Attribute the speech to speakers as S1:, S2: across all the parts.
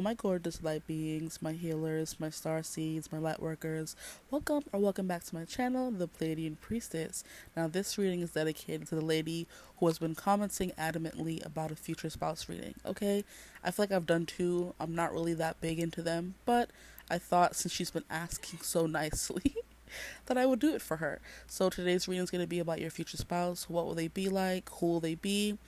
S1: Hello, my gorgeous light beings, my healers, my star seeds, my light workers. Welcome back to my channel, the Pleiadian Priestess. Now, this reading is dedicated to the lady who has been commenting adamantly about a future spouse reading, okay? I feel like I've done two. I'm not really that big into them, but I thought since she's been asking so nicely that I would do it for her. So today's reading is going to be about your future spouse. What will they be like? Who will they be?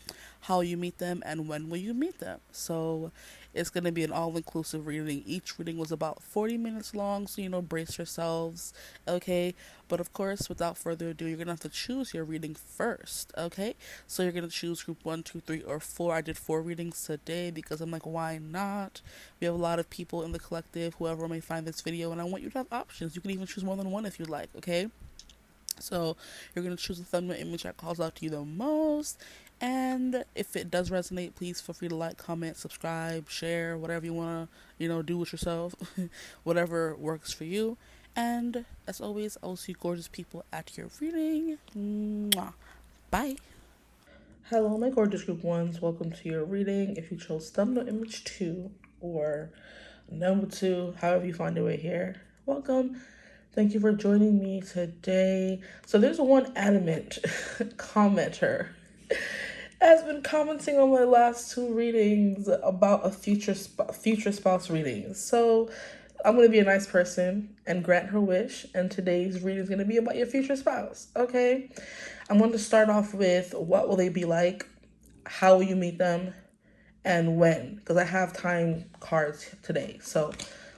S1: How will you meet them? And when will you meet them? So it's going to be an all-inclusive reading. Each reading was about 40 minutes long, so, brace yourselves, okay? But, of course, without further ado, you're going to have to choose your reading first, okay? So you're going to choose group 1, 2, 3, or 4. I did 4 readings today because I'm like, why not? We have a lot of people in the collective, whoever may find this video, and I want you to have options. You can even choose more than one if you'd like, okay? So you're going to choose the thumbnail image that calls out to you the most. And if it does resonate, please feel free to like, comment, subscribe, share, whatever you want to, do with yourself, whatever works for you. And as always, I will see gorgeous people at your reading. Mwah. Bye. Hello, my gorgeous group ones. Welcome to your reading. If you chose thumbnail image 2 or number 2, however you find your way here, welcome. Thank you for joining me today. So there's one adamant commenter has been commenting on my last 2 readings about a future spouse reading. So I'm going to be a nice person and grant her wish. And today's reading is going to be about your future spouse. Okay. I'm going to start off with what will they be like? How will you meet them? And when? Because I have time cards today. So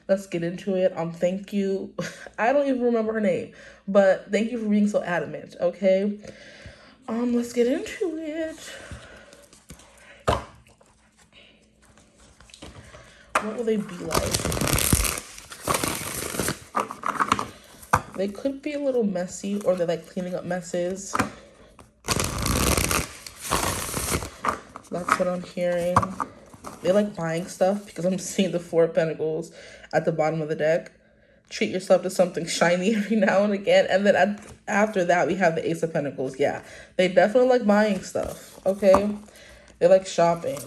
S1: let's get into it. Thank you. I don't even remember her name, but thank you for being so adamant. Okay. Let's get into it. What will they be like? They could be a little messy, or they like cleaning up messes. That's what I'm hearing. They like buying stuff because I'm seeing the 4 of Pentacles at the bottom of the deck. Treat yourself to something shiny every now and again. And then after that, we have the Ace of Pentacles. Yeah, they definitely like buying stuff, okay? They like shopping.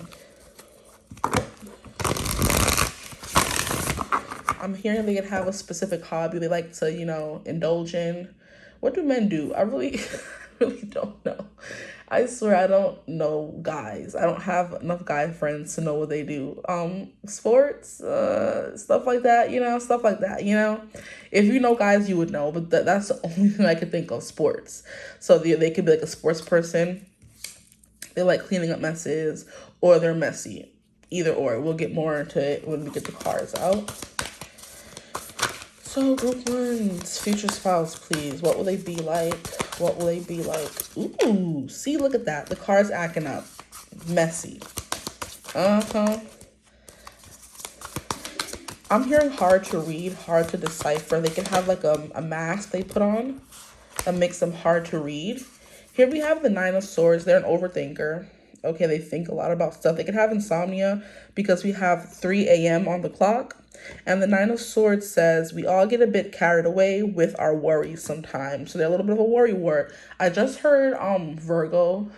S1: I'm hearing they can have a specific hobby they like to, indulge in. What do men do? I really, really don't know. I swear I don't know guys. I don't have enough guy friends to know what they do. Sports, stuff like that, stuff like that, If you know guys, you would know, but that's the only thing I could think of, sports. So they could be like a sports person. They like cleaning up messes, or they're messy. Either or. We'll get more into it when we get the cards out. So group 1's future spouse, please. What will they be like? What will they be like? Ooh, see, look at that. The card's acting up. Messy. I'm hearing hard to read, hard to decipher. They can have like a mask they put on that makes them hard to read. Here we have the 9 of Swords. They're an overthinker. Okay, they think a lot about stuff. They can have insomnia because we have 3 a.m. on the clock. And the 9 of Swords says we all get a bit carried away with our worries sometimes. So they're a little bit of a worry wart. I just heard Virgo.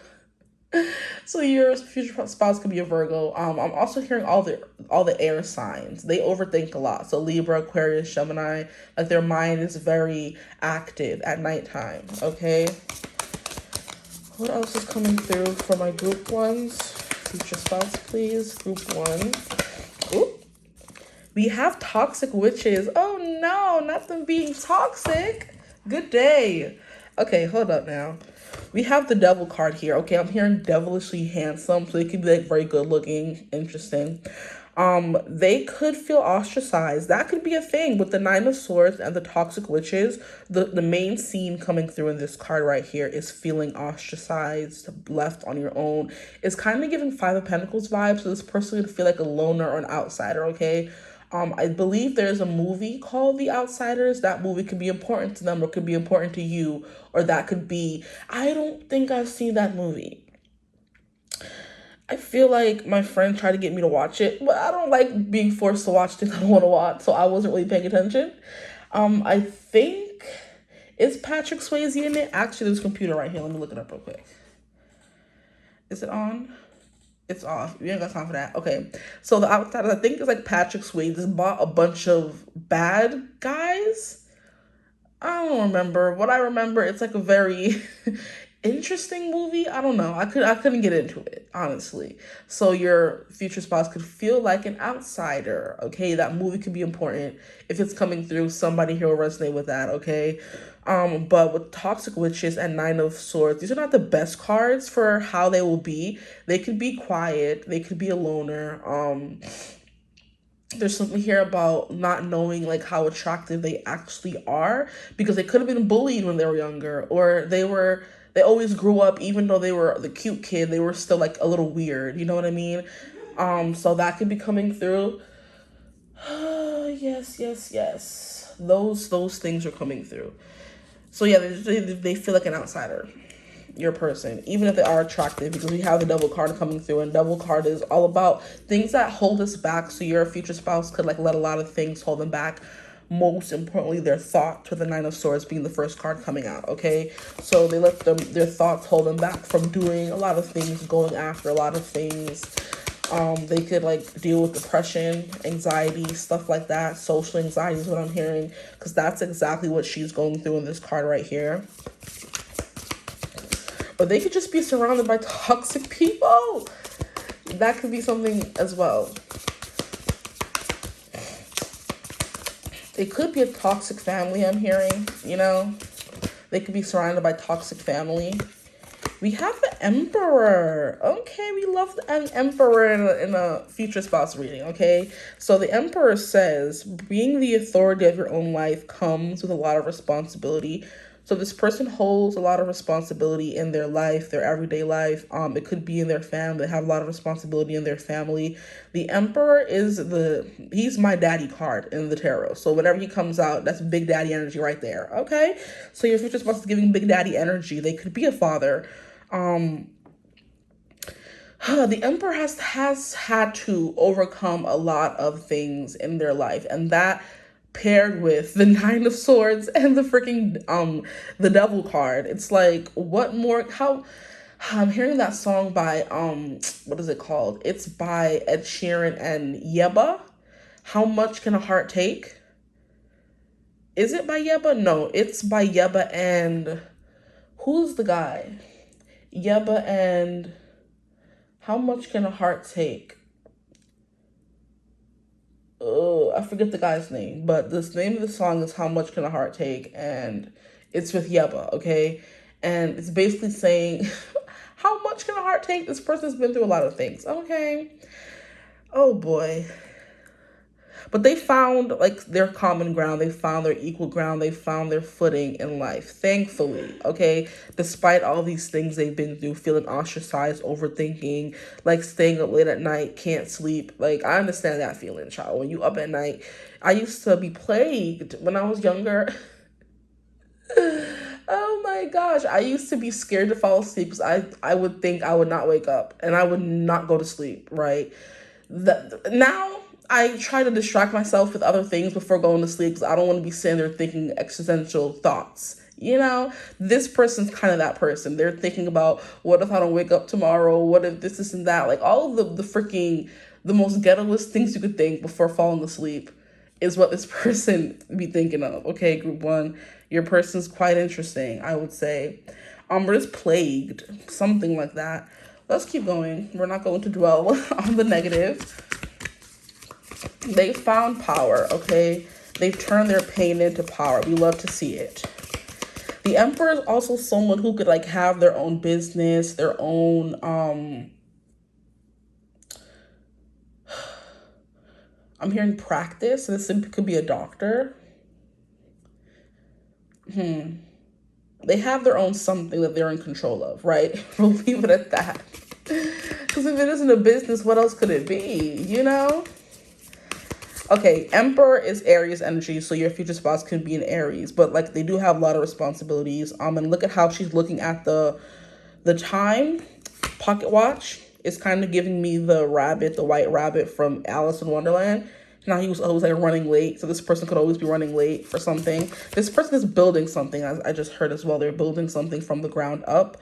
S1: So your future spouse could be a Virgo. I'm also hearing all the air signs. They overthink a lot. So Libra, Aquarius, Gemini, like their mind is very active at nighttime. Okay. What else is coming through for my group ones? Future spouse, please. Group 1. Ooh. We have toxic witches. Oh no, not them being toxic. Good day. Okay, hold up now. We have the devil card here. Okay, I'm hearing devilishly handsome. So they could be like very good looking, interesting. They could feel ostracized. That could be a thing with the 9 of Swords and the toxic witches. The main scene coming through in this card right here is feeling ostracized, left on your own. It's kind of giving 5 of Pentacles vibes. So this person would feel like a loner or an outsider, okay? I believe there's a movie called The Outsiders. That movie could be important to them or could be important to you. Or that could be, I don't think I've seen that movie. I feel like my friend tried to get me to watch it, but I don't like being forced to watch things I don't want to watch, so I wasn't really paying attention. I think, is Patrick Swayze in it? Actually, there's a computer right here. Let me look it up real quick. Is it on? It's off. You ain't got time for that. Okay. So the Outsiders, I think it's like Patrick Swayze just bought a bunch of bad guys. I don't remember. What I remember, it's like a very interesting movie. I don't know. I couldn't get into it, honestly. So your future spouse could feel like an outsider. Okay, that movie could be important if it's coming through. Somebody here will resonate with that. Okay. But with Toxic Witches and Nine of Swords, these are not the best cards for how they will be. They could be quiet. They could be a loner. There's something here about not knowing like how attractive they actually are, because they could have been bullied when they were younger, or they always grew up, even though they were the cute kid, they were still like a little weird. You know what I mean? So that could be coming through. Yes. Those things are coming through. So yeah, they feel like an outsider, your person, even if they are attractive, because we have the Devil card coming through, and Devil card is all about things that hold us back. So your future spouse could like let a lot of things hold them back. Most importantly, their thoughts, with the Nine of Swords being the first card coming out. Okay, so they let their thoughts hold them back from doing a lot of things, going after a lot of things. They could like deal with depression, anxiety, stuff like that. Social anxiety is what I'm hearing, because that's exactly what she's going through in this card right here. Or they could just be surrounded by toxic people. That could be something as well. It could be a toxic family, I'm hearing, you know. They could be surrounded by toxic family. We have the Emperor. Okay, we love an Emperor in a future spouse reading, okay? So the Emperor says, being the authority of your own life comes with a lot of responsibility. So this person holds a lot of responsibility in their life, their everyday life. It could be in their family. They have a lot of responsibility in their family. The Emperor he's my daddy card in the tarot. So whenever he comes out, that's big daddy energy right there, okay? So your future spouse is giving big daddy energy. They could be a father. The Emperor has had to overcome a lot of things in their life, and that paired with the Nine of Swords and the freaking the Devil card, it's like, what more? How I'm hearing that song by what is it called? It's by Ed Sheeran and 𝐓𝐈𝐌𝐄𝐒𝐬. How much can a heart take? Is it by 𝐓𝐈𝐌𝐄𝐒𝐬? No, it's by 𝐓𝐈𝐌𝐄𝐬 and who's the guy? 𝐓𝐈𝐌𝐄𝐒𝐬 and How Much Can a Heart Take? Oh, I forget the guy's name, but the name of the song is How Much Can a Heart Take, and it's with 𝐓𝐈𝐿, okay? And it's basically saying, how much can a heart take? This person's been through a lot of things, okay? Oh boy. But they found like their common ground. They found their equal ground. They found their footing in life, thankfully, okay? Despite all these things they've been through, feeling ostracized, overthinking, like staying up late at night, can't sleep. Like, I understand that feeling, child. When you up at night, I used to be plagued when I was younger. Oh my gosh, I used to be scared to fall asleep because I would think I would not wake up and I would not go to sleep, right? Now I try to distract myself with other things before going to sleep because I don't want to be sitting there thinking existential thoughts. You know, this person's kind of that person. They're thinking about, what if I don't wake up tomorrow? What if this and that? Like all of the most ghettoest things you could think before falling asleep is what this person be thinking of. Okay, group one, your person's quite interesting, I would say. We're just plagued, something like that. Let's keep going. We're not going to dwell on the negative. They found power, okay? They've turned their pain into power. We love to see it. The Emperor is also someone who could like have their own business, their own I'm hearing practice. So this could be a doctor. They have their own something that they're in control of, right? We'll leave it at that. Because if it isn't a business, what else could it be, you know? Okay, Emperor is Aries energy, so your future spouse could be an Aries, but like they do have a lot of responsibilities. And look at how she's looking at the time pocket watch. Is kind of giving me the white rabbit from Alice in Wonderland. Now he was always like running late, so this person could always be running late for something. This person is building something, as I just heard as well. They're building something from the ground up.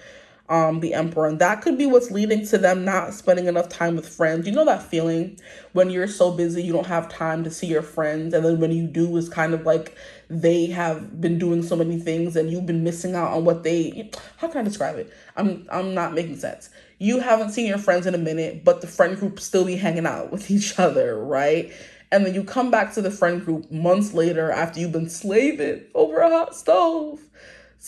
S1: the Emperor. And that could be what's leading to them not spending enough time with friends. You know that feeling when you're so busy, you don't have time to see your friends. And then when you do, it's kind of like they have been doing so many things and you've been missing out on what they, how can I describe it? I'm not making sense. You haven't seen your friends in a minute, but the friend group still be hanging out with each other, right? And then you come back to the friend group months later after you've been slaving over a hot stove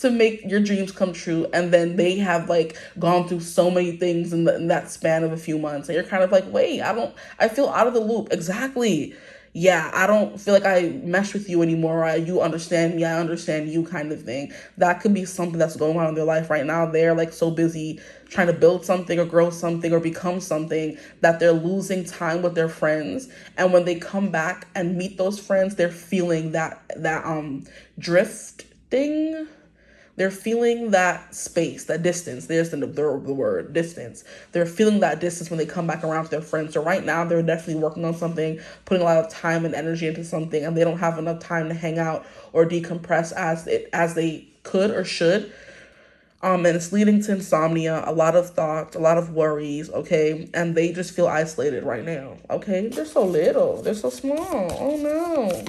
S1: to make your dreams come true. And then they have like gone through so many things in that span of a few months. And you're kind of like, wait, I feel out of the loop. Exactly. Yeah, I don't feel like I mesh with you anymore. You understand me, I understand you kind of thing. That could be something that's going on in their life right now. They're like so busy trying to build something or grow something or become something that they're losing time with their friends. And when they come back and meet those friends, they're feeling that drifting. They're feeling that space, that distance. There's the word, distance. They're feeling that distance when they come back around to their friends. So right now, they're definitely working on something, putting a lot of time and energy into something, and they don't have enough time to hang out or decompress as they could or should. And it's leading to insomnia, a lot of thoughts, a lot of worries, okay? And they just feel isolated right now, okay? They're so little. They're so small. Oh, no.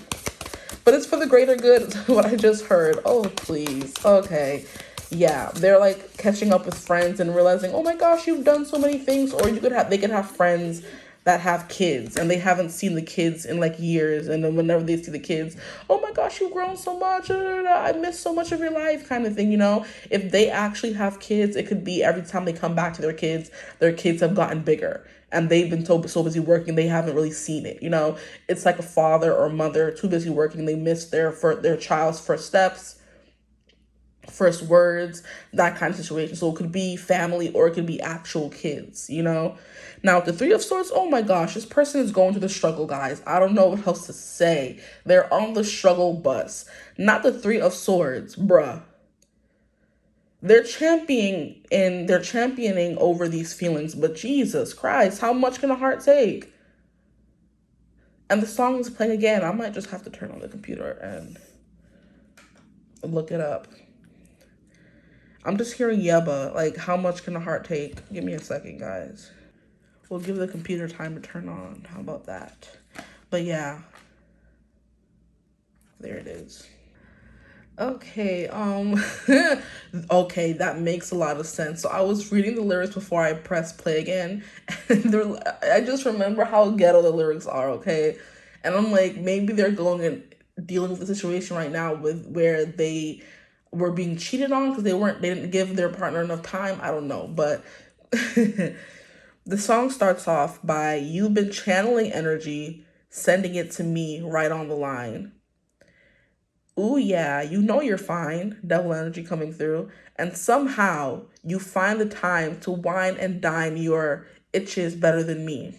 S1: But it's for the greater good, what I just heard. Oh, please. Okay. Yeah, they're like catching up with friends and realizing, oh my gosh, you've done so many things. Or they could have friends that have kids and they haven't seen the kids in like years. And then whenever they see the kids, oh my gosh, you've grown so much. I miss so much of your life kind of thing, you know? If they actually have kids, it could be every time they come back to their kids have gotten bigger. And they've been so busy working, they haven't really seen it, you know? It's like a father or mother too busy working, they miss their child's first steps, first words, that kind of situation. So it could be family or it could be actual kids, you know? Now, the Three of Swords, oh my gosh, this person is going through the struggle, guys. I don't know what else to say. They're on the struggle bus. Not the Three of Swords, bruh. They're championing over these feelings, but Jesus Christ, how much can a heart take? And the song is playing again. I might just have to turn on the computer and look it up. I'm just hearing 𝐓𝐈𝐌𝐿. Like, how much can a heart take? Give me a second, guys. We'll give the computer time to turn on. How about that? But yeah, there it is. Okay, okay, that makes a lot of sense. So I was reading the lyrics before I pressed play again, and I just remember how ghetto the lyrics are, okay? And I'm like, maybe they're going and dealing with the situation right now with where they were being cheated on because they didn't give their partner enough time. I don't know, but the song starts off by, you've been channeling energy, sending it to me right on the line. Ooh, yeah, you know you're fine, devil energy coming through. And somehow you find the time to wine and dine your itches better than me.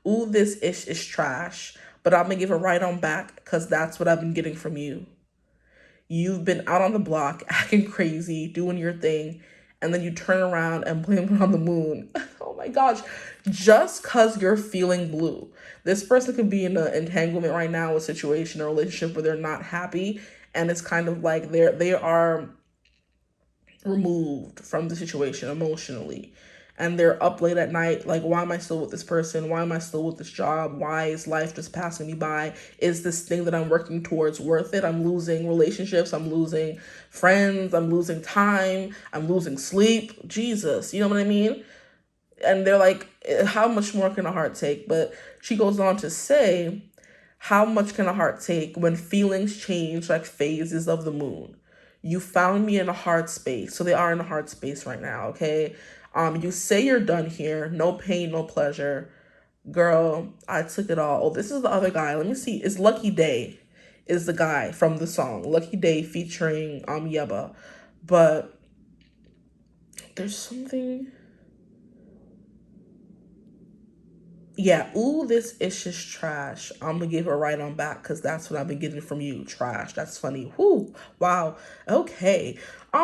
S1: Ooh, this ish is trash, but I'm gonna give it right on back because that's what I've been getting from you. You've been out on the block, acting crazy, doing your thing, and then you turn around and blame it on the moon. Oh my gosh, just because you're feeling blue. This person could be in an entanglement right now, a situation, a relationship where they're not happy, and it's kind of like they are removed from the situation emotionally. And they're up late at night, like, why am I still with this person? Why am I still with this job? Why is life just passing me by? Is this thing that I'm working towards worth it? I'm losing relationships. I'm losing friends. I'm losing time. I'm losing sleep. Jesus, you know what I mean? And they're like, how much more can a heart take? But she goes on to say, how much can a heart take when feelings change like phases of the moon? You found me in a hard space. So they are in a hard space right now, okay? You say you're done here. No pain, no pleasure. Girl, I took it all. Oh, this is the other guy. Let me see. It's Lucky Day is the guy from the song. Lucky Day featuring 𝐓𝐈𝐿. But there's something... Yeah, ooh, this ish is trash. I'm gonna give it right on back because that's what I've been getting from you. Trash. That's funny. Whoo. Wow. Okay.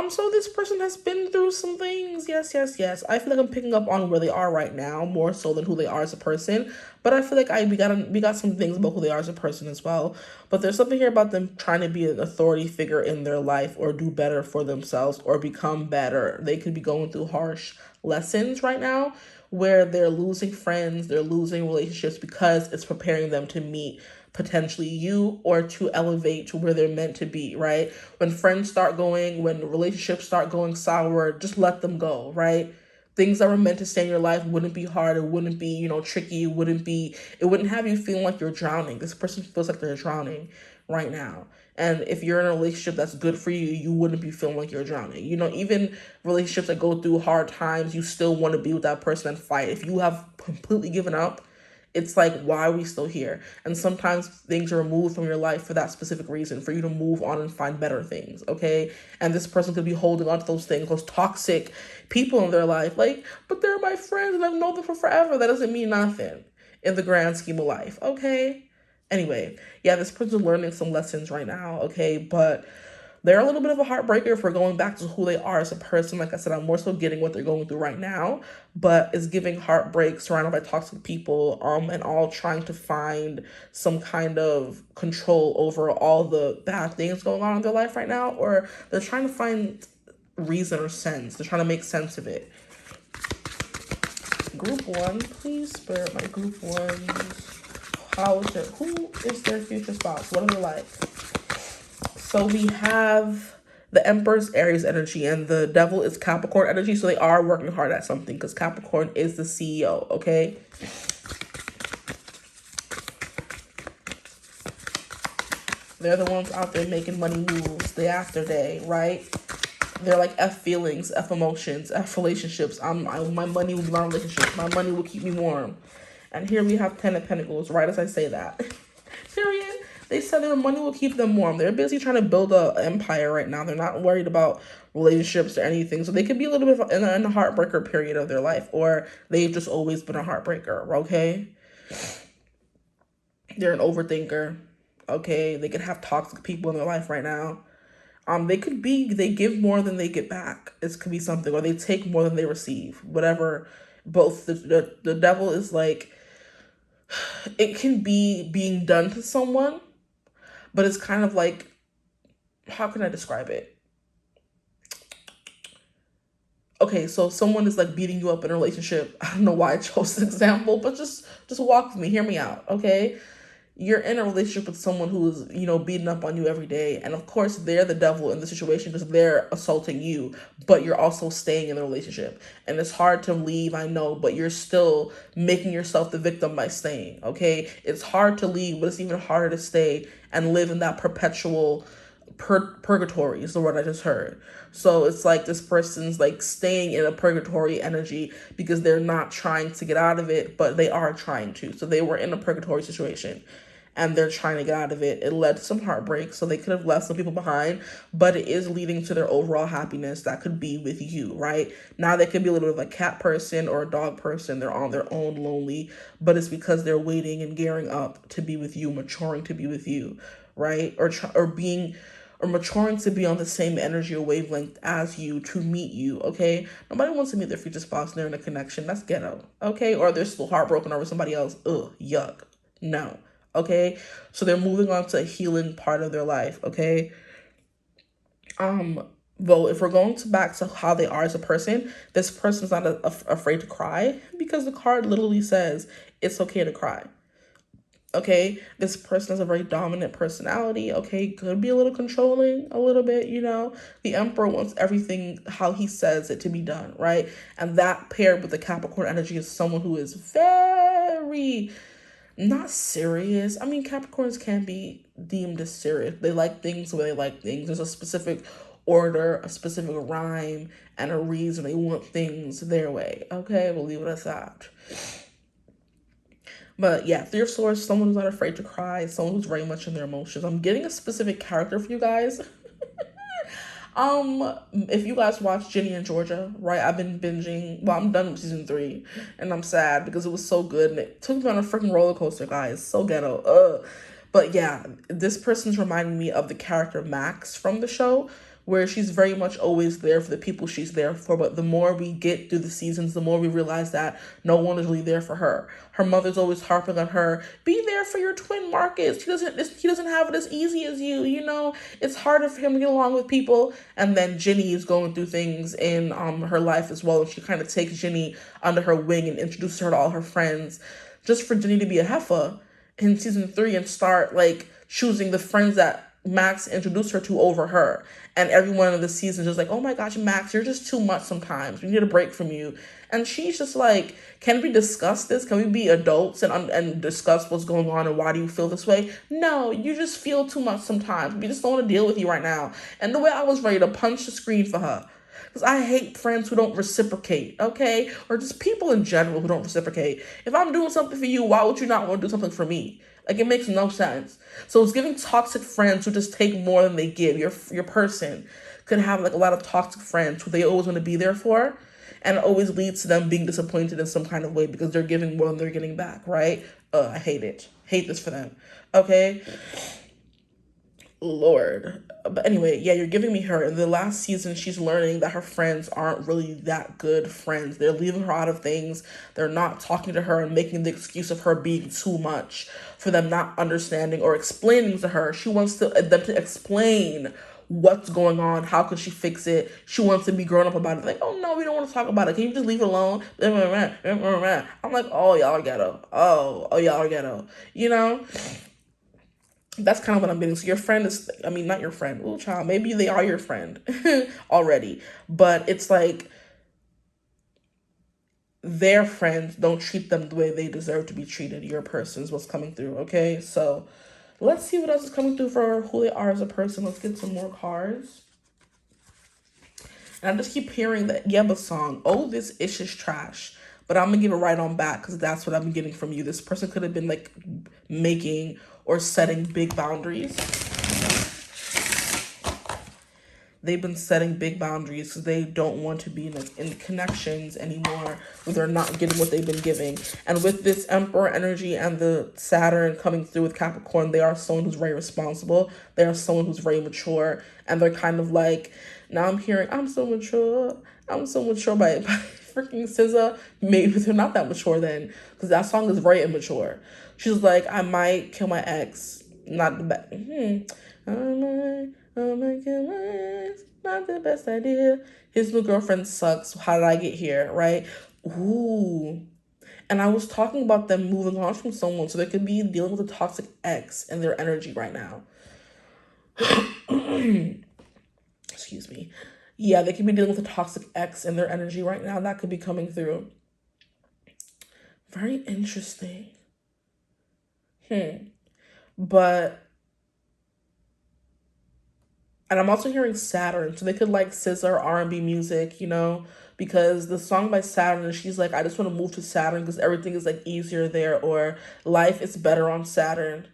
S1: So this person has been through some things. Yes, yes, yes. I feel like I'm picking up on where they are right now, more so than who they are as a person. But I feel like we got some things about who they are as a person as well. But there's something here about them trying to be an authority figure in their life or do better for themselves or become better. They could be going through harsh lessons right now where they're losing friends, they're losing relationships because it's preparing them to meet potentially you or to elevate to where they're meant to be, right? When friends start going, when relationships start going sour, just let them go, right? Things that were meant to stay in your life wouldn't be hard, it wouldn't be, tricky, it wouldn't have you feeling like you're drowning. This person feels like they're drowning right now. And if you're in a relationship that's good for you, you wouldn't be feeling like you're drowning. Even relationships that go through hard times, you still want to be with that person and fight. If you have completely given up, it's like, why are we still here? And sometimes things are removed from your life for that specific reason, for you to move on and find better things, okay? And this person could be holding on to those things, those toxic people in their life. Like, but they're my friends and I've known them for forever. That doesn't mean nothing in the grand scheme of life, okay? Anyway, yeah, this person's learning some lessons right now, okay? But they're a little bit of a heartbreaker if we're going back to who they are as a person. Like I said, I'm more so getting what they're going through right now, but it's giving heartbreak surrounded by toxic people, and all trying to find some kind of control over all the bad things going on in their life right now, or they're trying to find reason or sense. They're trying to make sense of it. Group 1, please, Spirit, my group 1s. Who is their future spouse? What are they like? So we have the Emperor's Aries energy and the Devil is Capricorn energy. So they are working hard at something because Capricorn is the CEO, okay? They're the ones out there making money moves day after day, right? They're like F feelings, F emotions, F relationships. My money will be my relationship. My money will keep me warm. And here we have 10 of Pentacles, right as I say that. Period. They said their money will keep them warm. They're busy trying to build an empire right now. They're not worried about relationships or anything. So they could be a little bit in a heartbreaker period of their life, or they've just always been a heartbreaker, okay? They're an overthinker, okay? They could have toxic people in their life right now. They give more than they get back. It could be something, or they take more than they receive. Whatever. Both the Devil is like, it can be being done to someone, but it's kind of like, how can I describe it? Okay, so someone is like beating you up in a relationship. I don't know why I chose this example, but just walk with me, hear me out, okay? You're in a relationship with someone who is, beating up on you every day. And of course, they're the devil in the situation because they're assaulting you, but you're also staying in the relationship. And it's hard to leave, I know, but you're still making yourself the victim by staying, okay? It's hard to leave, but it's even harder to stay and live in that perpetual purgatory is the word I just heard. So it's like this person's like staying in a purgatory energy because they're not trying to get out of it, but they are trying to. So they were in a purgatory situation and they're trying to get out of it. It led to some heartbreak, so they could have left some people behind, but it is leading to their overall happiness that could be with you, right? Now they could be a little bit of a cat person or a dog person. They're on their own lonely, but it's because they're waiting and gearing up to be with you, maturing to be with you, right? Or maturing to be on the same energy or wavelength as you to meet you, okay? Nobody wants to meet their future spouse and they're in a connection. That's ghetto, okay? Or they're still heartbroken over somebody else. Ugh, yuck. No, okay? So they're moving on to a healing part of their life, okay? Well, if we're going back to how they are as a person, this person's not afraid to cry because the card literally says it's okay to cry. Okay, this person has a very dominant personality, okay, could be a little controlling, a little bit, The Emperor wants everything how he says it to be done, right? And that paired with the Capricorn energy is someone who is very not serious. I mean, Capricorns can be deemed as serious. They like things the way they like things. There's a specific order, a specific rhyme, and a reason they want things their way, okay? We'll leave it at that. But yeah, Three of Swords, someone who's not afraid to cry, someone who's very much in their emotions. I'm getting a specific character for you guys.
S2: If you guys watch Ginny and Georgia, right? I've been binging. Well, I'm done with season 3, and I'm sad because it was so good, and it took me on a freaking roller coaster, guys. So ghetto. But yeah, this person's reminding me of the character Max from the show, where she's very much always there for the people she's there for. But the more we get through the seasons, the more we realize that no one is really there for her. Her mother's always harping on her, be there for your twin Marcus. He doesn't have it as easy as you. You know, it's harder for him to get along with people. And then Ginny is going through things in her life as well, and she kind of takes Ginny under her wing and introduces her to all her friends, just for Ginny to be a heifer in season 3 and start like choosing the friends that Max introduced her to over her. And everyone in the season is just like, oh my gosh, Max, you're just too much sometimes. We need a break from you. And she's just like, can we discuss this? Can we be adults and discuss what's going on and why do you feel this way? No, you just feel too much sometimes. We just don't want to deal with you right now. And the way I was ready to punch the screen for her. Because I hate friends who don't reciprocate, okay? Or just people in general who don't reciprocate. If I'm doing something for you, why would you not want to do something for me? Like, it makes no sense. So it's giving toxic friends who just take more than they give. Your person could have like a lot of toxic friends who they always want to be there for. And it always leads to them being disappointed in some kind of way because they're giving more than they're getting back, right? I hate it. Hate this for them. Okay? Lord. But anyway, yeah, you're giving me her. In the last season, she's learning that her friends aren't really that good friends. They're leaving her out of things. They're not talking to her and making the excuse of her being too much for them not understanding or explaining to her. She wants them to explain what's going on. How could she fix it? She wants to be grown up about it. Like, oh no, we don't want to talk about it. Can you just leave it alone? I'm like, oh, y'all are ghetto. Oh, y'all are ghetto. You know? That's kind of what I'm getting. So your friend is, I mean, not your friend. Oh, child, maybe they are your friend already. But it's like their friends don't treat them the way they deserve to be treated. Your person is what's coming through, okay? So let's see what else is coming through for who they are as a person. Let's get some more cards. And I just keep hearing that Yebba song, oh, this ish is trash. But I'm going to give it right on back because that's what I've been getting from you. This person could have been like making or setting big boundaries. They've been setting big boundaries because they don't want to be in connections anymore where they're not getting what they've been giving. And with this Emperor energy and the Saturn coming through with Capricorn, they are someone who's very responsible. They are someone who's very mature. And they're kind of like, now I'm hearing, I'm so mature by freaking SZA. Maybe they're not that mature then, because that song is very immature. She's like, I might kill my ex. Not the best. I might kill my ex. Not the best idea. His new girlfriend sucks. How did I get here? Right? Ooh. And I was talking about them moving on from someone, so they could be dealing with a toxic ex and their energy right now. Excuse me. Yeah, they could be dealing with a toxic ex and their energy right now. That could be coming through. Very interesting. But, and I'm also hearing Saturn, so they could like SZA or R&B music, you know, because the song by Saturn, she's like, I just want to move to Saturn because everything is like easier there, or life is better on Saturn.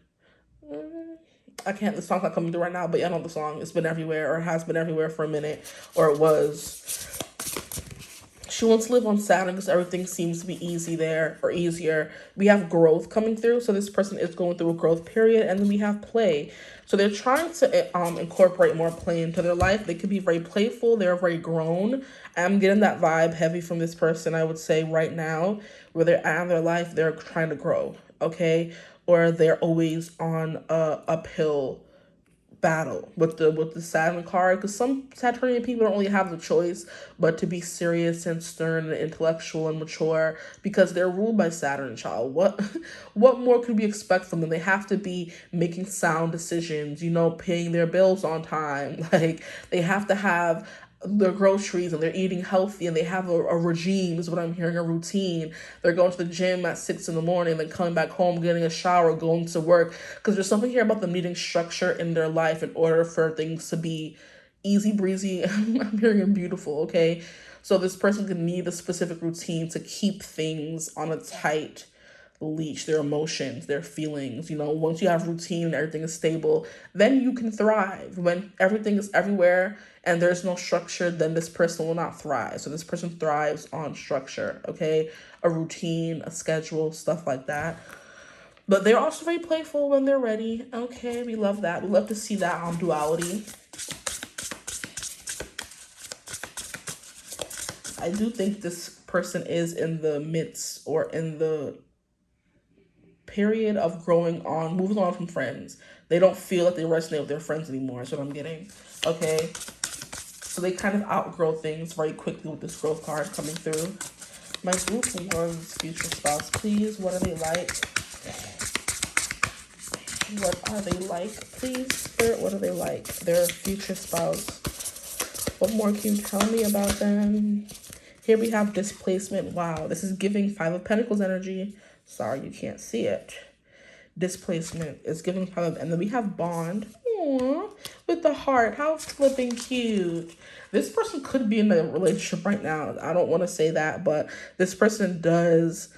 S2: I can't, the song's not coming through right now, but yeah, I know the song. It's been everywhere, or it has been everywhere for a minute, or it was. She wants to live on Saturn because everything seems to be easy there, or easier. We have growth coming through, so this person is going through a growth period, and then we have play. So they're trying to incorporate more play into their life. They could be very playful. They're very grown. I'm getting that vibe heavy from this person, I would say, right now, where they're at in their life, they're trying to grow, okay? Or they're always on a uphill battle with the Saturn card, because some Saturnian people don't really have the choice but to be serious and stern and intellectual and mature because they're ruled by Saturn, child. What more could we expect from them? They have to be making sound decisions, you know, paying their bills on time. Like, they have to have their groceries and they're eating healthy and they have a regime, is what I'm hearing, a routine. They're going to the gym at 6 a.m, then coming back home, getting a shower, going to work, because there's something here about them needing structure in their life in order for things to be easy breezy. I'm hearing beautiful, okay? So this person could need a specific routine to keep things on a tight leash, their emotions, their feelings. You know, once you have routine and everything is stable, then you can thrive. When everything is everywhere and there's no structure, then this person will not thrive. So this person thrives on structure, okay? A routine, a schedule, stuff like that. But they're also very playful when they're ready. Okay, we love that. We love to see that duality. I do think this person is in the midst or in the period of moving on from friends. They don't feel like they resonate with their friends anymore. That's what I'm getting. Okay. So they kind of outgrow things very quickly with this growth card coming through. My group one's future spouse, please. What are they like? What are they like, please, Spirit? What are they like? Their future spouse. What more can you tell me about them? Here we have displacement. Wow, this is giving 5 of Pentacles energy. Sorry, you can't see it. Displacement is giving 5 of, and then we have bond. Aww, with the heart. How flipping cute. This person could be in a relationship right now. I don't want to say that, but this person does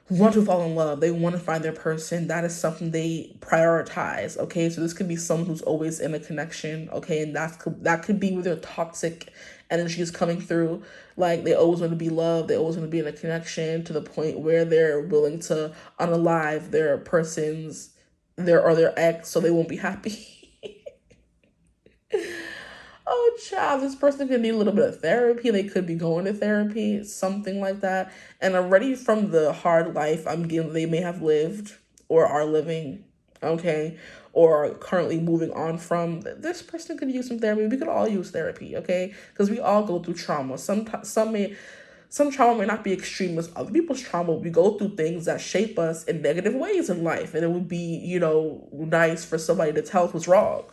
S2: want to fall in love. They want to find their person. That is something they prioritize. Okay, so this could be someone who's always in a connection. Okay, and that could be where their toxic energy is coming through. Like they always want to be loved. They always want to be in a connection to the point where they're willing to unalive their their ex so they won't be happy. Oh, child, this person could need a little bit of therapy. They could be going to therapy, something like that. And already from the hard life I'm getting, they may have lived or are living, okay, or currently moving on from. This person could use some therapy. We could all use therapy, okay, because we all go through trauma. Some trauma may not be extreme as other people's trauma. We go through things that shape us in negative ways in life, and it would be, you know, nice for somebody to tell us what's wrong.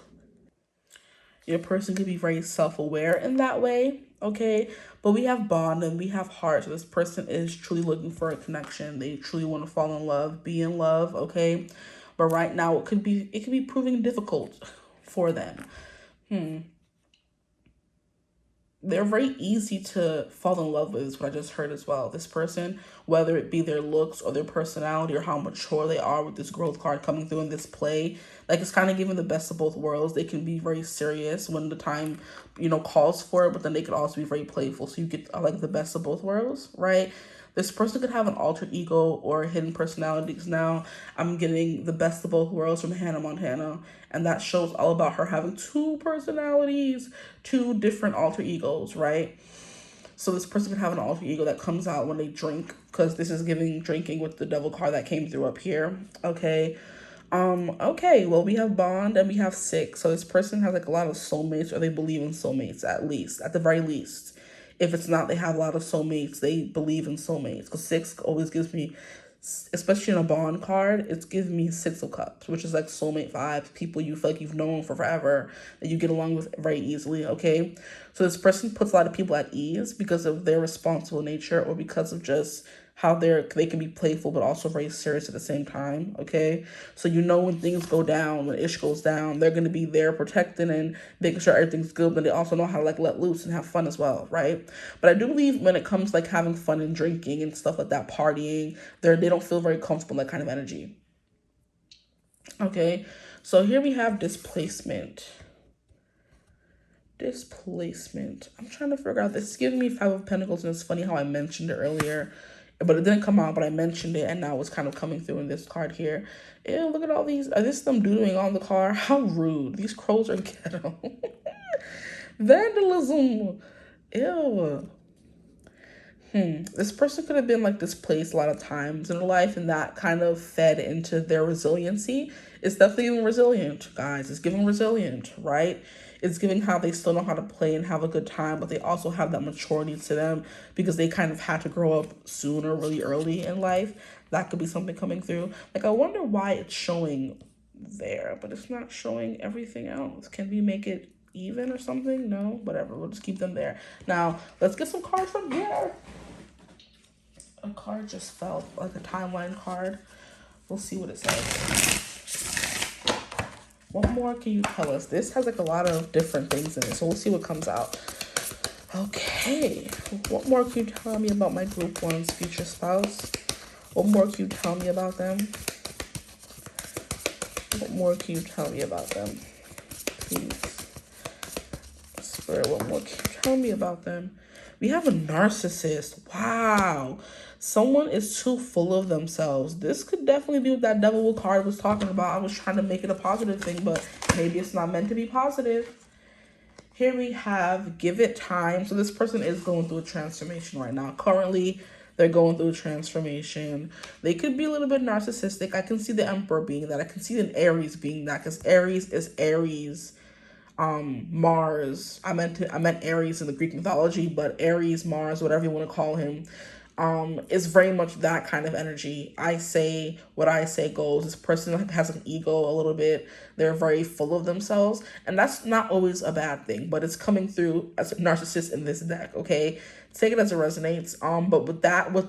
S2: Your person could be very self-aware in that way, okay? But we have bond and we have heart. So this person is truly looking for a connection. They truly want to fall in love, be in love, okay? But right now it could be proving difficult for them. They're very easy to fall in love with, is what I just heard as well. This person, whether it be their looks or their personality or how mature they are with this growth card coming through in this play, like it's kind of giving the best of both worlds. They can be very serious when the time, you know, calls for it, but then they could also be very playful. So you get like the best of both worlds, right? This person could have an alter ego or hidden personalities. Now, I'm getting the best of both worlds from Hannah Montana. And that shows all about her having 2 personalities, 2 different alter egos, right? So this person could have an alter ego that comes out when they drink, because this is giving drinking with the devil card that came through up here, okay? Okay, well, we have bond and we have 6. So this person has like a lot of soulmates, or they believe in soulmates at the very least. If it's not, they have a lot of soulmates. They believe in soulmates. Because 6 always gives me, especially in a bond card, it's giving me 6 of Cups, which is like soulmate vibes. People you feel like you've known for forever, that you get along with very easily, okay? So this person puts a lot of people at ease because of their responsible nature, or because of just how they can be playful but also very serious at the same time, okay? So you know when things go down, when ish goes down, they're going to be there protecting and making sure everything's good, but they also know how to like let loose and have fun as well, right? But I do believe when it comes like having fun and drinking and stuff like that, partying, they don't feel very comfortable in that kind of energy. Okay, so here we have displacement. I'm trying to figure out, this is giving me 5 of Pentacles, and it's funny how I mentioned it earlier, but it didn't come out, but I mentioned it, and now it's kind of coming through in this card here. Ew, look at all these. Are this them doodling on the car? How rude. These crows are ghetto. Vandalism. Ew. This person could have been like displaced a lot of times in their life, and that kind of fed into their resiliency. It's definitely giving resilient, guys. It's giving resilient, right? It's giving how they still know how to play and have a good time, but they also have that maturity to them because they kind of had to grow up sooner, really early in life. That could be something coming through. Like, I wonder why it's showing there, but it's not showing everything else. Can we make it even or something? No, whatever. We'll just keep them there. Now, let's get some cards from here. A card just fell, like a timeline card. We'll see what it says. What more can you tell us? This has like a lot of different things in it, so we'll see what comes out. Okay, what more can you tell me about my group one's future spouse? What more can you tell me about them? What more can you tell me about them? Please. Spirit, what more can you tell me about them? We have a narcissist. Wow. Someone is too full of themselves. This could definitely be what that devil card was talking about. I was trying to make it a positive thing, but maybe it's not meant to be positive. Here we have give it time. So this person is going through a transformation right now. Currently, they're going through a transformation. They could be a little bit narcissistic. I can see the Emperor being that. I can see an Aries being that, because Aries is Aries. Mars. I meant Aries in the Greek mythology, but Aries, Mars, whatever you want to call him, is very much that kind of energy. I say what I say goes. This person has an ego a little bit. They're very full of themselves, and that's not always a bad thing, but it's coming through as a narcissist in this deck, okay? Take it as it resonates. But with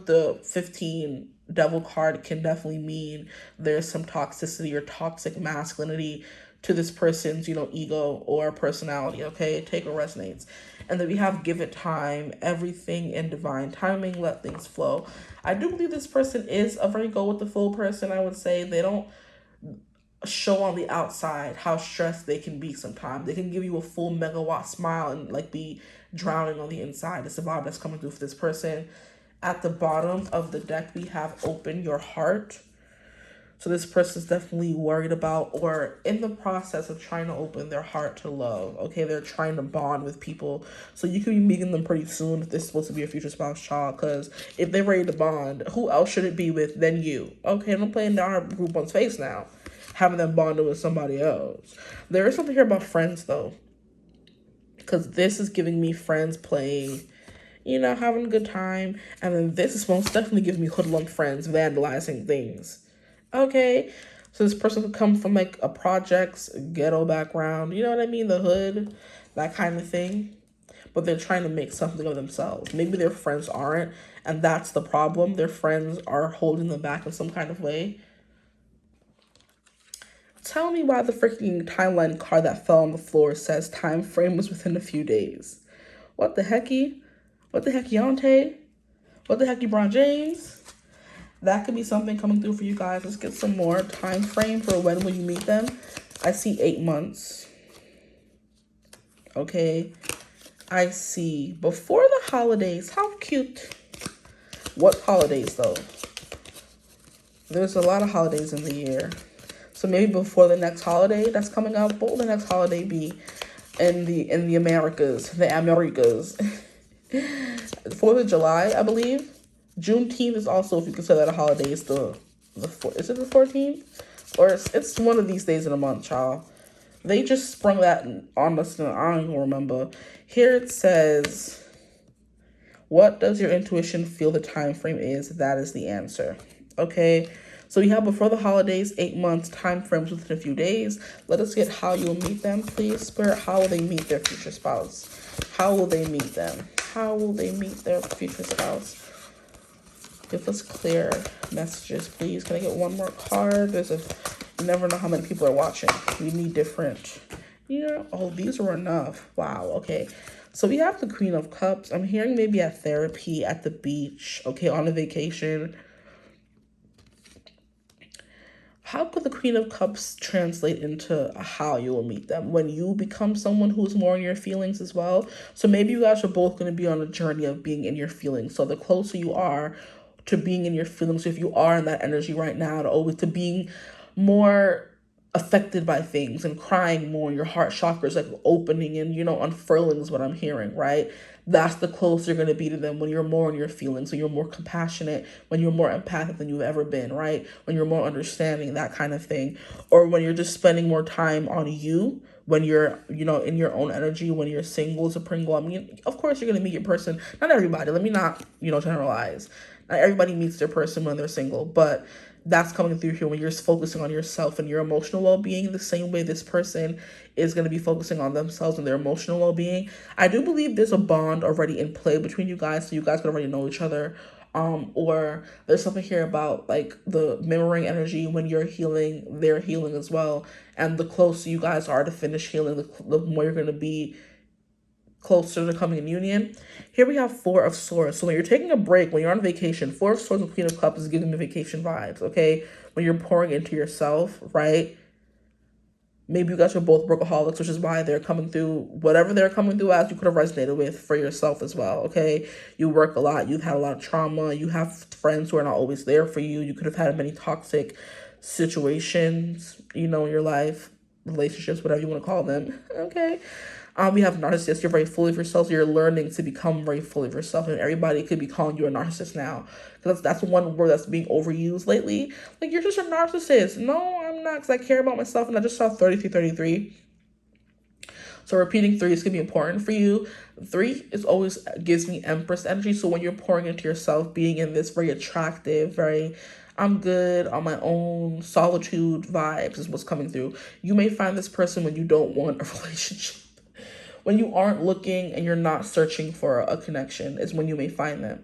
S2: the 15 devil card can definitely mean there's some toxicity or toxic masculinity to this person's, ego or personality, okay? Take what resonates. And then we have give it time, everything in divine timing, let things flow. I do believe this person is a very go with the flow person, I would say. They don't show on the outside how stressed they can be sometimes. They can give you a full megawatt smile and be drowning on the inside. It's the vibe that's coming through for this person. At the bottom of the deck, we have open your heart. So this person's definitely worried about or in the process of trying to open their heart to love. Okay, they're trying to bond with people. So you could be meeting them pretty soon if this is supposed to be a future spouse, child. Because if they're ready to bond, who else should it be with than you? Okay, I'm playing down our group one's face now, having them bonded with somebody else. There is something here about friends though, because this is giving me friends playing, having a good time. And then this is most definitely giving me hoodlum friends vandalizing things. Okay, so this person could come from a projects ghetto background, you know what I mean, the hood, that kind of thing, but they're trying to make something of themselves. Maybe their friends aren't, and that's the problem. Their friends are holding them back in some kind of way. Tell me why the freaking timeline card that fell on the floor says time frame was within a few days. What the hecky? What the hecky, Yante? What the hecky, LeBron James? That could be something coming through for you guys. Let's get some more time frame for when will you meet them. I see 8 months. Okay. I see before the holidays. How cute. What holidays though? There's a lot of holidays in the year. So maybe before the next holiday that's coming up. What will the next holiday be in the Americas? The Americas. 4th of July, I believe. Juneteenth is also, if you consider that a holiday, is is it the 14th? Or it's one of these days in a month, child. They just sprung that on us, and I don't even remember. Here it says, what does your intuition feel the time frame is? That is the answer. Okay, so we have before the holidays, 8 months, time frames within a few days. Let us get how you'll meet them, please, Spirit. How will they meet their future spouse? How will they meet them? How will they meet their future spouse? Give us clear messages, please. Can I get one more card? You never know how many people are watching. We need different. Oh, these were enough. Wow, okay. So we have the Queen of Cups. I'm hearing maybe at therapy, at the beach, okay, on a vacation. How could the Queen of Cups translate into how you will meet them? When you become someone who's more in your feelings as well. So maybe you guys are both going to be on a journey of being in your feelings. So the closer you are to being in your feelings, if you are in that energy right now, to being more affected by things and crying more, your heart chakra is opening and unfurling is what I'm hearing, right? That's the closer you're going to be to them, when you're more in your feelings, when you're more compassionate, when you're more empathic than you've ever been, right? When you're more understanding, that kind of thing. Or when you're just spending more time on you, when you're, in your own energy, when you're single as a Pringle. I mean, of course you're going to meet your person. Not everybody. Let me not, generalize. Not everybody meets their person when they're single, but that's coming through here when you're focusing on yourself and your emotional well-being the same way this person is going to be focusing on themselves and their emotional well-being. I do believe there's a bond already in play between you guys, so you guys can already know each other. Or there's something here about the mirroring energy. When you're healing, they're healing as well. And the closer you guys are to finish healing, the more you're going to be closer to coming in union. Here we have Four of Swords. So when you're taking a break, when you're on vacation, Four of Swords and Queen of Cups is giving me vacation vibes, okay? When you're pouring into yourself, right? Maybe you guys are both workaholics, which is why they're coming through whatever they're coming through as you could have resonated with for yourself as well, okay? You work a lot. You've had a lot of trauma. You have friends who are not always there for you. You could have had many toxic situations, in your life, relationships, whatever you want to call them, okay? We have narcissists. You're very full of yourself. So you're learning to become very full of yourself, and everybody could be calling you a narcissist now, because that's one word that's being overused lately. Like, you're just a narcissist. No, I'm not, because I care about myself, and I just saw 3333. So repeating 3 is going to be important for you. 3 is always gives me Empress energy. So when you're pouring into yourself, being in this very attractive, very I'm good on my own, solitude vibes is what's coming through. You may find this person when you don't want a relationship. When you aren't looking and you're not searching for a connection is when you may find them.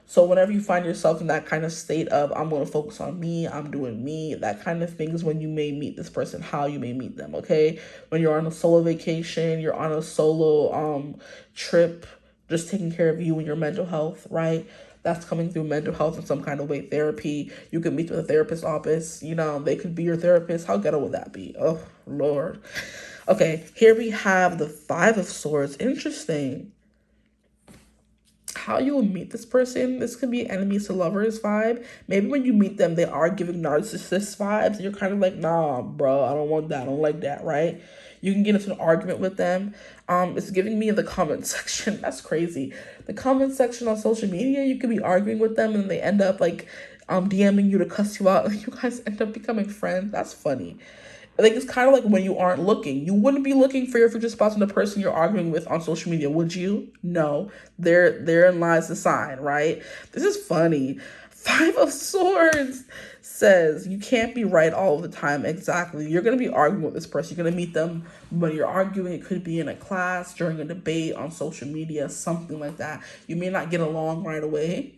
S2: So whenever you find yourself in that kind of state of, I'm going to focus on me, I'm doing me, that kind of thing is when you may meet this person, how you may meet them, okay? When you're on a solo vacation, you're on a solo trip, just taking care of you and your mental health, right? That's coming through mental health in some kind of way. Therapy, you could meet with a therapist's office, they could be your therapist. How ghetto would that be? Oh, Lord. Okay, here we have the Five of Swords. Interesting. How you will meet this person. This could be enemies to lovers vibe. Maybe when you meet them, they are giving narcissist vibes. And you're kind of like, nah, bro, I don't want that. I don't like that, right? You can get into an argument with them. It's giving me the comment section. That's crazy. The comment section on social media, you could be arguing with them and they end up like DMing you to cuss you out. And you guys end up becoming friends. That's funny. Like, it's kind of like when you aren't looking. You wouldn't be looking for your future spouse and the person you're arguing with on social media, would you? No. Therein lies the sign, right? This is funny. Five of Swords says you can't be right all the time. Exactly. You're going to be arguing with this person. You're going to meet them when you're arguing. It could be in a class, during a debate, on social media, something like that. You may not get along right away.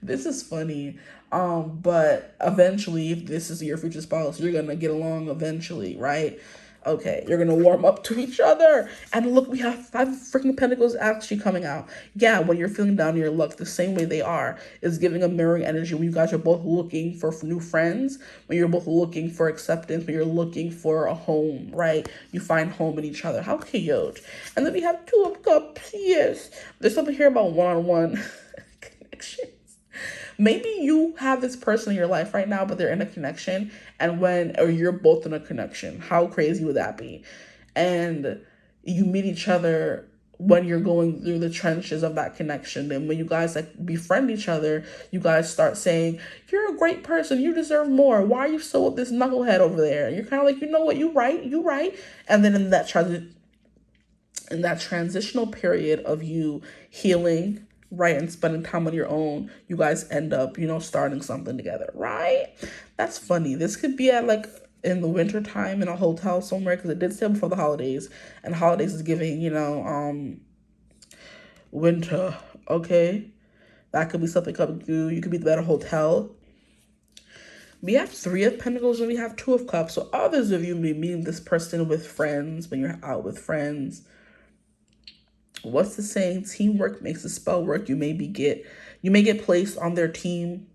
S2: This is funny. But eventually, if this is your future spouse, you're gonna get along eventually, right? Okay, you're gonna warm up to each other. And look, we have 5 freaking Pentacles actually coming out. Yeah, when you're feeling down in your luck, the same way they are, is giving a mirroring energy when you guys are both looking for new friends, when you're both looking for acceptance, when you're looking for a home, right? You find home in each other. How cute. And then we have 2 of Cups. Yes. There's something here about one-on-one connection. Maybe you have this person in your life right now, but they're in a connection, or you're both in a connection. How crazy would that be? And you meet each other when you're going through the trenches of that connection. And when you guys befriend each other, you guys start saying, you're a great person, you deserve more. Why are you so with this knucklehead over there? And you're kind of like, you know what, you right. And then in that transitional period of you healing, right, and spending time on your own, you guys end up, starting something together, right? That's funny. This could be at in the winter time in a hotel somewhere, because it did say before the holidays, and holidays is giving, winter, okay? That could be something coming through. You could be at a hotel. We have 3 of Pentacles and we have 2 of Cups. So others of you may be meeting this person with friends when you're out with friends. What's the saying? Teamwork makes the spell work. You may get placed on their team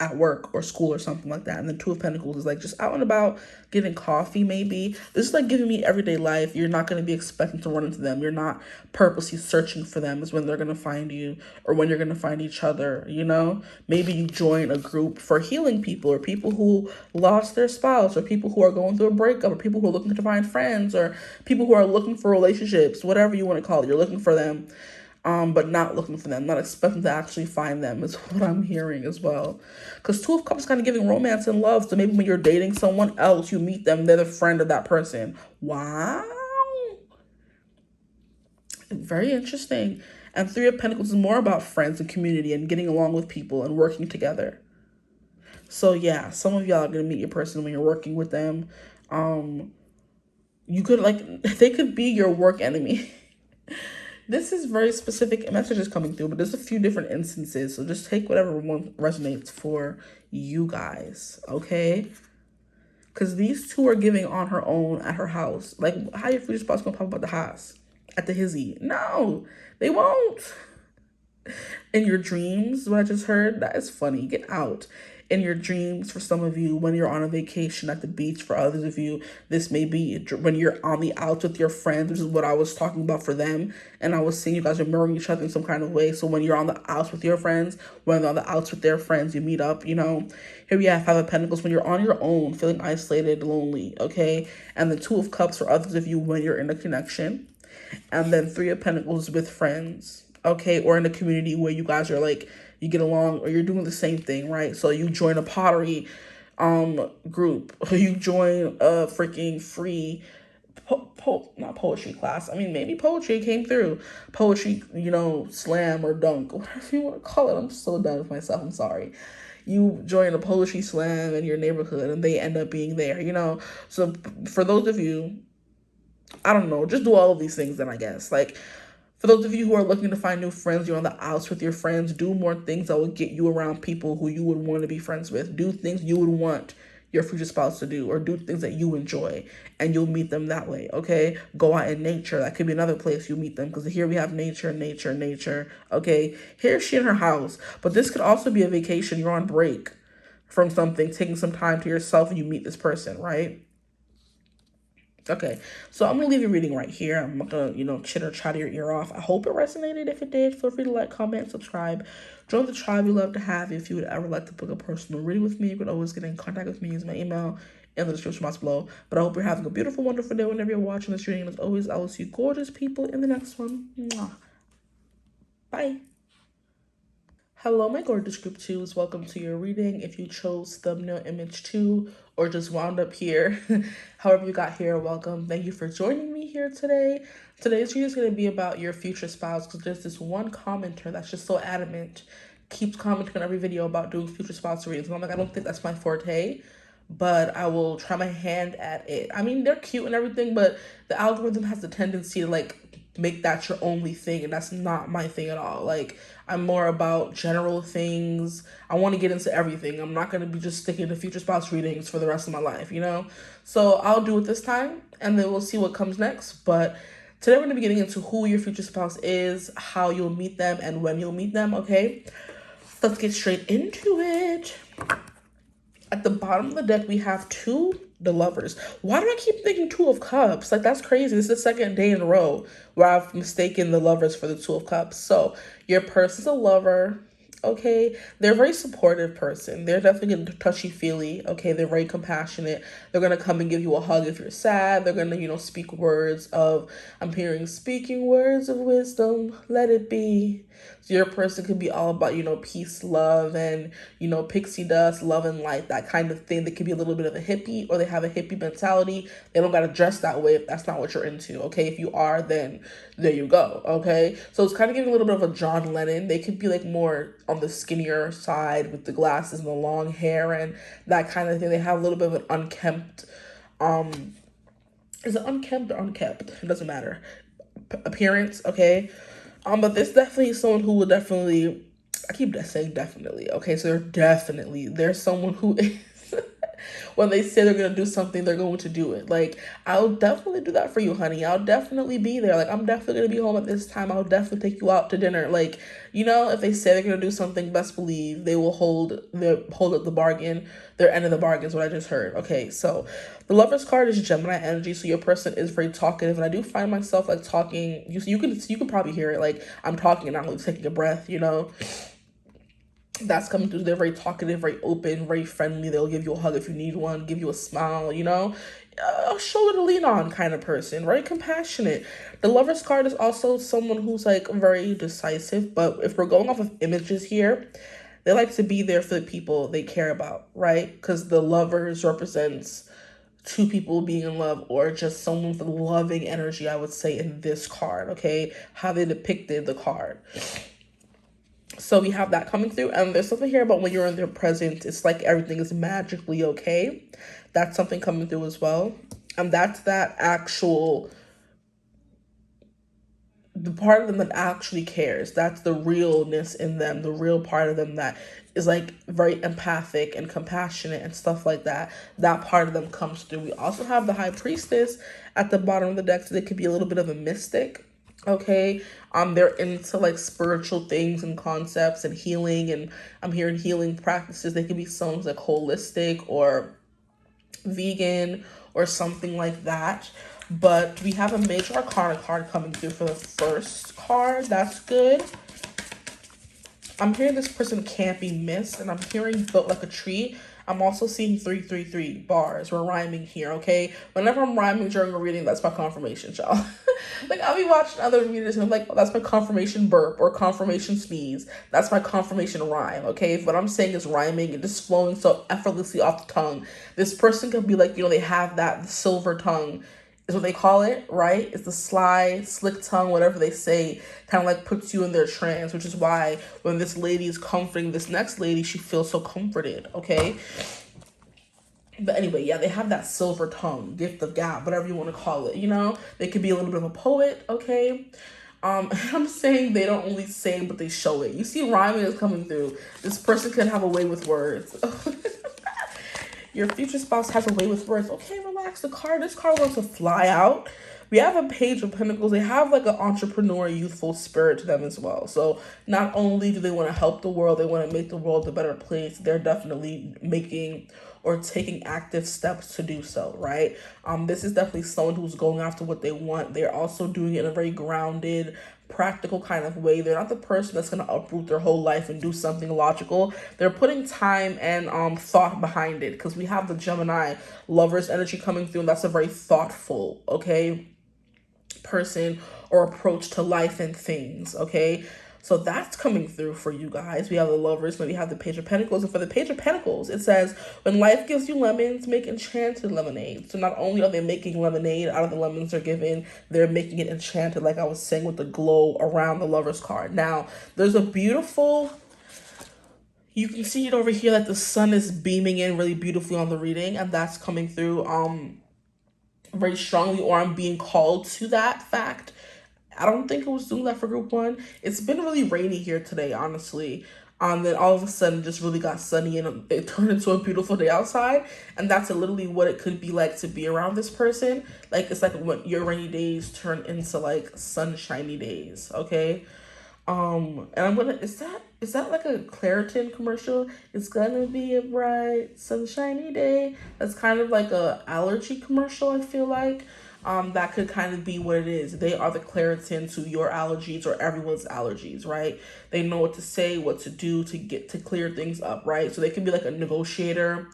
S2: at work or school or something like that. And then 2 of Pentacles is just out and about, getting coffee maybe. This is giving me everyday life. You're not going to be expecting to run into them. You're not purposely searching for them is when they're going to find you, or when you're going to find each other, Maybe you join a group for healing people, or people who lost their spouse, or people who are going through a breakup, or people who are looking to find friends, or people who are looking for relationships, whatever you want to call it. You're looking for them. But not looking for them, not expecting to actually find them is what I'm hearing as well. Because 2 of Cups is kind of giving romance and love. So maybe when you're dating someone else, you meet them, they're the friend of that person. Wow. Very interesting. And 3 of Pentacles is more about friends and community and getting along with people and working together. So yeah, some of y'all are going to meet your person when you're working with them. You could they could be your work enemy. This is very specific messages coming through, but there's a few different instances. So just take whatever one resonates for you guys, okay? Because these 2 are giving on her own at her house. How your future spouse gonna pop up at the house? at the hizzy. No, they won't. In your dreams, what I just heard, that is funny. Get out. In your dreams, for some of you, when you're on a vacation at the beach, for others of you, this may be when you're on the outs with your friends, which is what I was talking about for them. And I was seeing you guys are mirroring each other in some kind of way. So when you're on the outs with your friends, when they're on the outs with their friends, you meet up, you know. Here we have Five of Pentacles when you're on your own, feeling isolated, lonely, okay? And the Two of Cups for others of you when you're in a connection. And then Three of Pentacles with friends, okay? Or in a community where you guys are like, you get along, or you're doing the same thing, right? So you join a pottery group, or you join a freaking free not poetry class. I mean, maybe poetry came through. Poetry, you know, slam or dunk, whatever you want to call it. I'm so done with myself. I'm sorry. You join a poetry slam in your neighborhood and they end up being there, you know? So for those of you, I don't know, just do all of these things then, I guess. Like, for those of you who are looking to find new friends, you're on the outs with your friends, do more things that will get you around people who you would want to be friends with. Do things you would want your future spouse to do, or do things that you enjoy, and you'll meet them that way, okay? Go out in nature. That could be another place you meet them, because here we have nature, nature, nature, okay? Here's she in her house, but this could also be a vacation. You're on break from something, taking some time to yourself, and you meet this person, right? Okay, so I'm gonna leave your reading right here. I'm not gonna, you know, chitter chatter your ear off. I hope it resonated. If it did, feel free to like, comment, subscribe. Join the tribe. We love to have you. If you would ever like to book a personal reading with me, you can always get in contact with me. Use my email in the description box below. But I hope you're having a beautiful, wonderful day whenever you're watching this reading. And as always, I will see you gorgeous people in the next one. Mwah. Bye. Hello, my gorgeous group 2s. Welcome to your reading. If you chose thumbnail image 2 or just wound up here, however you got here, welcome. Thank you for joining me here today. Today's reading is going to be about your future spouse, because there's this one commenter that's just so adamant, keeps commenting on every video about doing future spouse readings. And I'm like, I don't think that's my forte, but I will try my hand at it. I mean, they're cute and everything, but the algorithm has the tendency to like make that your only thing, and that's not my thing at all. Like, I'm more about general things. I want to get into everything. I'm not going to be just sticking to future spouse readings for the rest of my life, you know? So I'll do it this time, and then we'll see what comes next. But today we're going to be getting into who your future spouse is, how you'll meet them, and when you'll meet them, okay? Let's get straight into it. At the bottom of the deck, we have the lovers. Why do I keep thinking Two of Cups? Like, that's crazy. This is the second day in a row where I've mistaken the lovers for the Two of Cups. So your person's a lover, okay? They're a very supportive person. They're definitely touchy-feely, okay? They're very compassionate. They're going to come and give you a hug if you're sad. They're going to, you know, speak words of, I'm hearing speaking words of wisdom, let it be. So your person could be all about, you know, peace, love, and, you know, pixie dust, love and light, that kind of thing. They could be a little bit of a hippie, or they have a hippie mentality. They don't got to dress that way if that's not what you're into, okay? If you are, then there you go, okay? So it's kind of giving a little bit of a John Lennon. They could be like more on the skinnier side with the glasses and the long hair and that kind of thing. They have a little bit of an unkempt, is it unkempt or unkept? It doesn't matter. Appearance, okay? But this definitely is someone who will definitely, I keep saying definitely, okay? So there's someone who is, when they say they're going to do something, they're going to do it. Like, I'll definitely do that for you, honey. I'll definitely be there. Like, I'm definitely going to be home at this time. I'll definitely take you out to dinner. Like, you know, if they say they're going to do something, best believe they will hold up the bargain. Their end of the bargain is what I just heard. Okay, so the Lover's card is Gemini energy, so your person is very talkative, and I do find myself like talking. You can probably hear it. Like, I'm talking and not really taking a breath. You know, that's coming through. They're very talkative, very open, very friendly. They'll give you a hug if you need one, give you a smile. You know, a shoulder to lean on kind of person, very compassionate. The Lover's card is also someone who's like very decisive, but if we're going off of images here, they like to be there for the people they care about, right? Because the Lovers represents two people being in love, or just someone with loving energy, I would say, in this card, okay? How they depicted the card. So we have that coming through, and there's something here about when you're in their presence, it's like everything is magically okay. That's something coming through as well. And that's that actual, the part of them that actually cares. That's the realness in them, the real part of them that is like very empathic and compassionate and stuff like that. That part of them comes through. We also have the High Priestess at the bottom of the deck, so they could be a little bit of a mystic. Okay, they're into like spiritual things and concepts and healing, and I'm hearing healing practices. They could be someone who's like holistic or vegan or something like that. But we have a major arcana card coming through for the first card. That's good. I'm hearing this person can't be missed, and I'm hearing built like a tree. I'm also seeing 333 bars. We're rhyming here, okay? Whenever I'm rhyming during a reading, that's my confirmation, y'all. Like, I'll be watching other readers and I'm like, oh, that's my confirmation burp or confirmation sneeze. That's my confirmation rhyme, okay? If what I'm saying is rhyming and just flowing so effortlessly off the tongue, this person could be like, they have that silver tongue is what they call it, right? It's the sly, slick tongue, whatever they say, kind of like puts you in their trance, which is why when this lady is comforting this next lady, she feels so comforted, okay? But anyway, yeah, they have that silver tongue, gift of gab, whatever you want to call it, They could be a little bit of a poet, okay? I'm saying they don't only say, but they show it. You see rhyming is coming through. This person could have a way with words. Your future spouse has a way with words. Okay, relax. This card wants to fly out. We have a Page of Pentacles. They have like an entrepreneur, youthful spirit to them as well. So not only do they want to help the world, they want to make the world a better place. They're definitely making or taking active steps to do so, right? This is definitely someone who's going after what they want. They're also doing it in a very grounded, practical kind of way. They're not the person that's going to uproot their whole life and do something logical. They're putting time and thought behind it, because we have the Gemini lovers energy coming through, and that's a very thoughtful, okay, person or approach to life and things, okay? So that's coming through for you guys. We have the lovers, then we have the Page of Pentacles. And for the Page of Pentacles, it says, when life gives you lemons, make enchanted lemonade. So not only are they making lemonade out of the lemons they're given, they're making it enchanted, like I was saying with the glow around the lovers card. Now, there's a beautiful, you can see it over here that the sun is beaming in really beautifully on the reading, and that's coming through very strongly, or I'm being called to that fact. I don't think it was doing that for group one. It's been really rainy here today, honestly. Then all of a sudden, just really got sunny and it turned into a beautiful day outside. And that's literally what it could be like to be around this person. Like, it's like when your rainy days turn into like sunshiny days, okay? And I'm gonna, is that like a Claritin commercial? It's gonna be a bright, sunshiny day. That's kind of like a allergy commercial, I feel like. That could kind of be what it is. They are the Claritin to your allergies or everyone's allergies, right? They know what to say, what to do to clear things up, right? So they can be like a negotiator.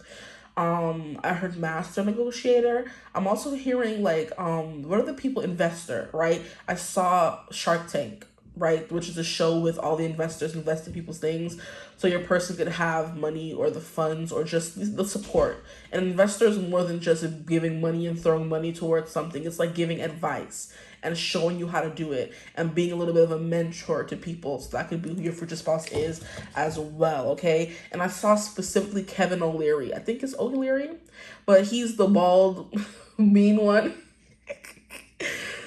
S2: I heard master negotiator. I'm also hearing like, what are the people, investor, right? I saw Shark Tank, right, which is a show with all the investors invest in people's things. So your person could have money or the funds or just the support. And investors, more than just giving money and throwing money towards something, it's like giving advice and showing you how to do it and being a little bit of a mentor to people. So that could be who your future spouse is as well, okay? And I saw specifically Kevin O'Leary. I think it's O'Leary, but he's the bald, mean one.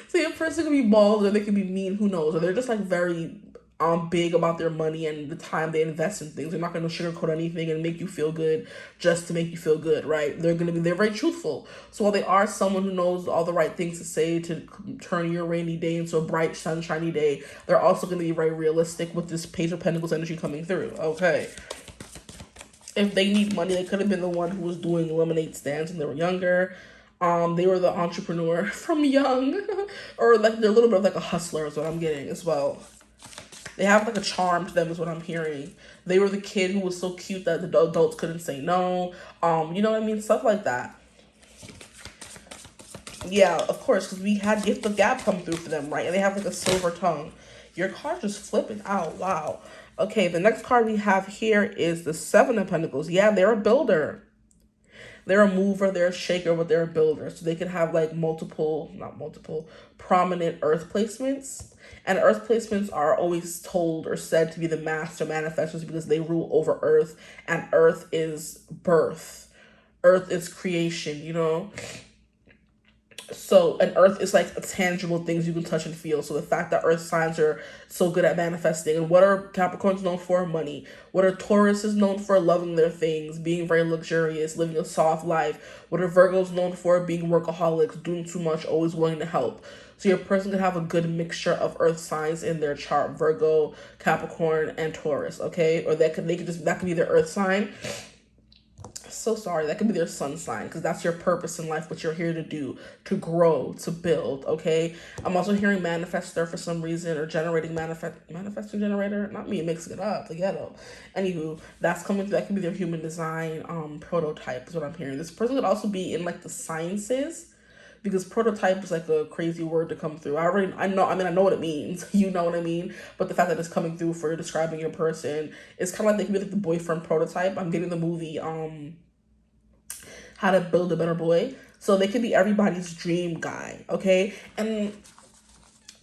S2: So your person could be bald or they could be mean, who knows? Or they're just like very big about their money and the time they invest in things. They're not going to sugarcoat anything and make you feel good just to make you feel good, right? They're very truthful. So while they are someone who knows all the right things to say to turn your rainy day into a bright, sunshiny day, they're also going to be very realistic with this Page of Pentacles energy coming through, okay? If they need money, they could have been the one who was doing lemonade stands when they were younger. They were the entrepreneur from young, or like they're a little bit of like a hustler is what I'm getting as well. They have like a charm to them is what I'm hearing. They were the kid who was so cute that the adults couldn't say no. You know what I mean? Stuff like that. Yeah, of course, because we had Gift of Gab come through for them, right? And they have like a silver tongue. Your card just flipping out. Wow. Okay, the next card we have here is the Seven of Pentacles. Yeah, they're a builder. They're a mover, they're a shaker, but they're a builder. So they could have like prominent earth placements. And earth placements are always told or said to be the master manifestors because they rule over earth. And earth is birth. Earth is creation. So an earth is like a tangible things you can touch and feel. So the fact that earth signs are so good at manifesting. And what are Capricorns known for? Money. What are Tauruses known for? Loving their things, being very luxurious, living a soft life. What are Virgos known for? Being workaholics, doing too much, always willing to help. So your person could have a good mixture of earth signs in their chart: Virgo, Capricorn, and Taurus. Okay, or that could be their earth sign. So sorry, that could be their sun sign, because that's your purpose in life, what you're here to do, to grow, to build. Okay, I'm also hearing manifestor for some reason, or manifesting generator. Not me mixing it up, the ghetto. Anywho, that's coming through. That could be their human design prototype is what I'm hearing. This person could also be in like the sciences, because prototype is like a crazy word to come through. I know what it means. You know what I mean? But the fact that it's coming through for describing your person, it's kind of like they could be like the boyfriend prototype. I'm getting the movie How to Build a Better Boy. So they could be everybody's dream guy, okay? And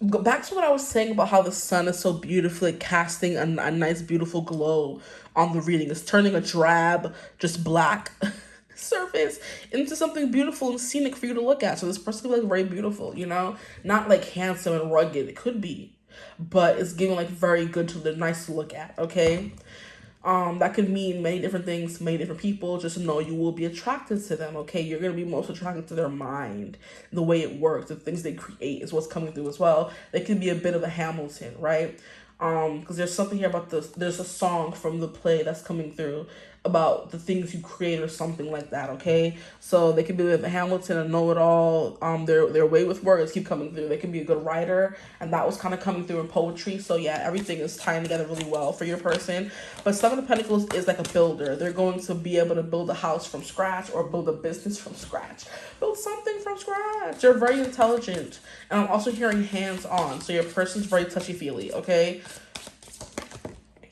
S2: go back to what I was saying about how the sun is so beautifully casting a nice, beautiful glow on the reading. It's turning a drab, just black surface into something beautiful and scenic for you to look at. So this person could be like very beautiful, you know? Not like handsome and rugged. It could be. But it's giving like very good to the nice to look at, okay? That could mean many different things, many different people. Just know you will be attracted to them, okay? You're going to be most attracted to their mind, the way it works, the things they create is what's coming through as well. They can be a bit of a Hamilton, right? Because there's something here about this. There's a song from the play that's coming through about the things you create or something like that, okay? So they can be a Hamilton, a know-it-all. Their way with words keep coming through. They can be a good writer, and that was kind of coming through in poetry. So yeah, everything is tying together really well for your person. But Seven of Pentacles is like a builder. They're going to be able to build a house from scratch, or build a business from scratch. Build something from scratch. They're very intelligent. And I'm also hearing hands-on. So your person's very touchy-feely, okay?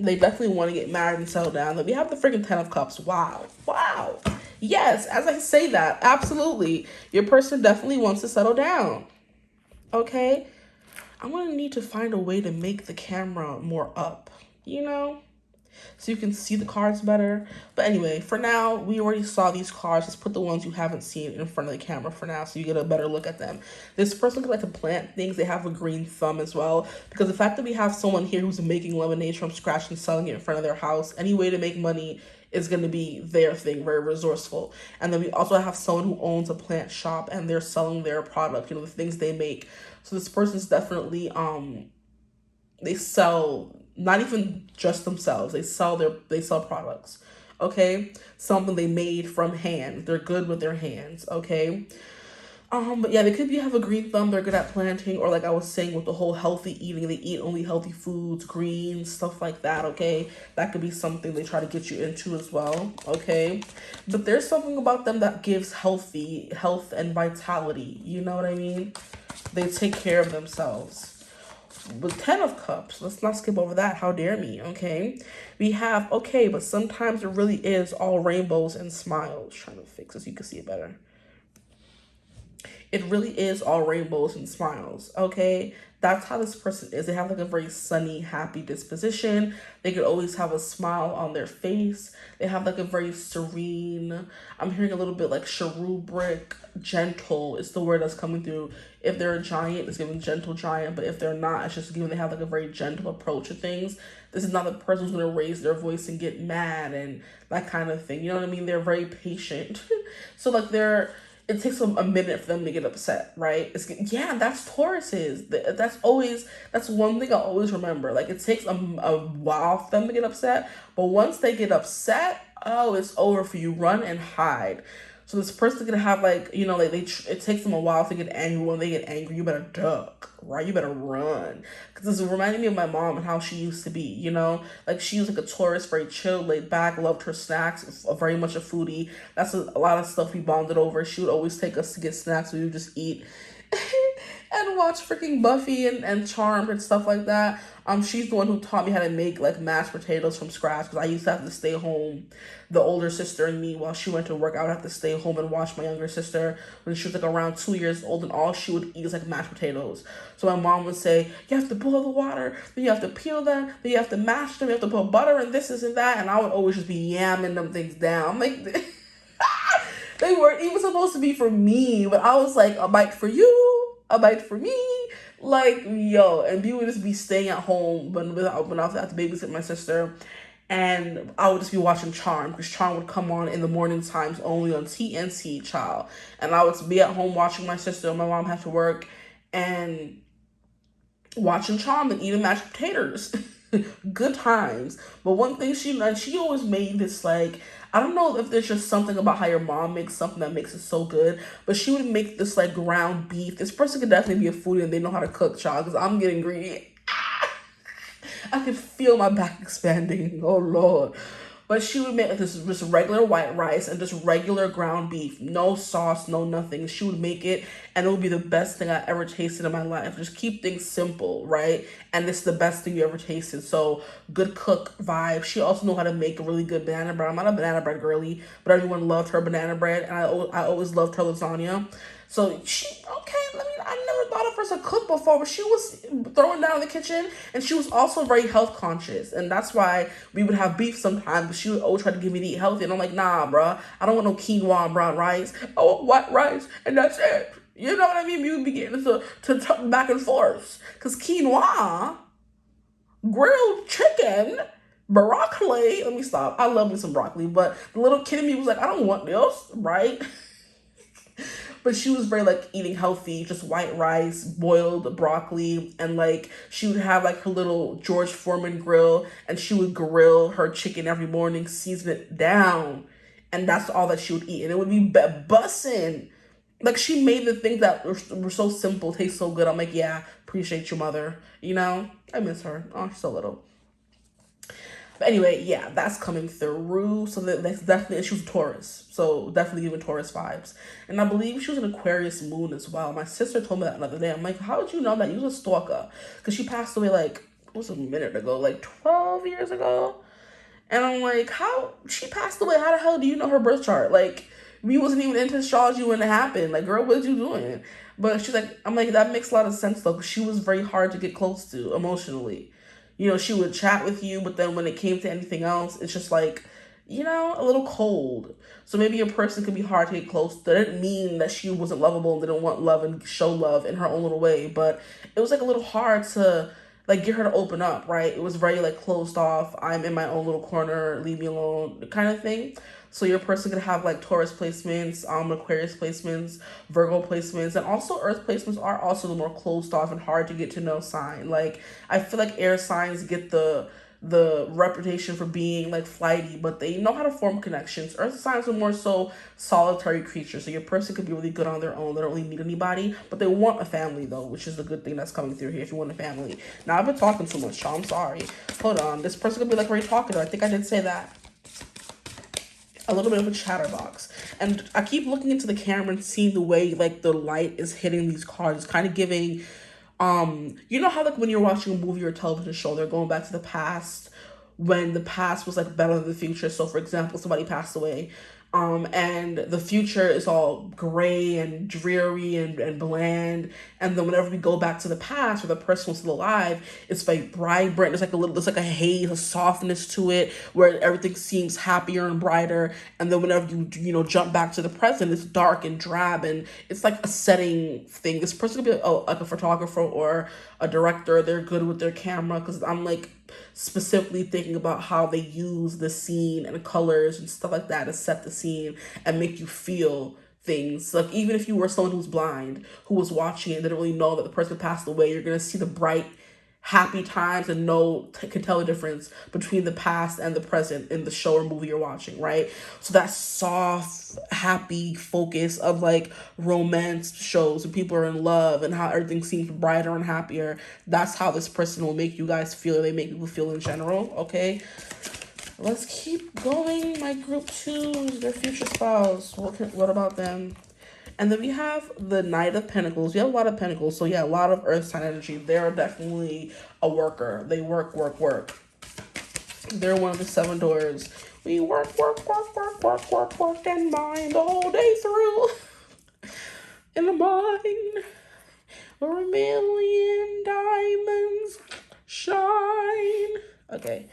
S2: They definitely want to get married and settle down. Then we have the freaking 10 of Cups. Wow. Yes, as I say that, absolutely. Your person definitely wants to settle down. Okay? I'm going to need to find a way to make the camera more up, you know? So you can see the cards better. But anyway, for now, we already saw these cards. Let's put the ones you haven't seen in front of the camera for now, so you get a better look at them. This person could like to plant things. They have a green thumb as well, because the fact that we have someone here who's making lemonade from scratch and selling it in front of their house, any way to make money is going to be their thing, very resourceful. And then we also have someone who owns a plant shop, and they're selling their product, you know, the things they make. So this person's definitely they sell not even just themselves. They sell products. Okay? Something they made from hand. They're good with their hands, okay? But yeah, they could have a green thumb. They're good at planting, or like I was saying with the whole healthy eating, they eat only healthy foods, greens, stuff like that, okay? That could be something they try to get you into as well, okay? But there's something about them that gives health and vitality. You know what I mean? They take care of themselves. With 10 of Cups, let's not skip over that. How dare me, okay? We have, okay, but sometimes it really is all rainbows and smiles. Trying to fix it so you can see it better. It really is all rainbows and smiles, okay? That's how this person is. They have like a very sunny, happy disposition. They could always have a smile on their face. They have like a very serene, I'm hearing a little bit like cherubic, gentle is the word that's coming through. If they're a giant, it's giving gentle giant. But if they're not, it's just giving they have like a very gentle approach to things. This is not the person who's going to raise their voice and get mad and that kind of thing. You know what I mean? They're very patient. So like it takes a minute for them to get upset, right? That's Tauruses. That's one thing I always remember. Like it takes a while for them to get upset, but once they get upset, oh, it's over for you. Run and hide. So this person's gonna have like, you know, like it takes them a while to get angry. When they get angry, you better duck, right? You better run. Because this is reminding me of my mom and how she used to be, you know? Like she was like a Taurus, very chill, laid back, loved her snacks, very much a foodie. That's a lot of stuff we bonded over. She would always take us to get snacks. We would just eat and watch freaking Buffy and Charmed and stuff like that. She's the one who taught me how to make like mashed potatoes from scratch, because I used to have to stay home. The older sister and me, while she went to work, I would have to stay home and watch my younger sister when she was like around 2 years old, and all she would eat is like mashed potatoes. So my mom would say, you have to boil the water, then you have to peel them, then you have to mash them, you have to put butter and this and that, and I would always just be yamming them things down. I'm like, they weren't even supposed to be for me, but I was like, a bite for you, a bite for me. Like, yo, and we would just be staying at home when I was at to babysit my sister, and I would just be watching Charm, because Charm would come on in the morning times only on TNT, child. And I would be at home watching my sister, and my mom had to work, and watching Charm and eating mashed potatoes. Good times. But one thing she always made this, like, I don't know if there's just something about how your mom makes something that makes it so good, but she would make this like ground beef. This person could definitely be a foodie and they know how to cook, child, because I'm getting greedy. I could feel my back expanding. Oh Lord. But she would make like this just regular white rice and just regular ground beef. No sauce, no nothing. She would make it and it would be the best thing I ever tasted in my life. Just keep things simple, right? And it's the best thing you ever tasted. So good cook vibe. She also knew how to make a really good banana bread. I'm not a banana bread girly, but everyone loved her banana bread. And I always loved her lasagna. So she, okay, I never thought of her as a cook before, but she was throwing down in the kitchen, and she was also very health conscious, and that's why we would have beef sometimes, but she would always try to get me to eat healthy, and I'm like, nah, bruh, I don't want no quinoa and brown rice, I want white rice, and that's it. You know what I mean? We would be getting to back and forth, because quinoa, grilled chicken, broccoli, let me stop, I love me some broccoli, but the little kid in me was like, I don't want this, right? But she was very like eating healthy, just white rice, boiled broccoli, and like she would have like her little George Foreman grill, and she would grill her chicken every morning, season it down, and that's all that she would eat, and it would be bussin'. Like she made the things that were so simple taste so good. I'm like, yeah, appreciate you, mother. You know, I miss her. Oh, she's so little. But anyway, yeah, that's coming through. So that's definitely, she was a Taurus. So definitely giving Taurus vibes. And I believe she was an Aquarius moon as well. My sister told me that another day. I'm like, how did you know that? You was a stalker. Because she passed away like, it was a minute ago, like 12 years ago. And I'm like, how? She passed away. How the hell do you know her birth chart? Like, we wasn't even into astrology when it happened. Like, girl, what you doing? But she's like, I'm like, that makes a lot of sense though. Because she was very hard to get close to emotionally. You know, she would chat with you, but then when it came to anything else, it's just like, you know, a little cold. So maybe a person could be hard to get close. That didn't mean that she wasn't lovable and didn't want love and show love in her own little way, but it was like a little hard to like get her to open up, right? It was very like closed off. I'm in my own little corner, leave me alone kind of thing. So your person could have like Taurus placements, Aquarius placements, Virgo placements, and also Earth placements are also the more closed off and hard to get to know sign. Like I feel like air signs get the reputation for being like flighty, but they know how to form connections. Earth signs are more so solitary creatures. So your person could be really good on their own. They don't really need anybody, but they want a family though, which is the good thing that's coming through here if you want a family. Now I've been talking too much, y'all. I'm sorry. Hold on. This person could be like very talkative. I think I did say that. A little bit of a chatterbox. And I keep looking into the camera and seeing the way like the light is hitting these cards. It's kind of giving you know how like when you're watching a movie or a television show, they're going back to the past when the past was like better than the future. So for example, somebody passed away, and the future is all gray and dreary and bland. And then whenever we go back to the past where the person was still alive, it's like bright. There's like a haze, a softness to it where everything seems happier and brighter. And then whenever you know jump back to the present, it's dark and drab, and it's like a setting thing. This person could be like a photographer or a director. They're good with their camera, because I'm like specifically thinking about how they use the scene and colors and stuff like that to set the scene and make you feel things. Like even if you were someone who's blind, who was watching it and didn't really know that the person passed away, you're gonna see the bright happy times and can tell the difference between the past and the present in the show or movie you're watching, right? So that soft, happy focus of like romance shows and people are in love and how everything seems brighter and happier. That's how this person will make you guys feel, or they make people feel in general, okay? Let's keep going. My group twos, their future spouse. What about them? And then we have the Knight of Pentacles. We have a lot of Pentacles. So yeah, a lot of Earth sign energy. They're definitely a worker. They work. They're one of the 7 doors. We work, and mine the whole day through. In the mine, where a million diamonds shine. Okay.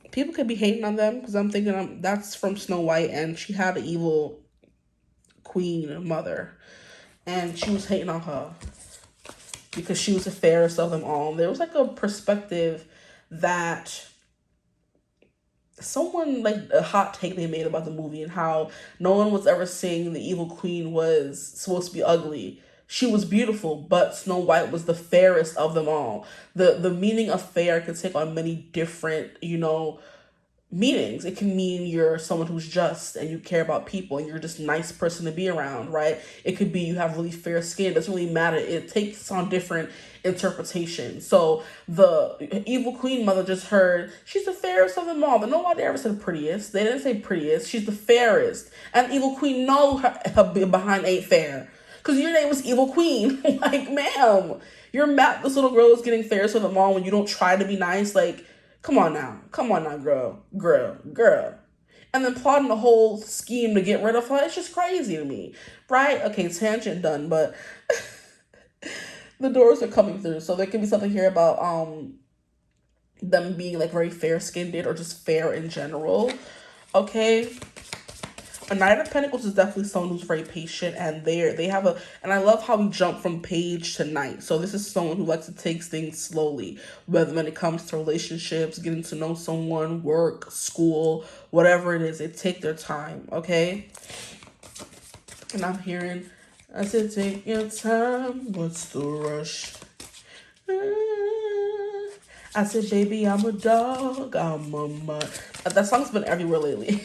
S2: People could be hating on them because I'm thinking that's from Snow White, and she had an evil queen mother, and she was hating on her because she was the fairest of them all. There was like a perspective that someone, like a hot take they made about the movie, and how no one was ever saying the evil queen was supposed to be ugly. She was beautiful, but Snow White was the fairest of them all. The meaning of fair can take on many different, meanings. It can mean you're someone who's just and you care about people and you're just a nice person to be around, right? It could be you have really fair skin. It doesn't really matter. It takes on different interpretations. So the evil queen mother just heard she's the fairest of them all, but nobody ever said prettiest. They didn't say prettiest. She's the fairest. And evil queen know her behind ain't fair. Because your name was Evil Queen. Like, ma'am, you're mad this little girl is getting fairest of them all when you don't try to be nice. Like, come on now, girl. And then plotting the whole scheme to get rid of her, it's just crazy to me, right? Okay, tangent done, but the doors are coming through. So there can be something here about them being like very fair-skinned or just fair in general, okay? A Knight of Pentacles is definitely someone who's very patient, and they have and I love how we jump from page to night. So this is someone who likes to take things slowly, whether when it comes to relationships, getting to know someone, work, school, whatever it is, they take their time, okay? And I'm hearing, I said, take your time, what's the rush? I said, baby, I'm a dog, I'm a mutt. That song's been everywhere lately.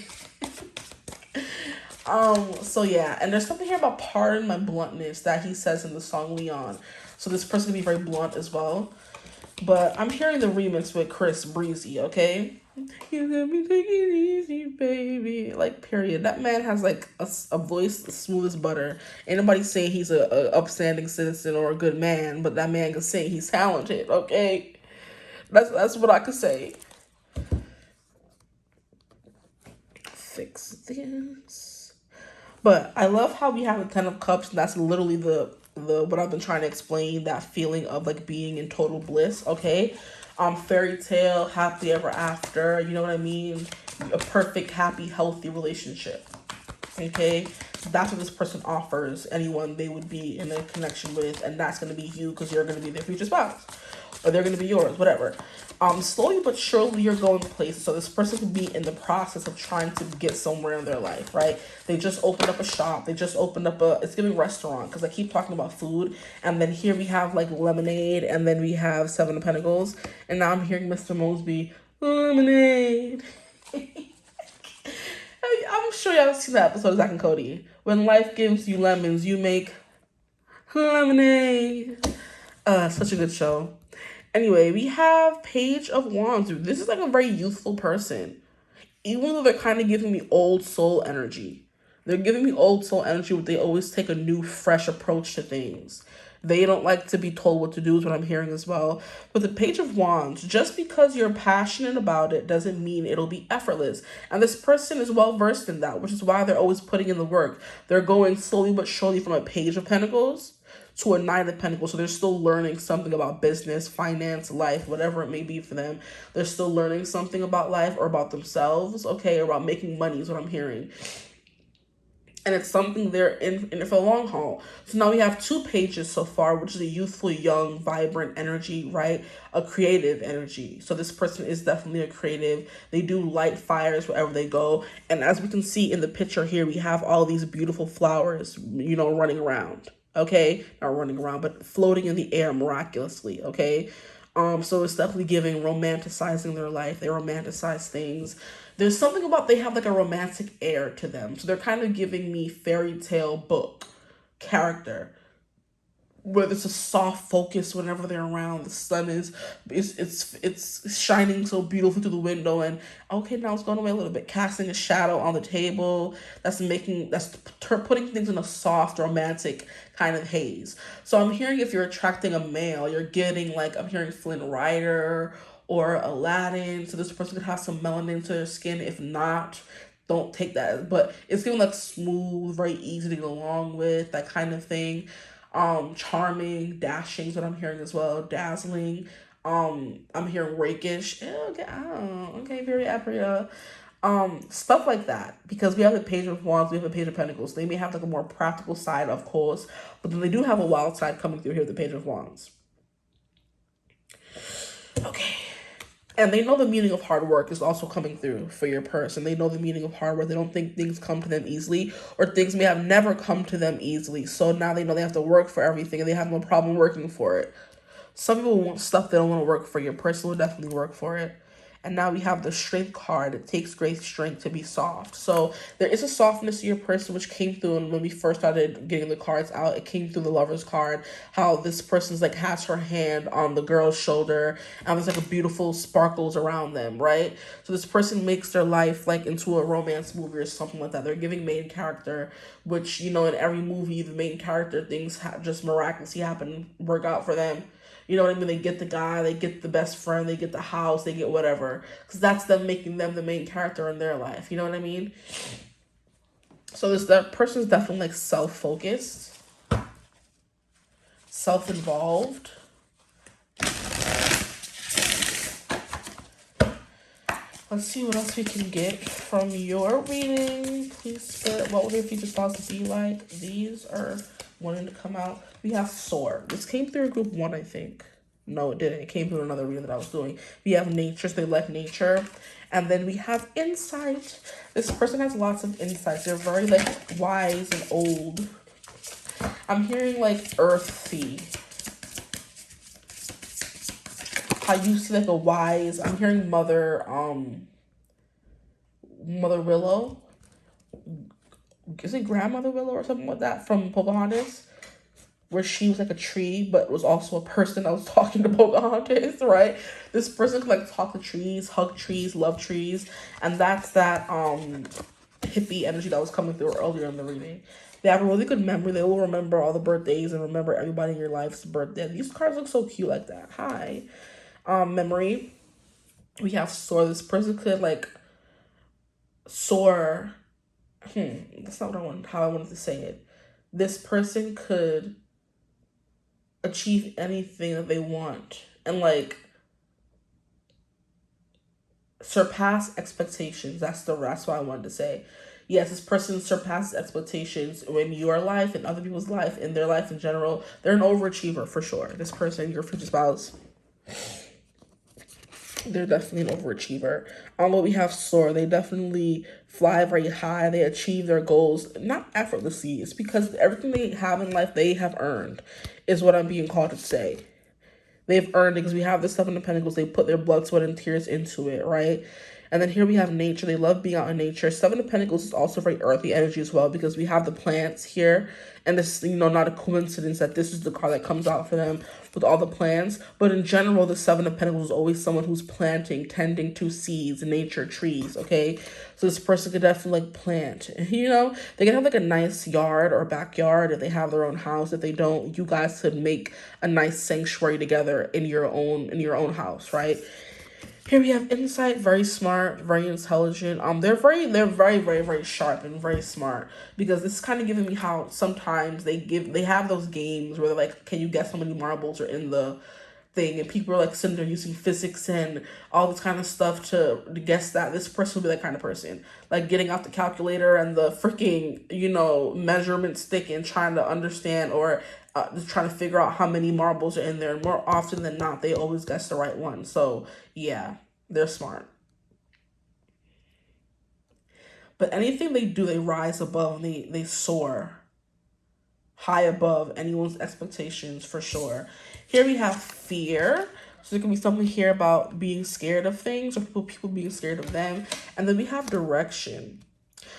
S2: So yeah, and there's something here about pardon my bluntness that he says in the song Leon. So this person can be very blunt as well. But I'm hearing the remix with Chris Breezy, okay? You let me take it easy, baby. Like, period. That man has like a voice smooth as butter. Ain't nobody saying he's a upstanding citizen or a good man, but that man can sing. He's talented, okay? That's what I could say. Fix this. But I love how we have the Ten of Cups, and that's literally the what I've been trying to explain, that feeling of like being in total bliss, okay? Fairy tale, happily ever after, you know what I mean? A perfect, happy, healthy relationship. Okay? That's what this person offers anyone they would be in a connection with, and that's gonna be you because you're gonna be their future spouse. Or they're gonna be yours, whatever. Slowly but surely you're going places. So this person could be in the process of trying to get somewhere in their life, right? They just opened up a shop. They just opened up it's giving restaurant, because I keep talking about food. And then here we have like lemonade, and then we have Seven of Pentacles. And now I'm hearing Mr. Mosby, lemonade. I'm sure y'all have seen that episode of Zack and Cody. When life gives you lemons, you make lemonade. Such a good show. Anyway, we have Page of Wands. This is like a very youthful person. Even though they're kind of giving me old soul energy. They're giving me old soul energy, but they always take a new, fresh approach to things. They don't like to be told what to do is what I'm hearing as well. But the Page of Wands, just because you're passionate about it doesn't mean it'll be effortless. And this person is well versed in that, which is why they're always putting in the work. They're going slowly but surely from a Page of Pentacles to a Knight of Pentacles. So they're still learning something about business, finance, life, whatever it may be for them. They're still learning something about life or about themselves, okay, or about making money is what I'm hearing. And it's something they're in it for the long haul. So now we have 2 pages so far, which is a youthful, young, vibrant energy, right? A creative energy. So this person is definitely a creative. They do light fires wherever they go. And as we can see in the picture here, we have all these beautiful flowers, running around. Okay, not running around, but floating in the air miraculously, okay? So it's definitely giving romanticizing their life. They romanticize things. There's something about they have like a romantic air to them. So they're kind of giving me fairy tale book character, where there's a soft focus whenever they're around. The sun it's shining so beautifully through the window, and okay, now it's going away a little bit, casting a shadow on the table. That's putting things in a soft, romantic kind of haze. So I'm hearing if you're attracting a male, you're getting like, I'm hearing Flynn Rider or Aladdin. So this person could have some melanin to their skin. If not, don't take that. But it's giving like smooth, very easy to get along with, that kind of thing. Charming, dashing is what I'm hearing as well. Dazzling. I'm hearing rakish. Okay, very apria. Stuff like that. Because we have the Page of Wands, we have the Page of Pentacles. They may have like a more practical side, of course, but then they do have a wild side coming through here, the Page of Wands. Okay. And they know the meaning of hard work is also coming through for your person. They know the meaning of hard work. They don't think things come to them easily, or things may have never come to them easily. So now they know they have to work for everything and they have no problem working for it. Some people want stuff they don't want to work for. Your person will definitely work for it. And now we have the strength card. It takes great strength to be soft. So there is a softness to your person, which came through. And when we first started getting the cards out, it came through the Lover's card. How this person's like has her hand on the girl's shoulder, and there's like a beautiful sparkles around them, right? So this person makes their life like into a romance movie or something like that. They're giving main character, which, you know, in every movie, the main character things just miraculously happen, work out for them. You know what I mean? They get the guy, they get the best friend, they get the house, they get whatever. Because that's them making them the main character in their life. You know what I mean? So that person's definitely like self-focused, self-involved. Let's see what else we can get from your reading. Please, Spirit, what would your future spouse be like? These are wanting to come out. We have Soar. This came through group 1, I think. No, it didn't. It came through another reading that I was doing. We have Nature, so they like nature. And then we have Insight. This person has lots of insights. They're very like wise and old. I'm hearing like earthy. How you see like a wise, I'm hearing Mother Willow. Is it Grandmother Willow or something like that from Pocahontas? Where she was like a tree, but was also a person that was talking to Pocahontas, right? This person could like talk to trees, hug trees, love trees. And that's that hippie energy that was coming through earlier in the reading. They have a really good memory. They will remember all the birthdays and remember everybody in your life's birthday. These cards look so cute like that. Hi. Memory. We have Soar. This person could like soar. That's not how I wanted to say it. This person could achieve anything that they want and like surpass expectations. That's what I wanted to say. Yes, this person surpasses expectations in your life and other people's life, in their life in general. They're an overachiever for sure. This person, your future spouse, they're definitely an overachiever. But we have Soar. They definitely fly very high. They achieve their goals, not effortlessly. It's because everything they have in life, they have earned, is what I'm being called to say. They've earned it because we have the Seven of Pentacles. They put their blood, sweat, and tears into it, right? And then here we have nature. They love being out in nature. Seven of Pentacles is also very earthy energy as well because we have the plants here. And this, you know, not a coincidence that this is the card that comes out for them with all the plants. But in general, the Seven of Pentacles is always someone who's planting, tending to seeds, nature, trees, okay? So this person could definitely like plant. You know, they can have like a nice yard or backyard if they have their own house. If they don't, you guys could make a nice sanctuary together in your own house, right? Here we have Insight, very smart, very intelligent. They're very, very sharp and very smart because this is kind of giving me how sometimes they have those games where they're like, can you guess how many marbles are in the thing? And people are like sitting there using physics and all this kind of stuff to guess that. This person will be that kind of person, like getting out the calculator and the freaking, you know, measurement stick and trying to understand or just trying to figure out how many marbles are in there. And more often than not, they always guess the right one. So yeah, they're smart. But anything they do, they rise above. They soar high above anyone's expectations for sure. Here we have fear. So there can be something here about being scared of things or people being scared of them. And then we have direction.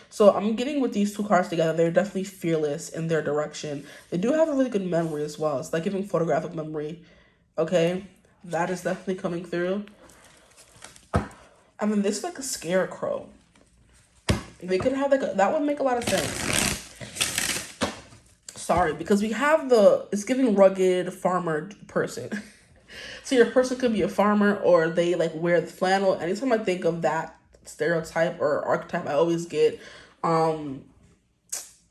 S2: So I'm getting with these two cards together, they're definitely fearless in their direction. They do have a really good memory as well. It's like giving photographic memory. Okay, that is definitely coming through. I mean, this is like a scarecrow. They could have like that would make a lot of sense. Sorry, because we have it's giving rugged farmer person. So your person could be a farmer or they like wear the flannel. Anytime I think of that stereotype or archetype, I always get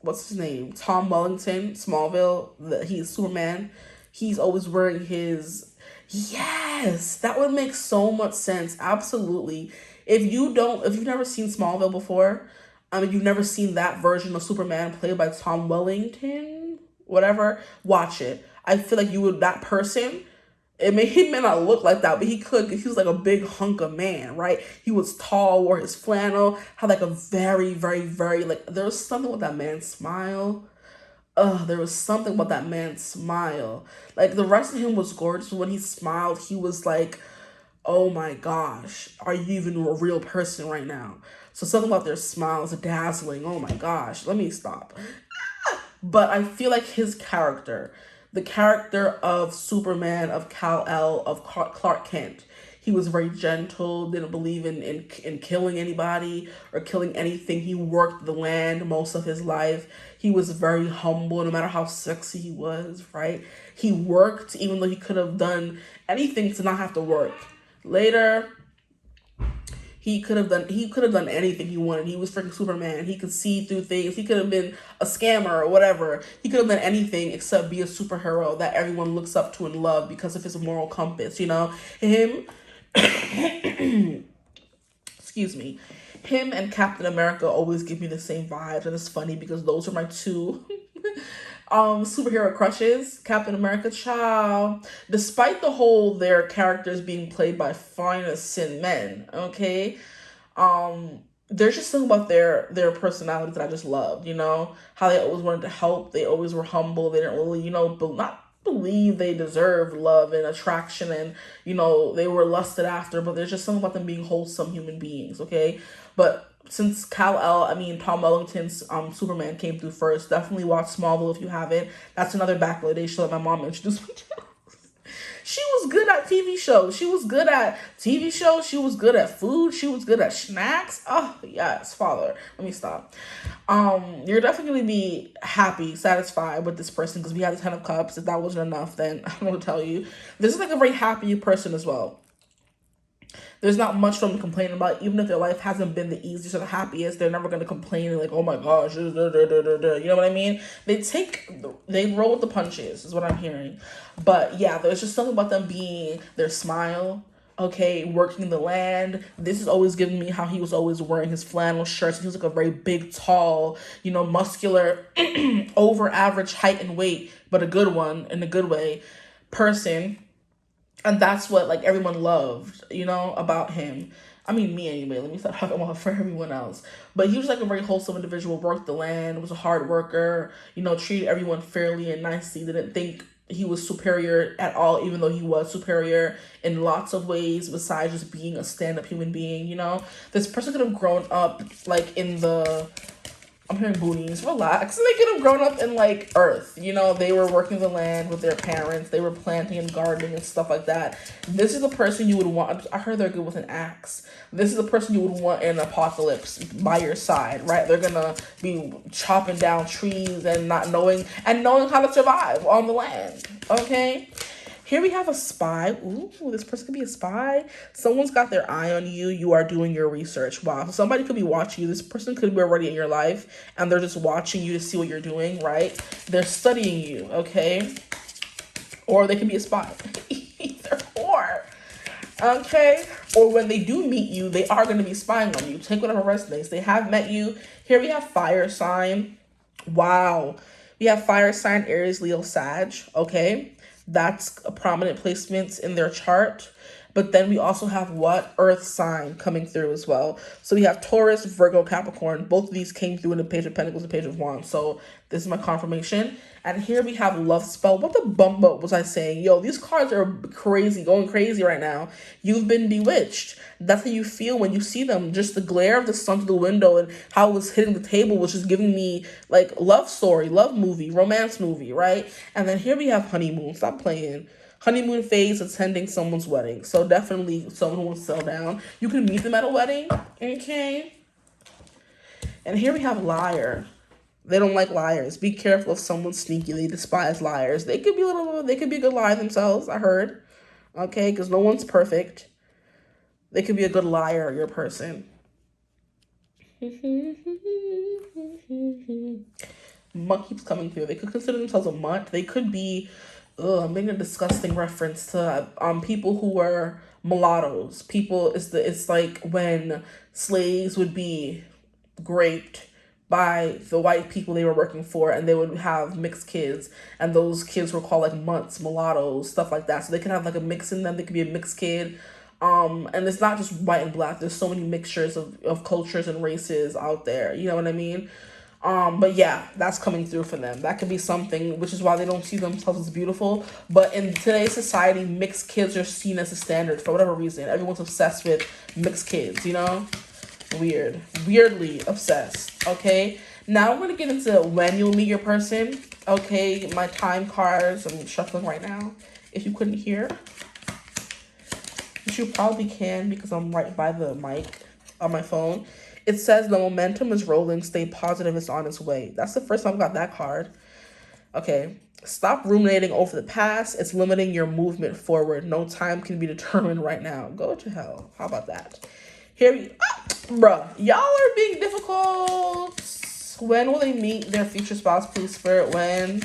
S2: what's his name? Tom Wellington, Smallville. He's Superman. He's always wearing his. Yes, that would make so much sense. Absolutely. If you've never seen Smallville before, you've never seen that version of Superman played by Tom Wellington, whatever, watch it. I feel like that person, He may not look like that, but he could. He was like a big hunk of man, right? He was tall, wore his flannel, had like a very, very, very, like, there was something with that man's smile. There was something about that man's smile. Like, the rest of him was gorgeous. When he smiled, he was like, oh my gosh, are you even a real person right now? So something about their smiles dazzling. Oh my gosh, let me stop. But I feel like his character, the character of Superman, of Kal-El, of Clark Kent, he was very gentle, didn't believe in killing anybody or killing anything. He worked the land most of his life. He was very humble, no matter how sexy he was, right? He worked, even though he could have done anything to not have to work. Later, he could have done anything he wanted. He was freaking Superman. He could see through things. He could have been a scammer or whatever. He could have done anything except be a superhero that everyone looks up to and love because of his moral compass, you know? Him excuse me. Him and Captain America always give me the same vibes, and it's funny because those are my two superhero crushes. Captain America, ciao. Despite the whole their characters being played by finest sin men, okay, there's just something about their personalities that I just loved, you know, how they always wanted to help, they always were humble, they didn't really, you know, not believe they deserved love and attraction, and, you know, they were lusted after, but there's just something about them being wholesome human beings, okay? But since Tom Wellington's Superman came through first, definitely watch Smallville if you haven't. That's another backloadation show that my mom introduced me to. She was good at TV shows. She was good at TV shows. She was good at food. She was good at snacks. Oh, yes, father. Let me stop. You're definitely going to be happy, satisfied with this person because we had the 10 of Cups. If that wasn't enough, then I don't know what to tell you. This is like a very happy person as well. There's not much for them to complain about. Even if their life hasn't been the easiest or the happiest, they're never going to complain and like, oh my gosh, you know what I mean? They roll with the punches is what I'm hearing. But yeah, there's just something about them being, their smile, okay, working the land. This is always giving me how he was always wearing his flannel shirts. He was like a very big, tall, you know, muscular, over average height and weight, but a good one in a good way person. And that's what, like, everyone loved, you know, about him. I mean, me anyway. Let me stop talking about for everyone else. But he was, like, a very wholesome individual, worked the land, was a hard worker, you know, treated everyone fairly and nicely, didn't think he was superior at all, even though he was superior in lots of ways besides just being a stand-up human being, you know? This person could have grown up, like, I'm hearing booties, relax. They could have grown up in, like, Earth. You know, they were working the land with their parents. They were planting and gardening and stuff like that. This is the person you would want. I heard they're good with an axe. This is the person you would want in an apocalypse by your side, right? They're going to be chopping down trees and knowing how to survive on the land, okay? Here we have a spy. Ooh, this person could be a spy. Someone's got their eye on you. You are doing your research. Wow. So somebody could be watching you. This person could be already in your life, and they're just watching you to see what you're doing, right? They're studying you, okay? Or they could be a spy. Either or. Okay? Or when they do meet you, they are going to be spying on you. Take whatever resonates. They have met you. Here we have fire sign. Wow. We have fire sign, Aries, Leo, Sag, okay? That's a prominent placement in their chart. But then we also have what? Earth sign coming through as well. So we have Taurus, Virgo, Capricorn. Both of these came through in the Page of Pentacles and Page of Wands. So this is my confirmation. And here we have Love Spell. What the bumbo was I saying? Yo, these cards are crazy, going crazy right now. You've been bewitched. That's how you feel when you see them. Just the glare of the sun through the window and how it was hitting the table was just giving me like love story, love movie, romance movie, right? And then here we have honeymoon. Stop playing. Honeymoon phase, attending someone's wedding. So definitely someone who wants to settle down. You can meet them at a wedding, okay? And here we have liar. They don't like liars. Be careful if someone's sneaky. They despise liars. They could be a good liar themselves, I heard. Okay, because no one's perfect. They could be a good liar, your person. Mutt keeps coming through. They could consider themselves a mutt. They could be, I'm making a disgusting reference to people who were mulattoes. It's like when slaves would be raped by the white people they were working for, and they would have mixed kids, and those kids were called like mutts, mulattoes, stuff like that. So they can have like a mix in them. They could be a mixed kid. And it's not just white and black. There's so many mixtures of cultures and races out there. You know what I mean? But yeah, that's coming through for them. That could be something, which is why they don't see themselves as beautiful. But in today's society, mixed kids are seen as a standard for whatever reason. Everyone's obsessed with mixed kids, you know? Weird. Weirdly obsessed. Okay? Now I'm going to get into when you'll meet your person. Okay? My time cards, I'm shuffling right now. If you couldn't hear, which you probably can because I'm right by the mic on my phone. It says the momentum is rolling. Stay positive. It's on its way. That's the first time I got that card. Okay. Stop ruminating over the past. It's limiting your movement forward. No time can be determined right now. Go to hell. How about that? Here we bruh. Y'all are being difficult. When will they meet their future spouse? Please, Spirit. When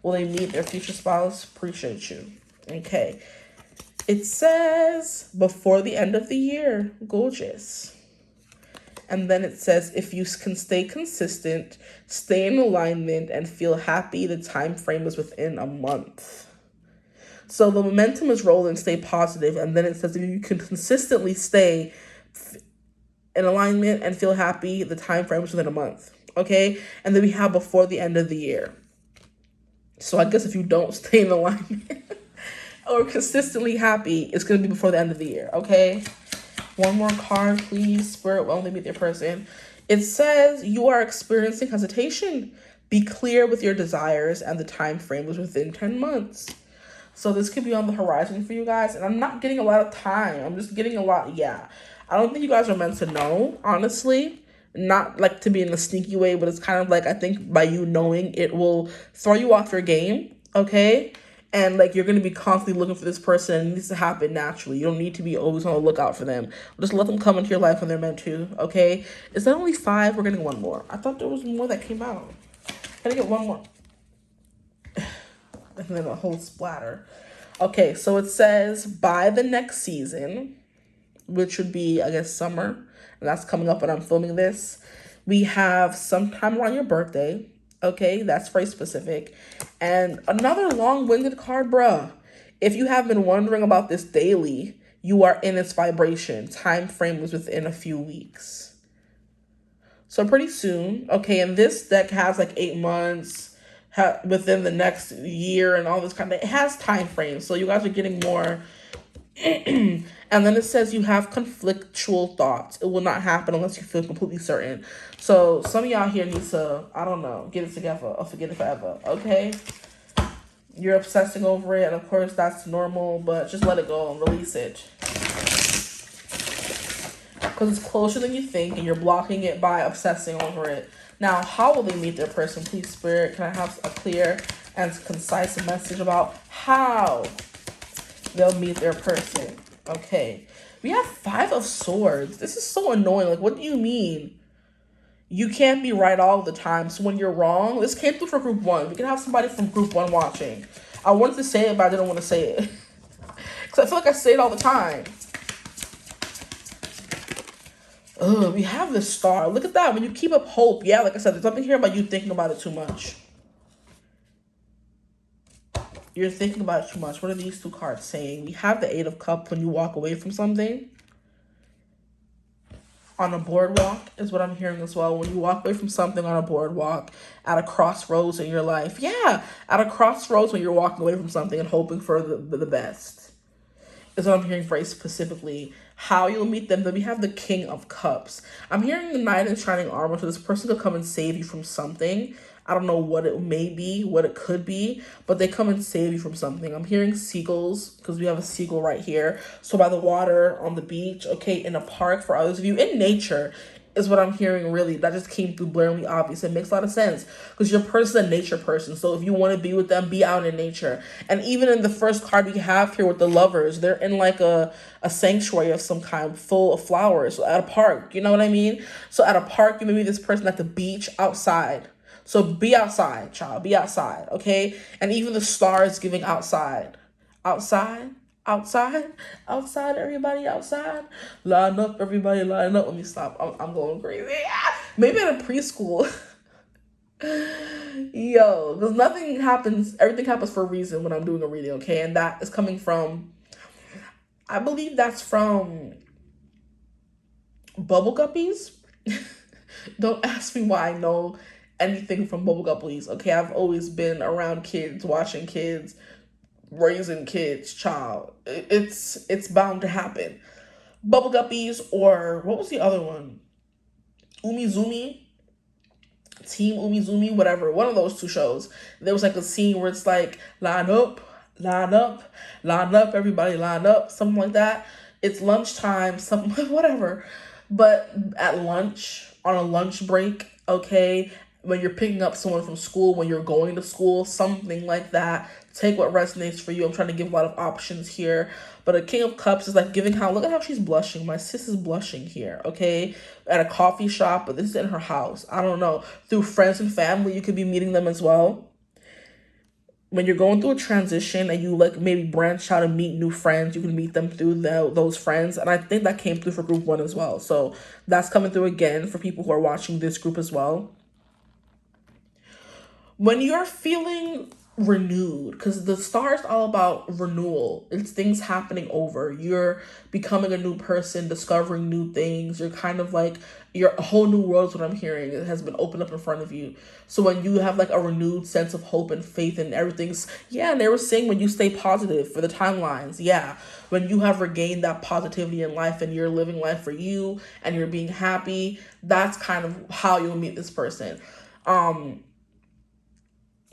S2: will they meet their future spouse? Appreciate you. Okay. It says before the end of the year. Gorgeous. And then it says, if you can stay consistent, stay in alignment, and feel happy, the time frame is within a month. So the momentum is rolling, stay positive. And then it says, if you can consistently stay in alignment and feel happy, the time frame is within a month. Okay? And then we have before the end of the year. So I guess if you don't stay in alignment or consistently happy, it's going to be before the end of the year. Okay? One more card, please. Spirit, when they meet their person. It says you are experiencing hesitation. Be clear with your desires, and the time frame is within 10 months. So this could be on the horizon for you guys. And I'm not getting a lot of time. I'm just getting a lot. Yeah. I don't think you guys are meant to know, honestly. Not like to be in a sneaky way, but it's kind of like I think by you knowing, it will throw you off your game. Okay? And like you're going to be constantly looking for this person, and it needs to happen naturally. You don't need to be always on the lookout for them. Just let them come into your life when they're meant to, okay? Is that only 5? We're getting one more. I thought there was more that came out. Gotta get one more. And then a whole splatter. Okay, so it says by the next season, which would be, I guess, summer. And that's coming up when I'm filming this. We have sometime around your birthday. Okay, that's very specific. And another long-winded card, bruh. If you have been wondering about this daily, you are in its vibration. Time frame was within a few weeks. So pretty soon. Okay, and this deck has like 8 months within the next year and all this kind of, it has time frames. So you guys are getting more. And then it says you have conflictual thoughts. It will not happen unless you feel completely certain. So some of y'all here need to, I don't know, get it together or forget it forever, okay? You're obsessing over it, and of course that's normal, but just let it go and release it. Because it's closer than you think, and you're blocking it by obsessing over it. Now, how will they meet their person? Please, Spirit, can I have a clear and concise message about how they'll meet their person? Okay. We have 5 of Swords. This is so annoying. Like, what do you mean? You can't be right all the time. So when you're wrong, this came through for group 1. We can have somebody from group 1 watching. I wanted to say it, but I didn't want to say it. Because I feel like I say it all the time. We have the Star. Look at that. When you keep up hope. Yeah, like I said, there's nothing here about you thinking about it too much. You're thinking about it too much. What are these 2 cards saying? We have the 8 of Cups when you walk away from something. On a boardwalk is what I'm hearing as well. When you walk away from something on a boardwalk, at a crossroads in your life. Yeah, at a crossroads when you're walking away from something and hoping for the best. Is what I'm hearing very specifically. How you'll meet them. Then we have the King of Cups. I'm hearing the Knight in Shining Armor. So this person could come and save you from something. I don't know what it may be, what it could be, but they come and save you from something. I'm hearing seagulls, because we have a seagull right here. So by the water, on the beach, okay, in a park for others of you, in nature is what I'm hearing really. That just came through blaringly obvious. It makes a lot of sense, because your person's a nature person. So if you want to be with them, be out in nature. And even in the first card we have here with the Lovers, they're in like a sanctuary of some kind, full of flowers, at a park. You know what I mean? So at a park, you may be this person at the beach, outside. So be outside, child. Be outside, okay? And even the Star is giving outside. Outside, Outside, outside, everybody outside. Line up, everybody line up. Let me stop. I'm going crazy. Maybe at a preschool. Yo, because nothing happens, everything happens for a reason when I'm doing a reading, okay? And that is coming from, I believe that's from Bubble Guppies. Don't ask me why I know anything from Bubble Guppies, okay? I've always been around kids, watching kids, raising kids, child. It's bound to happen. Bubble Guppies, or what was the other one? Umizoomi? Team Umizoomi, whatever, one of those two shows. There was like a scene where it's like, line up, line up, line up, everybody line up, something like that. It's lunchtime, something, whatever. But at lunch, on a lunch break, okay, when you're picking up someone from school, when you're going to school, something like that. Take what resonates for you. I'm trying to give a lot of options here. But a King of Cups is like giving how, look at how she's blushing. My sis is blushing here, okay? At a coffee shop, but this is in her house. I don't know. Through friends and family, you could be meeting them as well. When you're going through a transition and you like maybe branch out and meet new friends, you can meet them through those friends. And I think that came through for group 1 as well. So that's coming through again for people who are watching this group as well. When you're feeling renewed, because the star is all about renewal, it's things happening over, you're becoming a new person, discovering new things, you're kind of like, a whole new world is what I'm hearing. It has been opened up in front of you. So when you have like a renewed sense of hope and faith and everything's, yeah, and they were saying when you stay positive for the timelines, yeah, when you have regained that positivity in life and you're living life for you and you're being happy, that's kind of how you'll meet this person.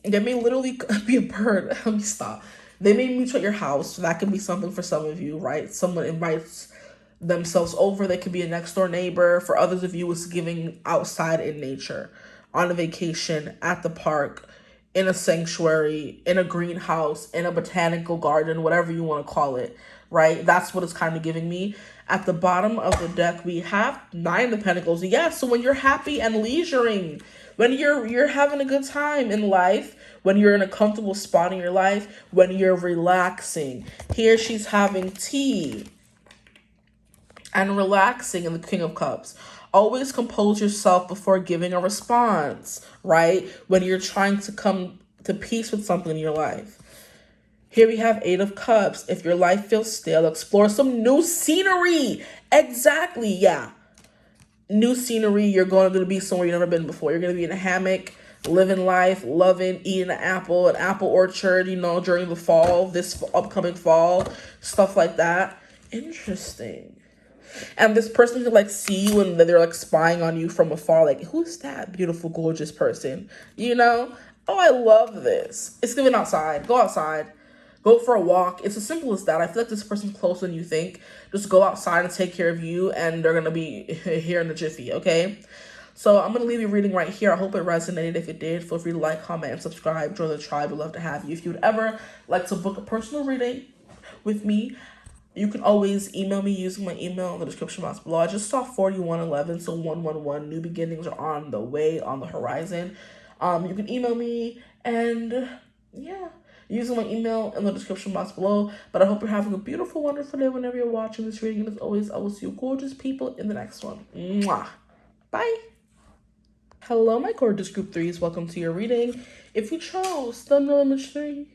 S2: They may literally be a bird. Let me stop. They may meet you at your house. That could be something for some of you, right? Someone invites themselves over. They could be a next door neighbor. For others of you, it's giving outside in nature, on a vacation, at the park, in a sanctuary, in a greenhouse, in a botanical garden, whatever you want to call it, right? That's what it's kind of giving me. At the bottom of the deck, we have 9 of Pentacles. Yeah, so when you're happy and leisuring, when you're having a good time in life, when you're in a comfortable spot in your life, when you're relaxing. Here she's having tea and relaxing in the King of Cups. Always compose yourself before giving a response, right? When you're trying to come to peace with something in your life. Here we have 8 of Cups. If your life feels stale, explore some new scenery. Exactly, yeah. New scenery. You're going to be somewhere you've never been before. You're going to be in a hammock, living life, loving, eating an apple orchard, during the fall, this upcoming fall, stuff like that. Interesting. And this person could like see you and they're like spying on you from afar, like, who's that beautiful, gorgeous person? Oh, I love this. It's giving outside. Go outside. Go for a walk. It's as simple as that. I feel like this person's closer than you think. Just go outside and take care of you, and they're going to be here in a jiffy, okay? So I'm going to leave your reading right here. I hope it resonated. If it did, feel free to like, comment, and subscribe. Join the tribe. We'd love to have you. If you'd ever like to book a personal reading with me, you can always email me using my email in the description box below. I just saw 4111, so 111. New beginnings are on the way, on the horizon. You can email me, and yeah, using my email in the description box below. But I hope you're having a beautiful, wonderful day whenever you're watching this reading. And as always, I will see you gorgeous people in the next one. Mwah. Bye. Hello, my gorgeous group 3s. Welcome to your reading. If you chose thumbnail image 3,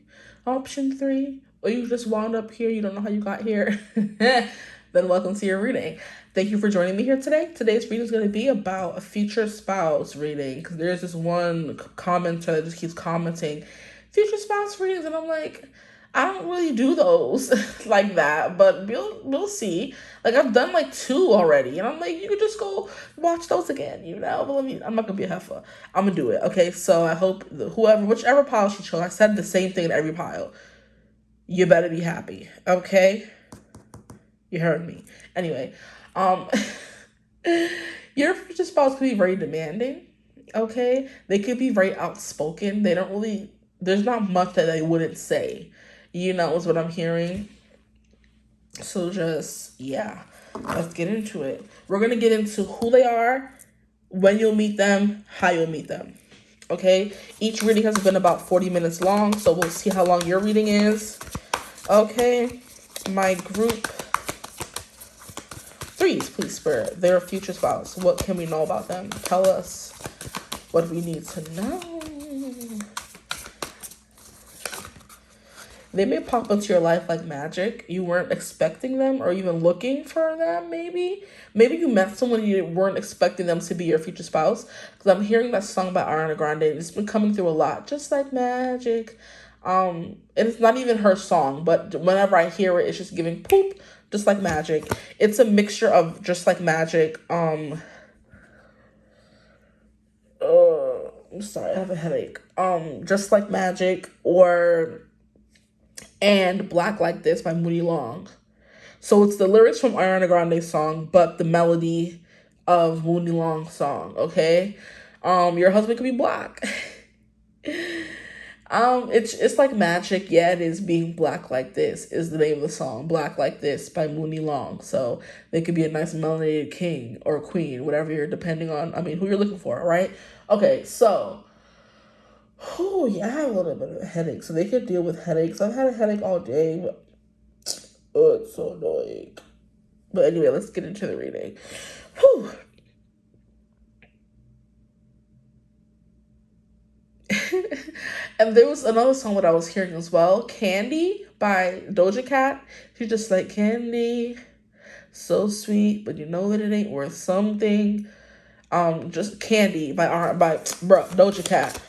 S2: option 3, or you just wound up here, you don't know how you got here, then welcome to your reading. Thank you for joining me here today. Today's reading is going to be about a future spouse reading, because there's this one commenter that just keeps commenting future spouse readings, and I'm like, I don't really do those like that, but we'll see. Like, I've done like 2 already, and I'm like, you could just go watch those again, but I'm not gonna be a heifer. I'm gonna do it, okay? So I hope whichever pile she chose, I said the same thing in every pile. You better be happy, okay? You heard me. Anyway, your future spouse could be very demanding, okay? They could be very outspoken. There's not much that they wouldn't say, is what I'm hearing. So just, yeah, let's get into it. We're going to get into who they are, when you'll meet them, how you'll meet them, okay? Each reading has been about 40 minutes long, so we'll see how long your reading is, okay? My group threes, please, Spirit. Their future spouse. What can we know about them? Tell us what we need to know. They may pop into your life like magic. You weren't expecting them or even looking for them, maybe. Maybe you met someone you weren't expecting them to be your future spouse. Because I'm hearing that song by Ariana Grande. It's been coming through a lot. Just like magic. And it's not even her song, but whenever I hear it, it's just giving poop, just like magic. It's a mixture of just like magic. I'm sorry, I have a headache. Just like magic and Black Like This by Moody Long. So it's the lyrics from Ariana Grande's song, but the melody of Moody Long's song, okay? Your husband could be black. It's like magic. Yeah, it is. Being Black Like This is the name of the song. Black Like This by Moody Long. So they could be a nice melanated king or queen, whatever you're depending on. I mean, who you're looking for, right? Okay, so oh yeah, I have a little bit of a headache, so they could deal with headaches. I've had a headache all day, but it's so annoying. But anyway, let's get into the reading. Whew. And there was another song that I was hearing as well, Candy by Doja Cat. She's just like, candy, so sweet, but you know that it ain't worth something. Just Candy by Doja Cat.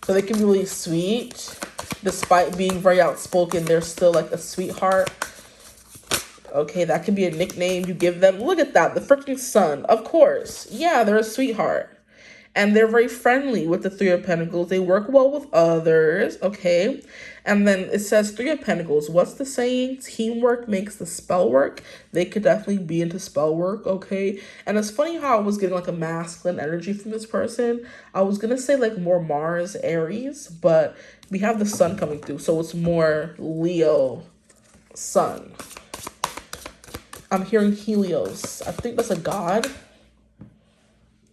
S2: So they can be really sweet. Despite being very outspoken, they're still like a sweetheart. Okay, that could be a nickname you give them. Look at that, the freaking sun. Of course. Yeah, they're a sweetheart. And they're very friendly with the Three of Pentacles. They work well with others, okay? And then it says Three of Pentacles. What's the saying? Teamwork makes the spell work. They could definitely be into spell work, okay? And it's funny how I was getting like a masculine energy from this person. I was going to say like more Mars, Aries, but we have the sun coming through. So it's more Leo, sun. I'm hearing Helios. I think that's a god.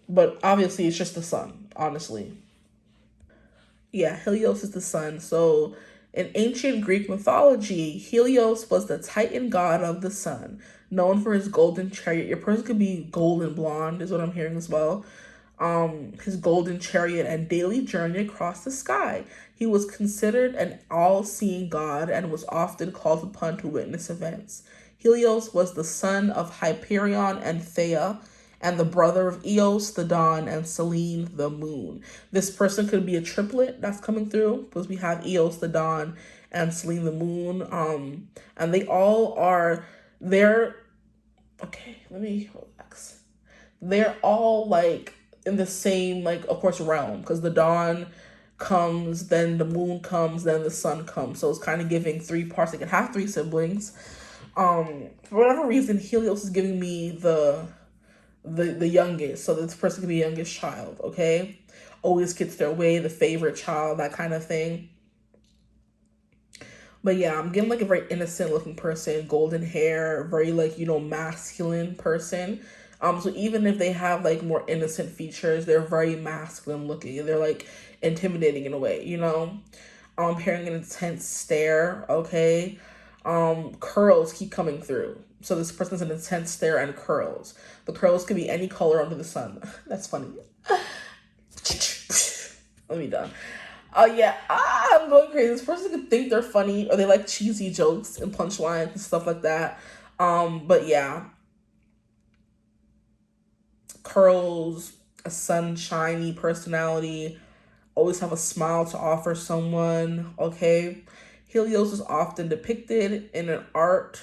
S2: But obviously, it's just the sun, honestly. Yeah, Helios is the sun. So in ancient Greek mythology, Helios was the Titan god of the sun, known for his golden chariot. Your person could be golden blonde, is what I'm hearing as well. His golden chariot and daily journey across the sky. He was considered an all-seeing god and was often called upon to witness events. Helios was the son of Hyperion and Theia, and the brother of Eos, the dawn, and Selene, the moon. This person could be a triplet that's coming through, because we have Eos, the dawn, and Selene, the moon. And they all are, okay, let me relax. They're all like in the same, like, of course, realm, because the dawn comes, then the moon comes, then the sun comes. So it's kind of giving three parts. They can have three siblings. For whatever reason, Helios is giving me the youngest. So this person could be the youngest child, okay? Always gets their way, the favorite child, that kind of thing. But yeah, I'm getting like a very innocent looking person, golden hair, very like, masculine person. So even if they have like more innocent features, they're very masculine looking. They're like intimidating in a way, I'm hearing an intense stare, okay? Curls keep coming through. So this person's an intense stare and curls. The curls could be any color under the sun. That's funny. Let me done. Yeah, I'm going crazy. This person could think they're funny, or they like cheesy jokes and punchlines and stuff like that. But yeah. Curls, a sunshiny personality, always have a smile to offer someone, okay? Helios is often depicted in art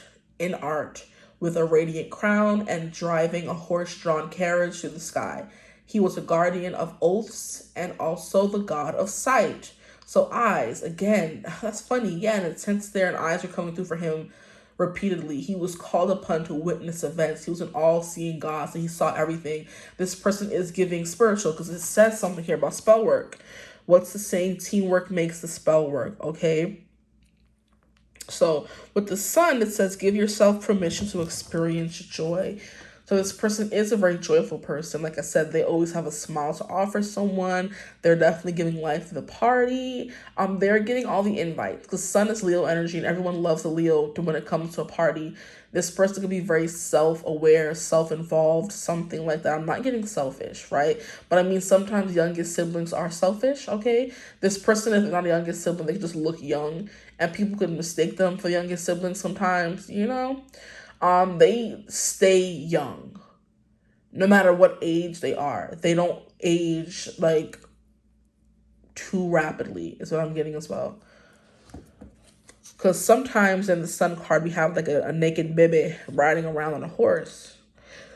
S2: with a radiant crown and driving a horse-drawn carriage through the sky. He was a guardian of oaths and also the god of sight. So eyes, again, that's funny. Yeah, an intense stare and eyes were coming through for him repeatedly. He was called upon to witness events. He was an all-seeing god, so he saw everything. This person is giving spiritual, because it says something here about spell work. What's the saying? Teamwork makes the spell work, okay? So with the sun, it says, give yourself permission to experience joy. So this person is a very joyful person. Like I said, they always have a smile to offer someone. They're definitely giving life to the party. They're getting all the invites because Sun is Leo energy and everyone loves a Leo when it comes to a party. This person could be very self-aware, self-involved, something like that. I'm not getting selfish, right? But I mean, sometimes youngest siblings are selfish, okay? This person is not a youngest sibling. They just look young, and people could mistake them for youngest siblings sometimes, you know? They stay young, no matter what age they are. They don't age, like, too rapidly, is what I'm getting as well. Because sometimes in the Sun card, we have like a naked baby riding around on a horse.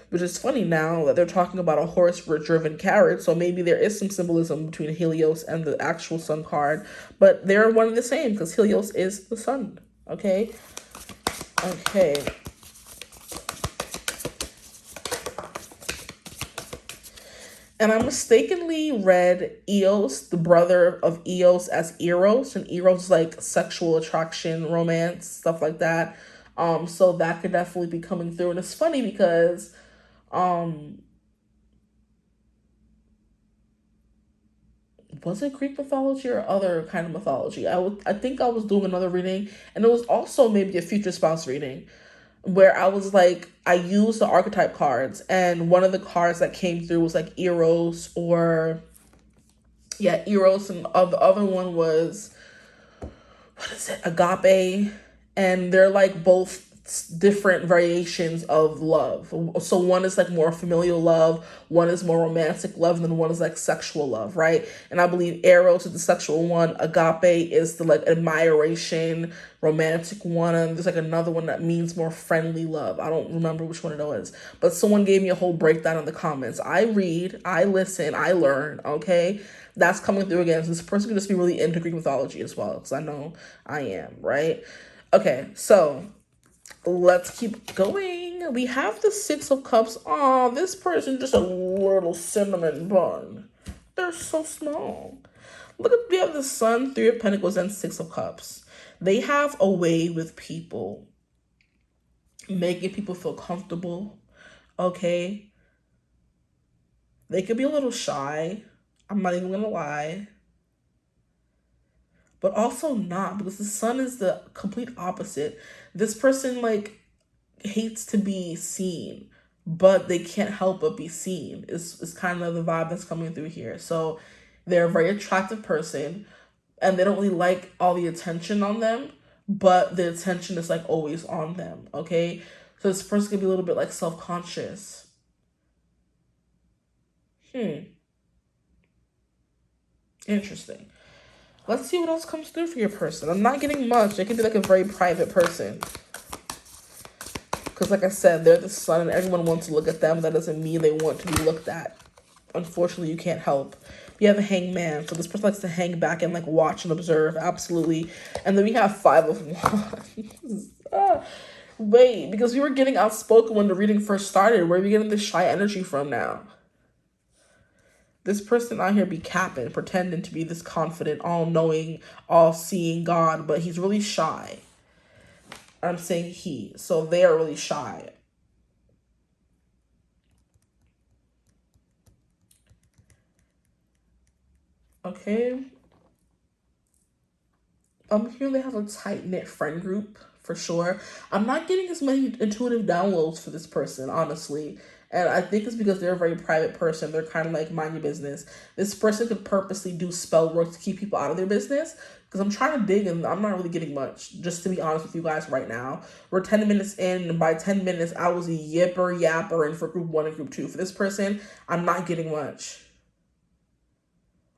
S2: Which is funny now that they're talking about a horse-driven carriage. So maybe there is some symbolism between Helios and the actual Sun card. But they're one and the same because Helios is the Sun. Okay? Okay. And I mistakenly read Eos, the brother of Eos, as Eros. And Eros is like sexual attraction, romance, stuff like that. So that could definitely be coming through. And it's funny because was it Greek mythology or other kind of mythology? I think I was doing another reading, and it was also maybe a future spouse reading, where I was like, I used the archetype cards, and one of the cards that came through was like Eros, or Eros, and the other one was, what is it, Agape, and they're like both different variations of love. So one is like more familial love, one is more romantic love, and then one is like sexual love, right? And I believe Eros is the sexual one, Agape is the like admiration, romantic one, and there's like another one that means more friendly love. I don't remember which one it was, but someone gave me a whole breakdown in the comments. I read, I listen, I learn, okay? That's coming through again. So this person could just be really into Greek mythology as well, because I know I am, right? Okay, so let's keep going. We have the Six of Cups. Oh, this person just a little cinnamon bun. They're so small. Look at, we have the Sun, Three of Pentacles, and Six of Cups. They have a way with people, making people feel comfortable, okay? They could be a little shy. I'm not even gonna lie. But also not, because the Sun is the complete opposite. This person, like, hates to be seen, but they can't help but be seen. It's kind of the vibe that's coming through here. So they're a very attractive person, and they don't really like all the attention on them, but the attention is like always on them, okay? So this person can be a little bit like self-conscious. Interesting. Let's see what else comes through for your person. I'm not getting much. It could be like a very private person. Because like I said, they're the Sun and everyone wants to look at them. That doesn't mean they want to be looked at. Unfortunately, you can't help. You have a Hangman. So this person likes to hang back and like watch and observe. Absolutely. And then we have Five of Wands. Wait, because we were getting outspoken when the reading first started. Where are we getting this shy energy from now? This person out here be capping, pretending to be this confident, all-knowing, all-seeing God, but he's really shy. I'm saying he. So they are really shy. Okay. Here they have a tight-knit friend group, for sure. I'm not getting as many intuitive downloads for this person, honestly. And I think it's because they're a very private person. They're kind of like, mind your business. This person could purposely do spell work to keep people out of their business. Because I'm trying to dig and I'm not really getting much. Just to be honest with you guys right now. We're 10 minutes in. And by 10 minutes, I was a yapper in for group 1 and group 2. For this person, I'm not getting much.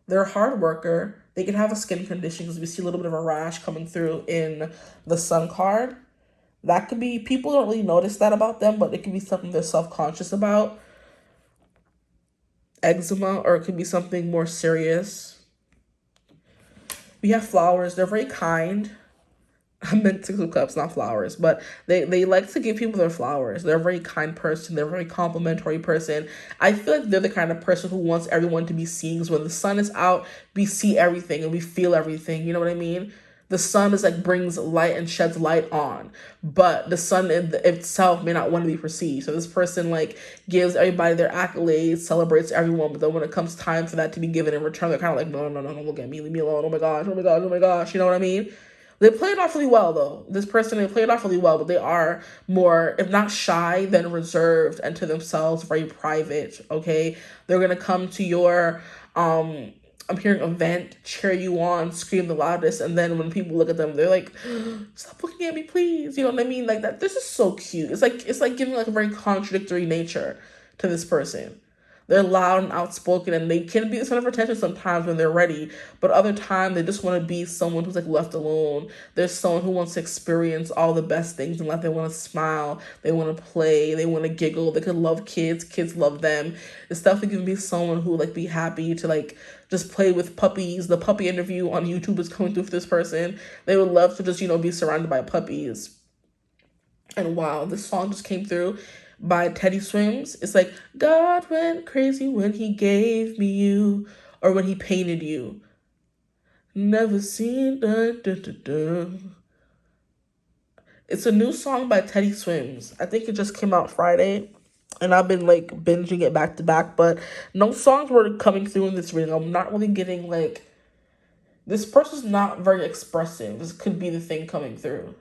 S2: They're a hard worker. They can have a skin condition because we see a little bit of a rash coming through in the Sun card. That could be, people don't really notice that about them, but it could be something they're self-conscious about. Eczema, or it could be something more serious. We have flowers. They're very kind. I meant Six of Cups, not flowers, but they like to give people their flowers. They're a very kind person. They're a very complimentary person. I feel like they're the kind of person who wants everyone to be seen. Because when the Sun is out, we see everything and we feel everything. You know what I mean? The sun is like brings light and sheds light on, but the sun in itself may not want to be perceived. So this person like gives everybody their accolades, celebrates everyone, but then when it comes time for that to be given in return, they're kind of like, no, no, no, no, look at me, leave me alone. Oh my gosh, oh my gosh, oh my gosh. You know what I mean? They play it off really well, though. This person, they play it off really well, but they are more, if not shy, then reserved and to themselves, very private, okay? They're going to come to your, I'm hearing event, cheer you on, scream the loudest, and then when people look at them, they're like, stop looking at me, please. You know what I mean? Like that. This is so cute. It's like giving like a very contradictory nature to this person. They're loud and outspoken, and they can be the center of attention sometimes when they're ready, but other times they just want to be someone who's like left alone. There's someone who wants to experience all the best things in life. They want to smile, they want to play, they want to giggle, they could love kids, kids love them. It's definitely gonna be someone who like be happy to like just play with puppies. The puppy interview on YouTube is coming through for this person. They would love to just, be surrounded by puppies. And wow, this song just came through by Teddy Swims. It's like, God went crazy when he gave me you, or when he painted you. Never seen It's a new song by Teddy Swims. I think it just came out Friday, and I've been like binging it back to back, but no songs were coming through in this reading. I'm not really getting like, this person's not very expressive. This could be the thing coming through.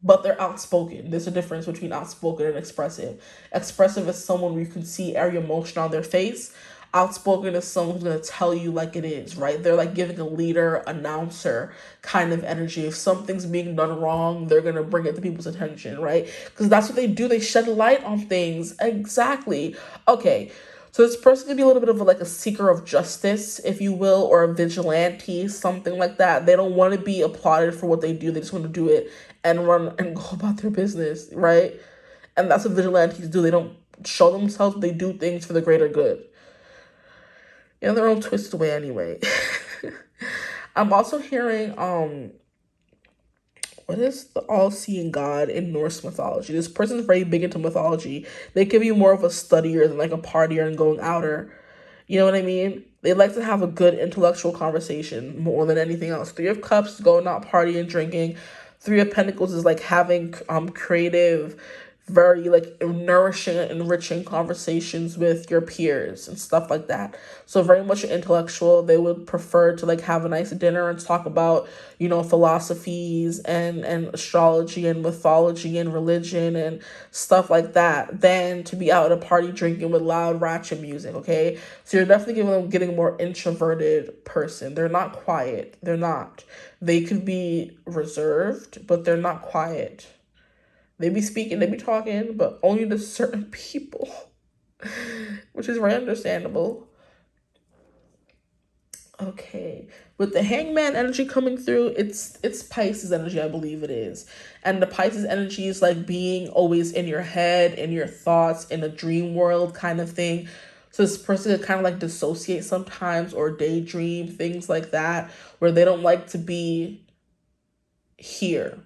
S2: But they're outspoken. There's a difference between outspoken and expressive. Expressive is someone where you can see every emotion on their face. Outspoken is someone who's going to tell you like it is, right? They're like giving a leader, announcer kind of energy. If something's being done wrong, they're going to bring it to people's attention, right? Because that's what they do. They shed light on things. Exactly. Okay. So this person could be a little bit of like a seeker of justice, if you will, or a vigilante, something like that. They don't want to be applauded for what they do. They just want to do it and run and go about their business, right? And that's what vigilantes do. They don't show themselves, but they do things for the greater good. In their own twisted way anyway. I'm also hearing, what is the all-seeing God in Norse mythology? This person's very big into mythology. They can be more of a studier than like a partier and going outer. You know what I mean? They like to have a good intellectual conversation more than anything else. Three of Cups, going out partying, drinking. Three of Pentacles is like having creative, very like nourishing and enriching conversations with your peers and stuff like that. So very much intellectual. They would prefer to like have a nice dinner and talk about, philosophies and astrology and mythology and religion and stuff like that than to be out at a party drinking with loud ratchet music, okay? So you're definitely getting a more introverted person. They're not quiet. They're not. They could be reserved, but they're not quiet. They be speaking, they be talking, but only to certain people, which is very understandable. Okay, with the Hangman energy coming through, it's Pisces energy, I believe it is. And the Pisces energy is like being always in your head, in your thoughts, in a dream world kind of thing. So this person could kind of like dissociate sometimes or daydream, things like that, where they don't like to be here.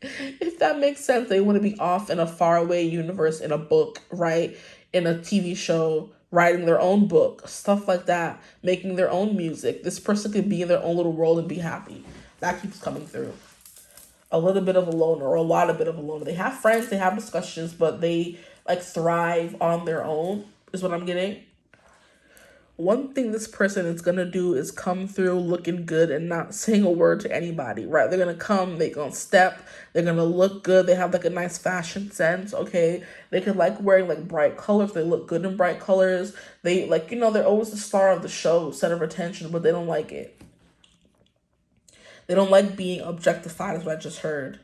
S2: If that makes sense, they want to be off in a faraway universe, in a book, right? In a TV show, writing their own book, stuff like that, making their own music. This person could be in their own little world and be happy. That keeps coming through. A little bit of a loner or a lot of bit of a loner. They have friends, they have discussions, but they like thrive on their own, is what I'm getting. One thing this person is going to do is come through looking good and not saying a word to anybody, right? They're going to come, they're going to step, they're going to look good. They have like a nice fashion sense, okay? They could like wearing like bright colors. They look good in bright colors. They like, they're always the star of the show, center of attention, but they don't like it. They don't like being objectified, is what I just heard.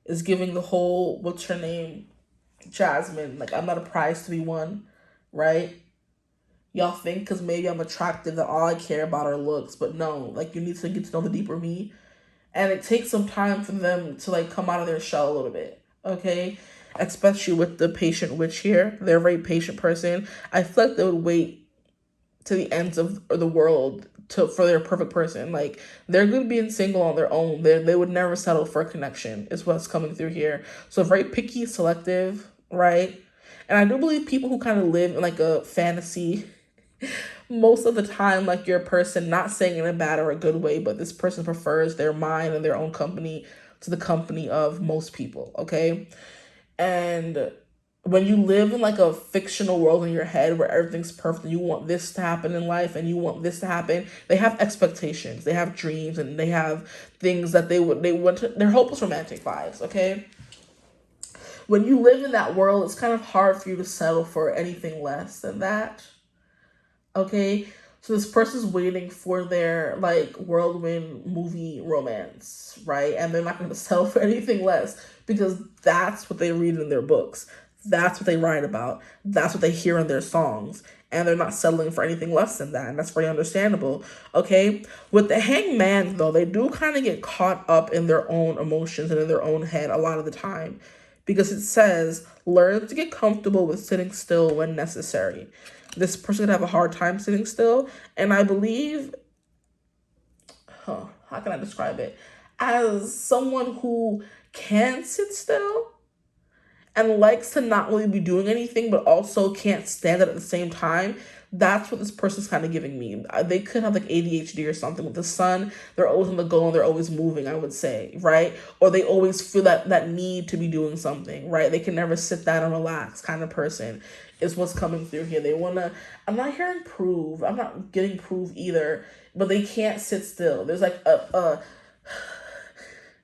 S2: Is giving the whole, what's her name? Jasmine. Like, I'm not a prize to be won, right? Y'all think because maybe I'm attractive that all I care about are looks, but no, like you need to get to know the deeper me. And it takes some time for them to like come out of their shell a little bit, okay? Especially with the patient witch here. They're a very patient person. I feel like they would wait to the ends of the world for their perfect person. Like they're good being single on their own. They would never settle for a connection is what's coming through here. So very picky, selective, right? And I do believe people who kind of live in like a fantasy most of the time, like, your person, not saying in a bad or a good way, but this person prefers their mind and their own company to the company of most people, okay? And when you live in like a fictional world in your head where everything's perfect and you want this to happen in life and you want this to happen, they have expectations, they have dreams, and they have things that they want to, they're hopeless romantic vibes, okay? When you live in that world, it's kind of hard for you to settle for anything less than that, okay? So this person's waiting for their like whirlwind movie romance, right? And they're not going to settle for anything less because that's what they read in their books. That's what they write about. That's what they hear in their songs. And they're not settling for anything less than that. And that's very understandable, okay? With the hangman, though, they do kind of get caught up in their own emotions and in their own head a lot of the time. Because it says, learn to get comfortable with sitting still when necessary. This person could have a hard time sitting still. And I believe, how can I describe it? As someone who can sit still and likes to not really be doing anything, but also can't stand it at the same time, that's what this person's kind of giving me. They could have like ADHD or something. With the sun, they're always on the go and they're always moving, I would say, right? Or they always feel that need to be doing something, right? They can never sit down and relax kind of person is what's coming through here. They want to, I'm not hearing prove. I'm not getting proof either, but they can't sit still. There's like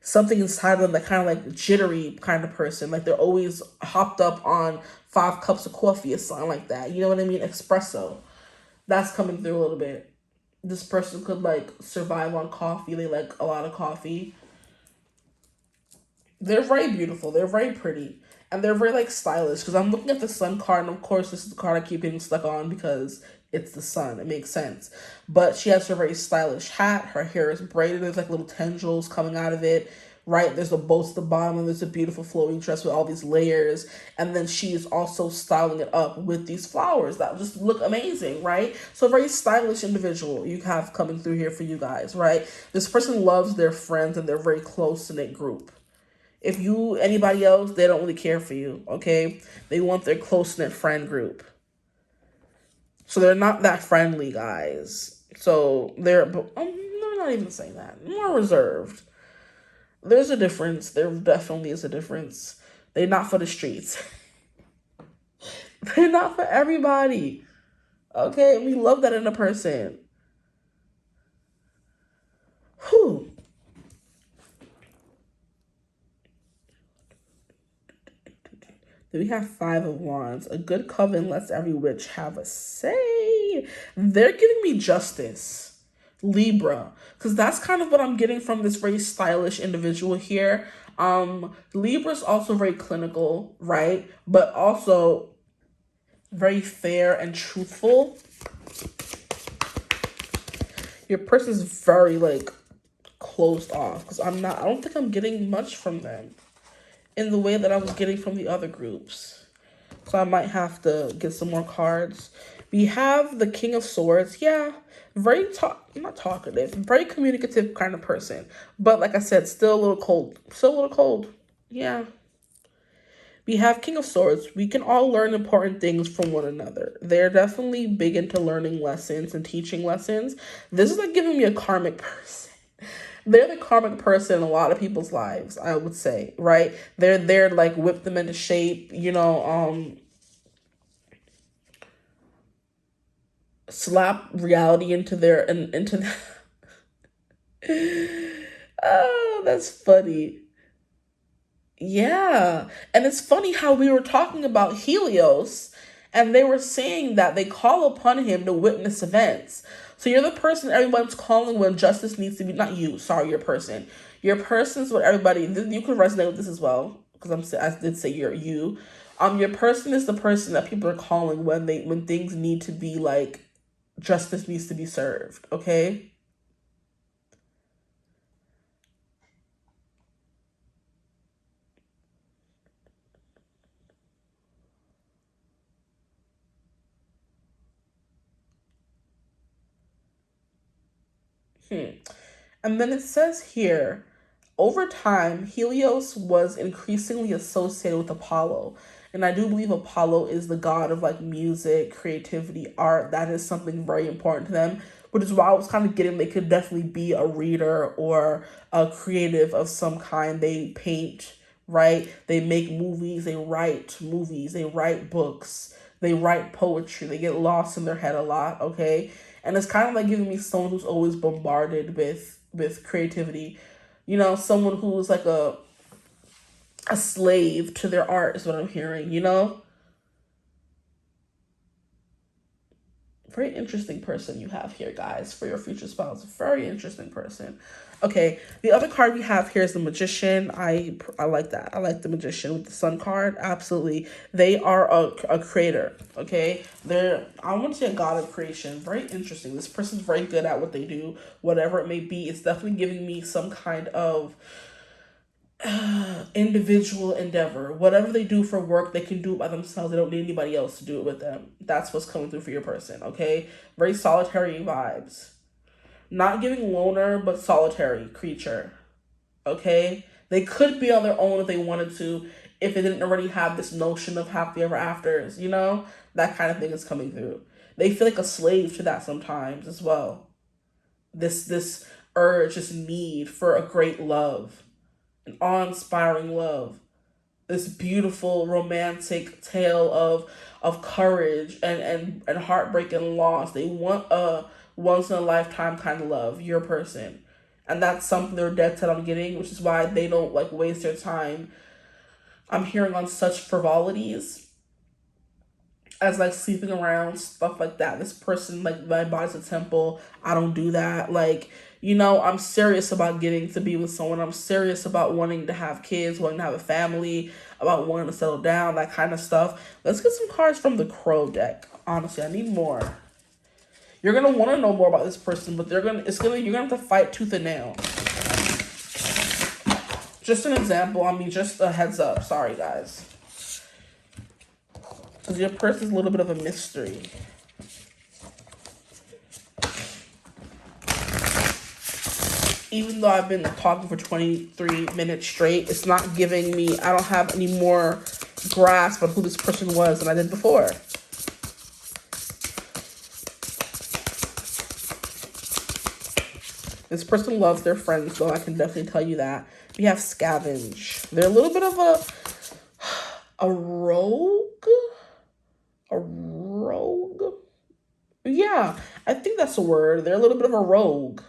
S2: something inside of them that kind of like jittery kind of person. Like they're always hopped up on 5 cups of coffee or something like that. You know what I mean? Espresso. That's coming through a little bit. This person could like survive on coffee. They like a lot of coffee. They're very beautiful. They're very pretty. And they're very like stylish. Because I'm looking at the sun card, and of course this is the card I keep getting stuck on because it's the sun. It makes sense. But she has her very stylish hat. Her hair is braided. There's like little tendrils coming out of it. Right? There's a bow at the bottom, and there's a beautiful flowing dress with all these layers. And then she is also styling it up with these flowers that just look amazing, right? So a very stylish individual you have coming through here for you guys, right? This person loves their friends and they're very close-knit group. If anybody else, they don't really care for you, okay? They want their close-knit friend group. So they're not that friendly, guys. So they're not even saying that. More reserved. There's a difference. There definitely is a difference. They're not for the streets. They're not for everybody. Okay? We love that in a person. Whew. Then we have 5 of Wands. A good coven lets every witch have a say. They're giving me justice. Libra, because that's kind of what I'm getting from this very stylish individual here. Libra's also very clinical, right? But also very fair and truthful. Your person's very like closed off because I don't think I'm getting much from them in the way that I was getting from the other groups. So I might have to get some more cards. We have the King of Swords. Yeah, very not talkative, very communicative kind of person. But like I said, still a little cold. Still a little cold. Yeah. We have King of Swords. We can all learn important things from one another. They're definitely big into learning lessons and teaching lessons. This is like giving me a karmic person. They're the karmic person in a lot of people's lives, I would say, right? They're there to like whip them into shape, slap reality into their into oh, that's funny. Yeah. And it's funny how we were talking about Helios and they were saying that they call upon him to witness events. So you're the person everyone's calling when justice needs to be, not you, sorry, your person. Your person's what everybody, you can resonate with this as well, because I did say you're you. Your person is the person that people are calling when things need to be like, justice needs to be served, okay? And then it says here, Over time, Helios was increasingly associated with Apollo. And I do believe Apollo is the god of like music, creativity, art. That is something very important to them, which is why I was kind of getting they could definitely be a reader or a creative of some kind. They paint, right? They make movies, they write books, they write poetry, they get lost in their head a lot, okay? And it's kind of like giving me someone who's always bombarded with creativity. You know, someone who's like a slave to their art is what I'm hearing, you know? Very interesting person you have here, guys, for your future spouse. Very interesting person. Okay, the other card we have here is the Magician. I like that. I like the Magician with the Sun card. Absolutely. They are a creator, okay? I want to say a god of creation. Very interesting. This person's very good at what they do, whatever it may be. It's definitely giving me some kind of individual endeavor. Whatever they do for work, they can do it by themselves. They don't need anybody else to do it with them. That's what's coming through for your person, okay? Very solitary vibes. Not giving loner, but solitary creature, okay? They could be on their own if they wanted to, if they didn't already have this notion of happy ever afters, you know? That kind of thing is coming through. They feel like a slave to that sometimes as well. This urge, this need for a great love, an awe-inspiring love, this beautiful romantic tale of courage and heartbreak and loss. They want a once in a lifetime kind of love, your person. And that's something they're dead set on getting, which is why they don't like waste their time. I'm hearing on such frivolities as like sleeping around, stuff like that. This person, like, my body's a temple. I don't do that. Like, you know, I'm serious about getting to be with someone. I'm serious about wanting to have kids, wanting to have a family, about wanting to settle down, that kind of stuff. Let's get some cards from the Crow deck. Honestly, I need more. You're gonna want to know more about this person, but you're gonna have to fight tooth and nail. Just an example. I mean, just a heads up. Sorry, guys. Because your person's a little bit of a mystery. Even though I've been talking for 23 minutes straight, it's not giving me, I don't have any more grasp on who this person was than I did before. This person loves their friends, though. I can definitely tell you that. We have Scavenge. They're a little bit of a rogue. A rogue? Yeah, I think that's a word. They're a little bit of a rogue.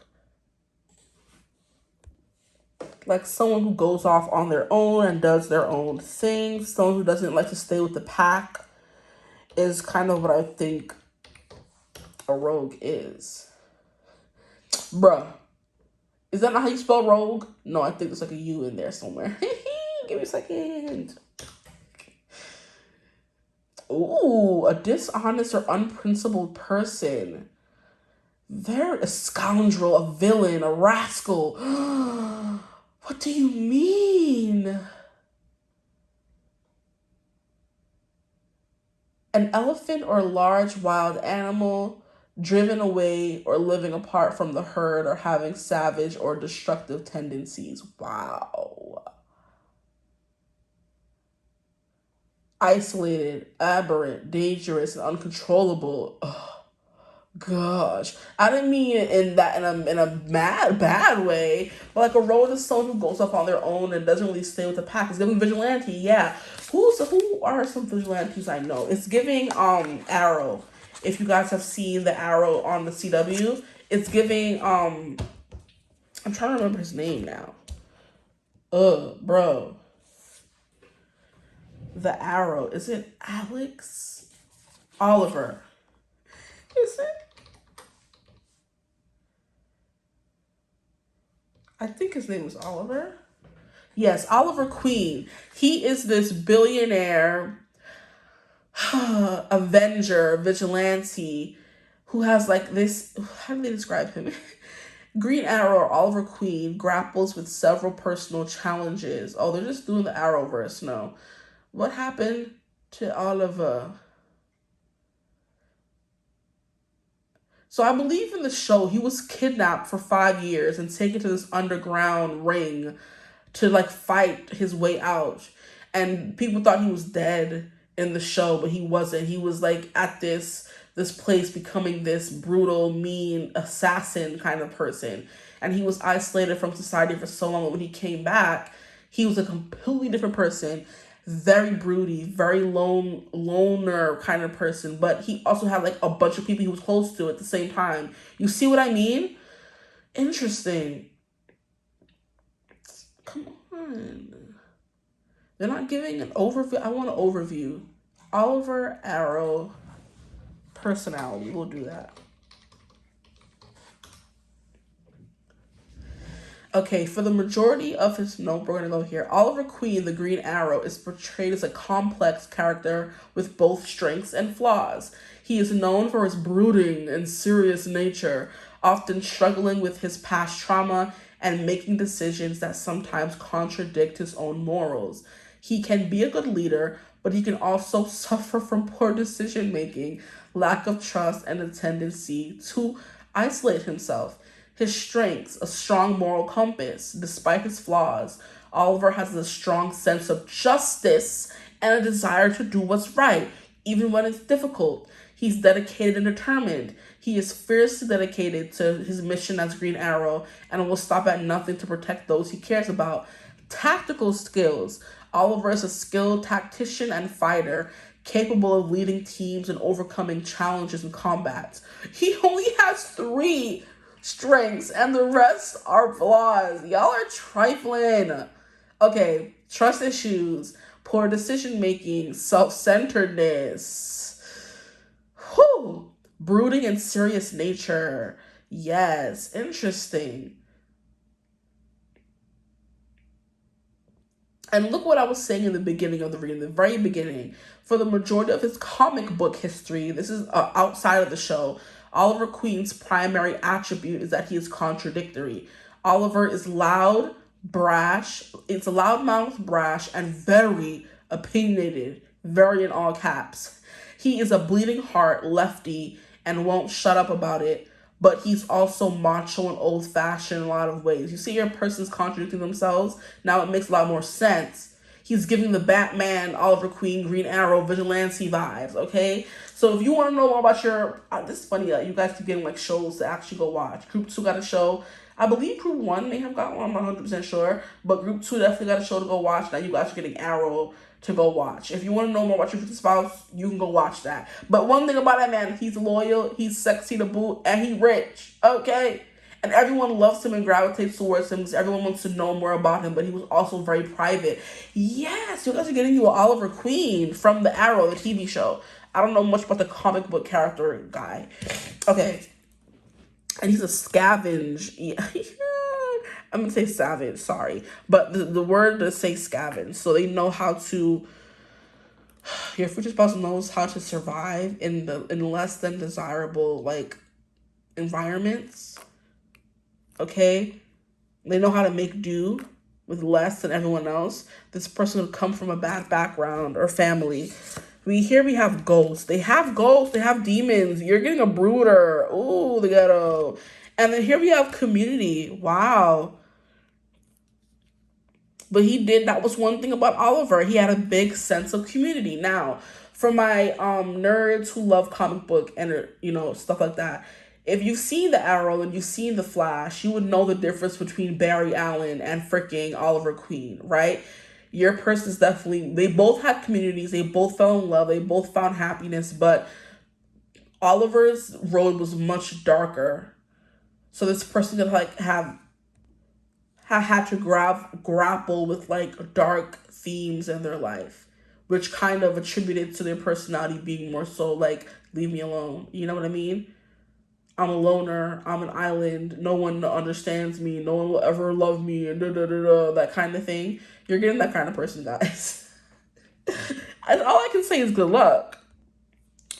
S2: Like someone who goes off on their own and does their own thing. Someone who doesn't like to stay with the pack is kind of what I think a rogue is. Bruh. Is that not how you spell rogue? No, I think there's like a U in there somewhere. Give me a second. Ooh, a dishonest or unprincipled person. They're a scoundrel, a villain, a rascal. What do you mean? An elephant or large wild animal driven away or living apart from the herd or having savage or destructive tendencies. Wow. Isolated, aberrant, dangerous, and uncontrollable. Oh, gosh. I didn't mean it in a bad way, but like a rogue is someone who goes off on their own and doesn't really stay with the pack. It's giving vigilante, yeah. Who are some vigilantes I know? It's giving Arrow. If you guys have seen the Arrow on the CW, it's giving I'm trying to remember his name now. Bro. The Arrow. Is it Alex? Oliver. Is it? I think his name was Oliver. Yes, Oliver Queen. He is this billionaire avenger, vigilante, who has like this, how do they describe him? Green Arrow or Oliver Queen grapples with several personal challenges. Oh, they're just doing the Arrowverse. No. What happened to Oliver? So I believe in the show, he was kidnapped for 5 years and taken to this underground ring to like fight his way out. And people thought he was dead in the show, but he wasn't. He was like at this place becoming this brutal, mean assassin kind of person. And he was isolated from society for so long, but when he came back, he was a completely different person. Very broody, very loner kind of person, but he also had like a bunch of people he was close to at the same time. You see what I mean? Interesting. Come on. They're not giving an overview. I want an overview. Oliver Arrow personality. We'll do that. Okay, for the majority of his nope, we're gonna go here. Oliver Queen, the Green Arrow, is portrayed as a complex character with both strengths and flaws. He is known for his brooding and serious nature, often struggling with his past trauma and making decisions that sometimes contradict his own morals. He can be a good leader, but he can also suffer from poor decision making, lack of trust, and a tendency to isolate himself. His strengths, a strong moral compass. Despite his flaws, Oliver has a strong sense of justice and a desire to do what's right, even when it's difficult. He's dedicated and determined. He is fiercely dedicated to his mission as Green Arrow and will stop at nothing to protect those he cares about. Tactical skills. Oliver is a skilled tactician and fighter, capable of leading teams and overcoming challenges in combat. He only has 3 strengths and the rest are flaws. Y'all are trifling. Okay, trust issues, poor decision making, self-centeredness, brooding and serious nature. Yes, interesting. And look what I was saying in the beginning of the reading, the very beginning. For the majority of his comic book history, this is outside of the show, Oliver Queen's primary attribute is that he is contradictory. Oliver is loud, brash, it's a loudmouth, brash, and very opinionated, very in all caps. He is a bleeding heart lefty and won't shut up about it, but he's also macho and old-fashioned in a lot of ways. You see your person's contradicting themselves? Now it makes a lot more sense. He's giving the Batman, Oliver Queen, Green Arrow, vigilante vibes, okay? So if you want to know more about your... this is funny, you guys keep getting like shows to actually go watch. Group 2 got a show. I believe Group 1 may have got one, I'm not 100% sure. But Group 2 definitely got a show to go watch. Now you guys are getting Arrow to go watch. If you want to know more about your future spouse, you can go watch that. But one thing about that man, he's loyal, he's sexy to boot, and he's rich, okay? And everyone loves him and gravitates towards him because everyone wants to know more about him, but he was also very private. Yes, you guys are getting you an Oliver Queen from the Arrow, the TV show. I don't know much about the comic book character guy. Okay. And he's a scavenge. Yeah. I'm going to say savage, sorry. But the word does say scavenge. So they know how to... Your future spouse knows how to survive in less than desirable, like, environments. Okay? They know how to make do with less than everyone else. This person would come from a bad background or family. We have ghosts. They have ghosts. They have demons. You're getting a brooder. Ooh, the ghetto. And then here we have community. Wow. But that was one thing about Oliver. He had a big sense of community. Now, for my nerds who love comic book and, stuff like that, if you've seen the Arrow and you've seen the Flash, you would know the difference between Barry Allen and freaking Oliver Queen, right? Your person's definitely, they both had communities, they both fell in love, they both found happiness, but Oliver's road was much darker. So this person could have had to grapple with like dark themes in their life, which kind of attributed to their personality being more so like, leave me alone. You know what I mean? I'm a loner, I'm an island, no one understands me, no one will ever love me, and that kind of thing. You're getting that kind of person, guys. And all I can say is good luck.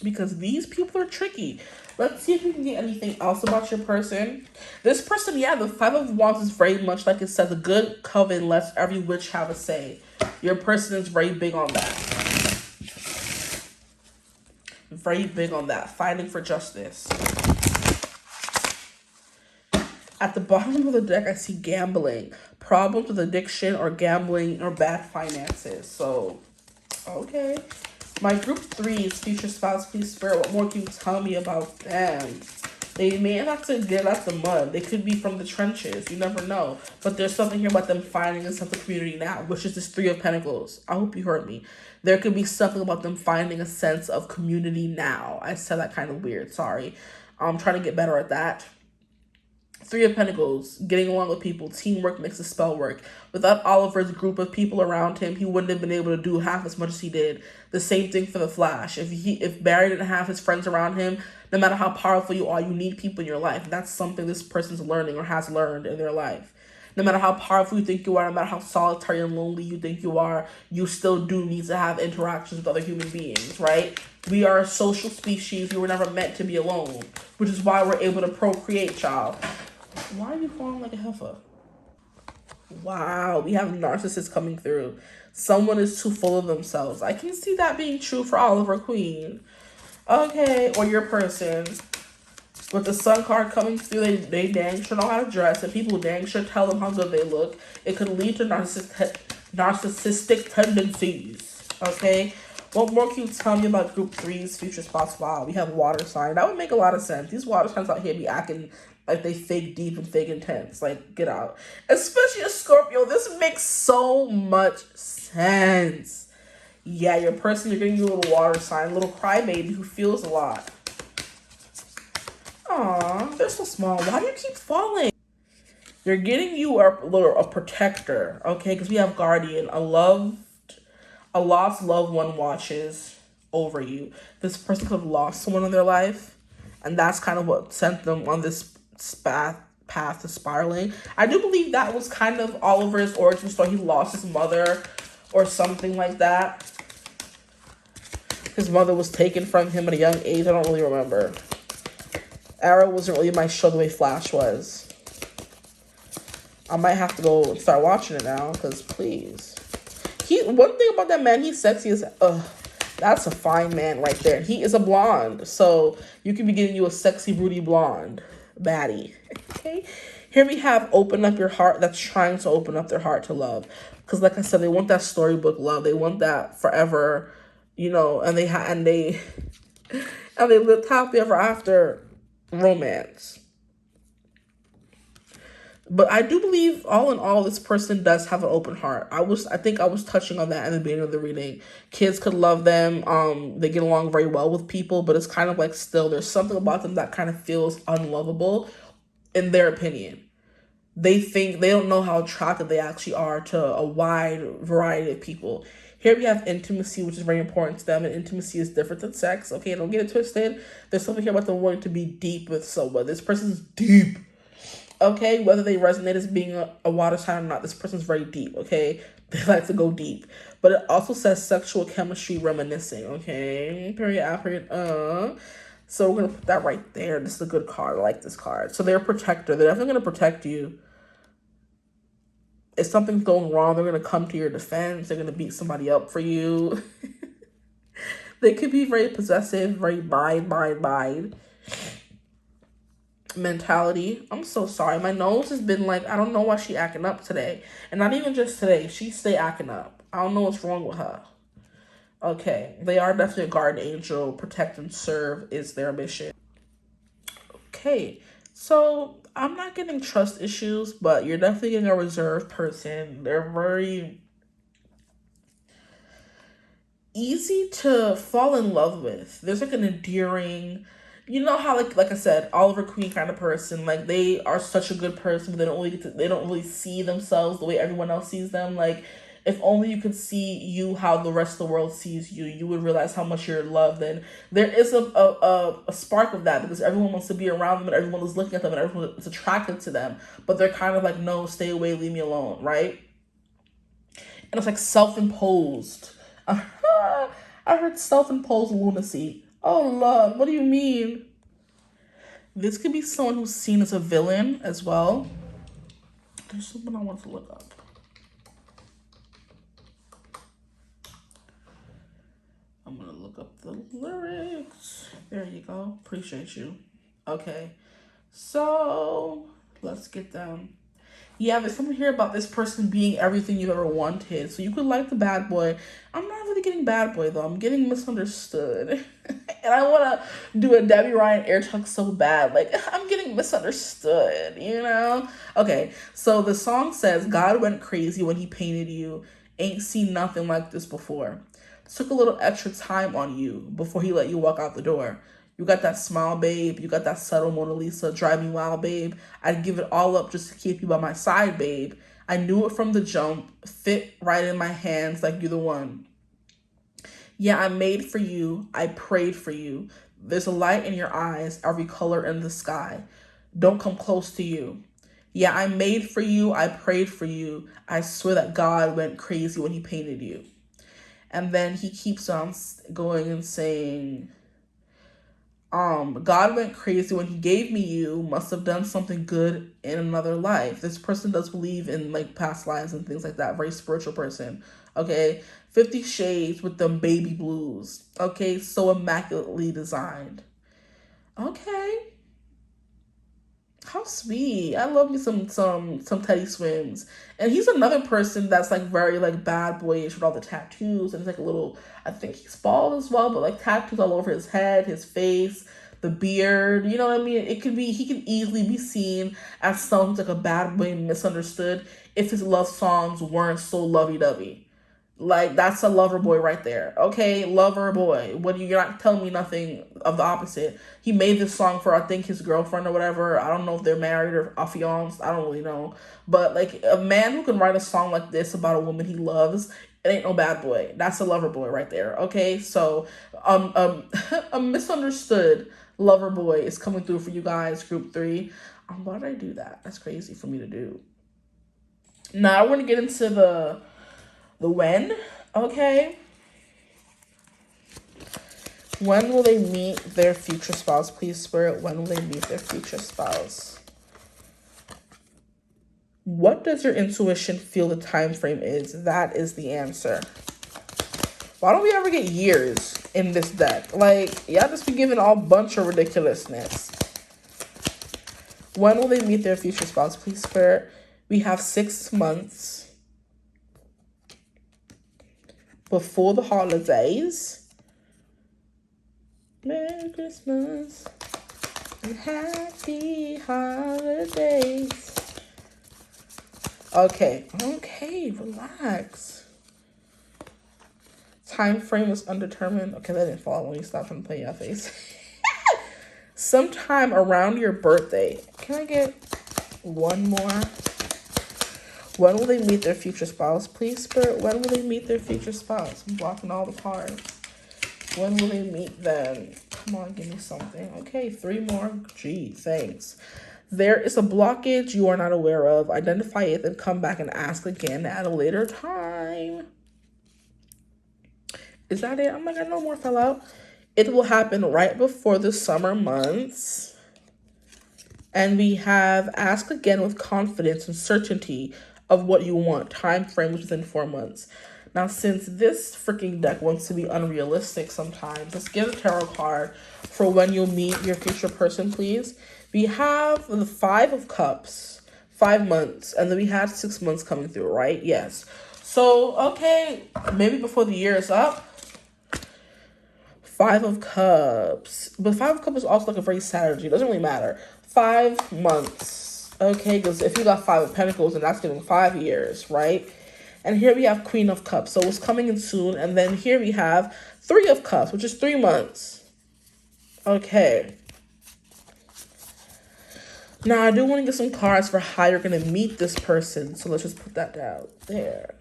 S2: Because these people are tricky. Let's see if we can get anything else about your person. This person, yeah, the 5 of Wands is very much like it says, a good coven lets every witch have a say. Your person is very big on that. Very big on that. Fighting for justice. At the bottom of the deck, I see gambling, problems with addiction or gambling or bad finances. So, okay. My group 3's future spouse, please spirit, what more can you tell me about them? They may have to get out the mud. They could be from the trenches. You never know. But there's something here about them finding a sense of community now, which is this 3 of Pentacles. I hope you heard me. There could be something about them finding a sense of community now. I said that kind of weird. Sorry. I'm trying to get better at that. 3 of Pentacles, getting along with people. Teamwork makes the spell work. Without Oliver's group of people around him, he wouldn't have been able to do half as much as he did. The same thing for the Flash. If Barry didn't have his friends around him, no matter how powerful you are, you need people in your life. That's something this person's learning or has learned in their life. No matter how powerful you think you are, no matter how solitary and lonely you think you are, you still do need to have interactions with other human beings, right? We are a social species. We were never meant to be alone, which is why we're able to procreate, child. Why are you falling like a heifer? Wow, we have narcissists coming through. Someone is too full of themselves. I can see that being true for Oliver Queen. Okay, or your person. With the Sun card coming through, they dang sure know how to dress, and people dang sure tell them how good they look. It could lead to narcissistic tendencies. Okay? What more can you tell me about group 3's future spots? Wow, we have water sign. That would make a lot of sense. These water signs out here be acting like they fake deep and fake intense. Like, get out. Especially a Scorpio. This makes so much sense. Yeah, your person, you're getting you a little water sign, a little crybaby who feels a lot. Aw, they're so small. Why do you keep falling? They're getting you a protector, okay? Because we have guardian, a lost loved one watches over you. This person could have lost someone in their life, and that's kind of what sent them on this path to spiraling. I do believe that was kind of Oliver's origin story. He lost his mother or something like that. His mother was taken from him at a young age. I don't really remember. Arrow wasn't really my show the way Flash was. I might have to go and start watching it now, because please. One thing about that man, he's sexy as, that's a fine man right there. He is a blonde, so you can be getting you a sexy, broody blonde baddie. Okay? Here we have open up your heart. That's trying to open up their heart to love. Because like I said, they want that storybook love. They want that forever, you know, and they lived happily ever after romance. But I do believe, all in all, this person does have an open heart. I think I was touching on that in the beginning of the reading. Kids could love them. They get along very well with people, but it's kind of like still there's something about them that kind of feels unlovable, in their opinion. They think they don't know how attractive they actually are to a wide variety of people. Here we have intimacy, which is very important to them, and intimacy is different than sex. Okay, don't get it twisted. There's something here about them wanting to be deep with someone. This person's deep. Okay, whether they resonate as being a water sign or not, this person's very deep, okay? They like to go deep. But it also says sexual chemistry reminiscing, okay? Period. So we're going to put that right there. This is a good card. I like this card. So they're a protector. They're definitely going to protect you. If something's going wrong, they're going to come to your defense. They're going to beat somebody up for you. They could be very possessive, very mind mentality. I'm so sorry. My nose has been like, I don't know why she acting up today. And not even just today. She stay acting up. I don't know what's wrong with her. Okay. They are definitely a guardian angel. Protect and serve is their mission. Okay. So I'm not getting trust issues, but you're definitely getting a reserved person. They're very easy to fall in love with. There's like an endearing, you know how like I said, Oliver Queen kind of person. Like they are such a good person, but they don't really see themselves the way everyone else sees them. Like if only you could see you how the rest of the world sees you, you would realize how much you're loved. And there is a spark of that because everyone wants to be around them and everyone is looking at them and everyone is attracted to them. But they're kind of like, no, stay away, leave me alone, right? And it's like self-imposed. I heard self-imposed lunacy. Oh, Lord, what do you mean? This could be someone who's seen as a villain as well. There's something I want to look up. I'm going to look up the lyrics. There you go. Appreciate you. Okay. So, Let's get down. Yeah, there's something here about this person being everything you've ever wanted. So you could like the bad boy. I'm not really getting bad boy though. I'm getting misunderstood. And I want to do a Debbie Ryan air tuck so bad. Like, I'm getting misunderstood, you know? Okay, so the song says, God went crazy when he painted you. Ain't seen nothing like this before. Took a little extra time on you before he let you walk out the door. You got that smile, babe. You got that subtle Mona Lisa, drive me wild, babe. I'd give it all up just to keep you by my side, babe. I knew it from the jump, fit right in my hands like you're the one. Yeah, I made for you. I prayed for you. There's a light in your eyes, every color in the sky. Don't come close to you. Yeah, I made for you. I prayed for you. I swear that God went crazy when he painted you. And then he keeps on going and saying, God went crazy when he gave me you, must have done something good in another life. This person does believe in like past lives and things like that. Very spiritual person. Okay. 50 Shades with them baby blues. Okay. So immaculately designed. Okay. How sweet. I love me some Teddy Swims. And he's another person that's like very like bad boyish with all the tattoos, and it's like a little, I think he's bald as well, but like tattoos all over his head, his face, the beard, you know what I mean? It could be, he can easily be seen as someone who's like a bad boy and misunderstood if his love songs weren't so lovey-dovey. Like, that's a lover boy right there. Okay, lover boy. When you're not telling me nothing of the opposite. He made this song for, I think, his girlfriend or whatever. I don't know if they're married or affianced. I don't really know. But, like, a man who can write a song like this about a woman he loves, it ain't no bad boy. That's a lover boy right there. Okay, so, a misunderstood lover boy is coming through for you guys, group 3. Why did I do that? That's crazy for me to do. Now, we're going to get into the when, okay? When will they meet their future spouse? Please, Spirit, when will they meet their future spouse? What does your intuition feel the time frame is? That is the answer. Why don't we ever get years in this deck? Like, y'all just be giving all bunch of ridiculousness. When will they meet their future spouse? Please, Spirit. We have 6 months before the holidays. Merry Christmas and happy holidays. Okay, relax. Time frame is undetermined. Okay, that didn't fall when you stopped trying to play your face. Sometime around your birthday. Can I get one more? When will they meet their future spouse? Please, Spirit, when will they meet their future spouse? I'm blocking all the cards. When will they meet them? Come on, give me something. Okay, 3 more. Gee, thanks. There is a blockage you are not aware of. Identify it, then come back and ask again at a later time. Is that it? Oh my God, no more fell out. It will happen right before the summer months. And we have ask again with confidence and certainty of what you want. Time frame within 4 months. Now, since this freaking deck wants to be unrealistic sometimes, let's get a tarot card for when you'll meet your future person, please. We have the 5 of Cups, 5 months, and then we have 6 months coming through, right? Yes. So, okay, maybe before the year is up. 5 of Cups. But 5 of Cups is also like a very sad energy. It doesn't really matter. 5 months. Okay, because if you got 5 of Pentacles, then that's giving 5 years, right? And here we have Queen of Cups. So it's coming in soon. And then here we have 3 of Cups, which is 3 months. Okay. Now, I do want to get some cards for how you're going to meet this person. So let's just put that down there.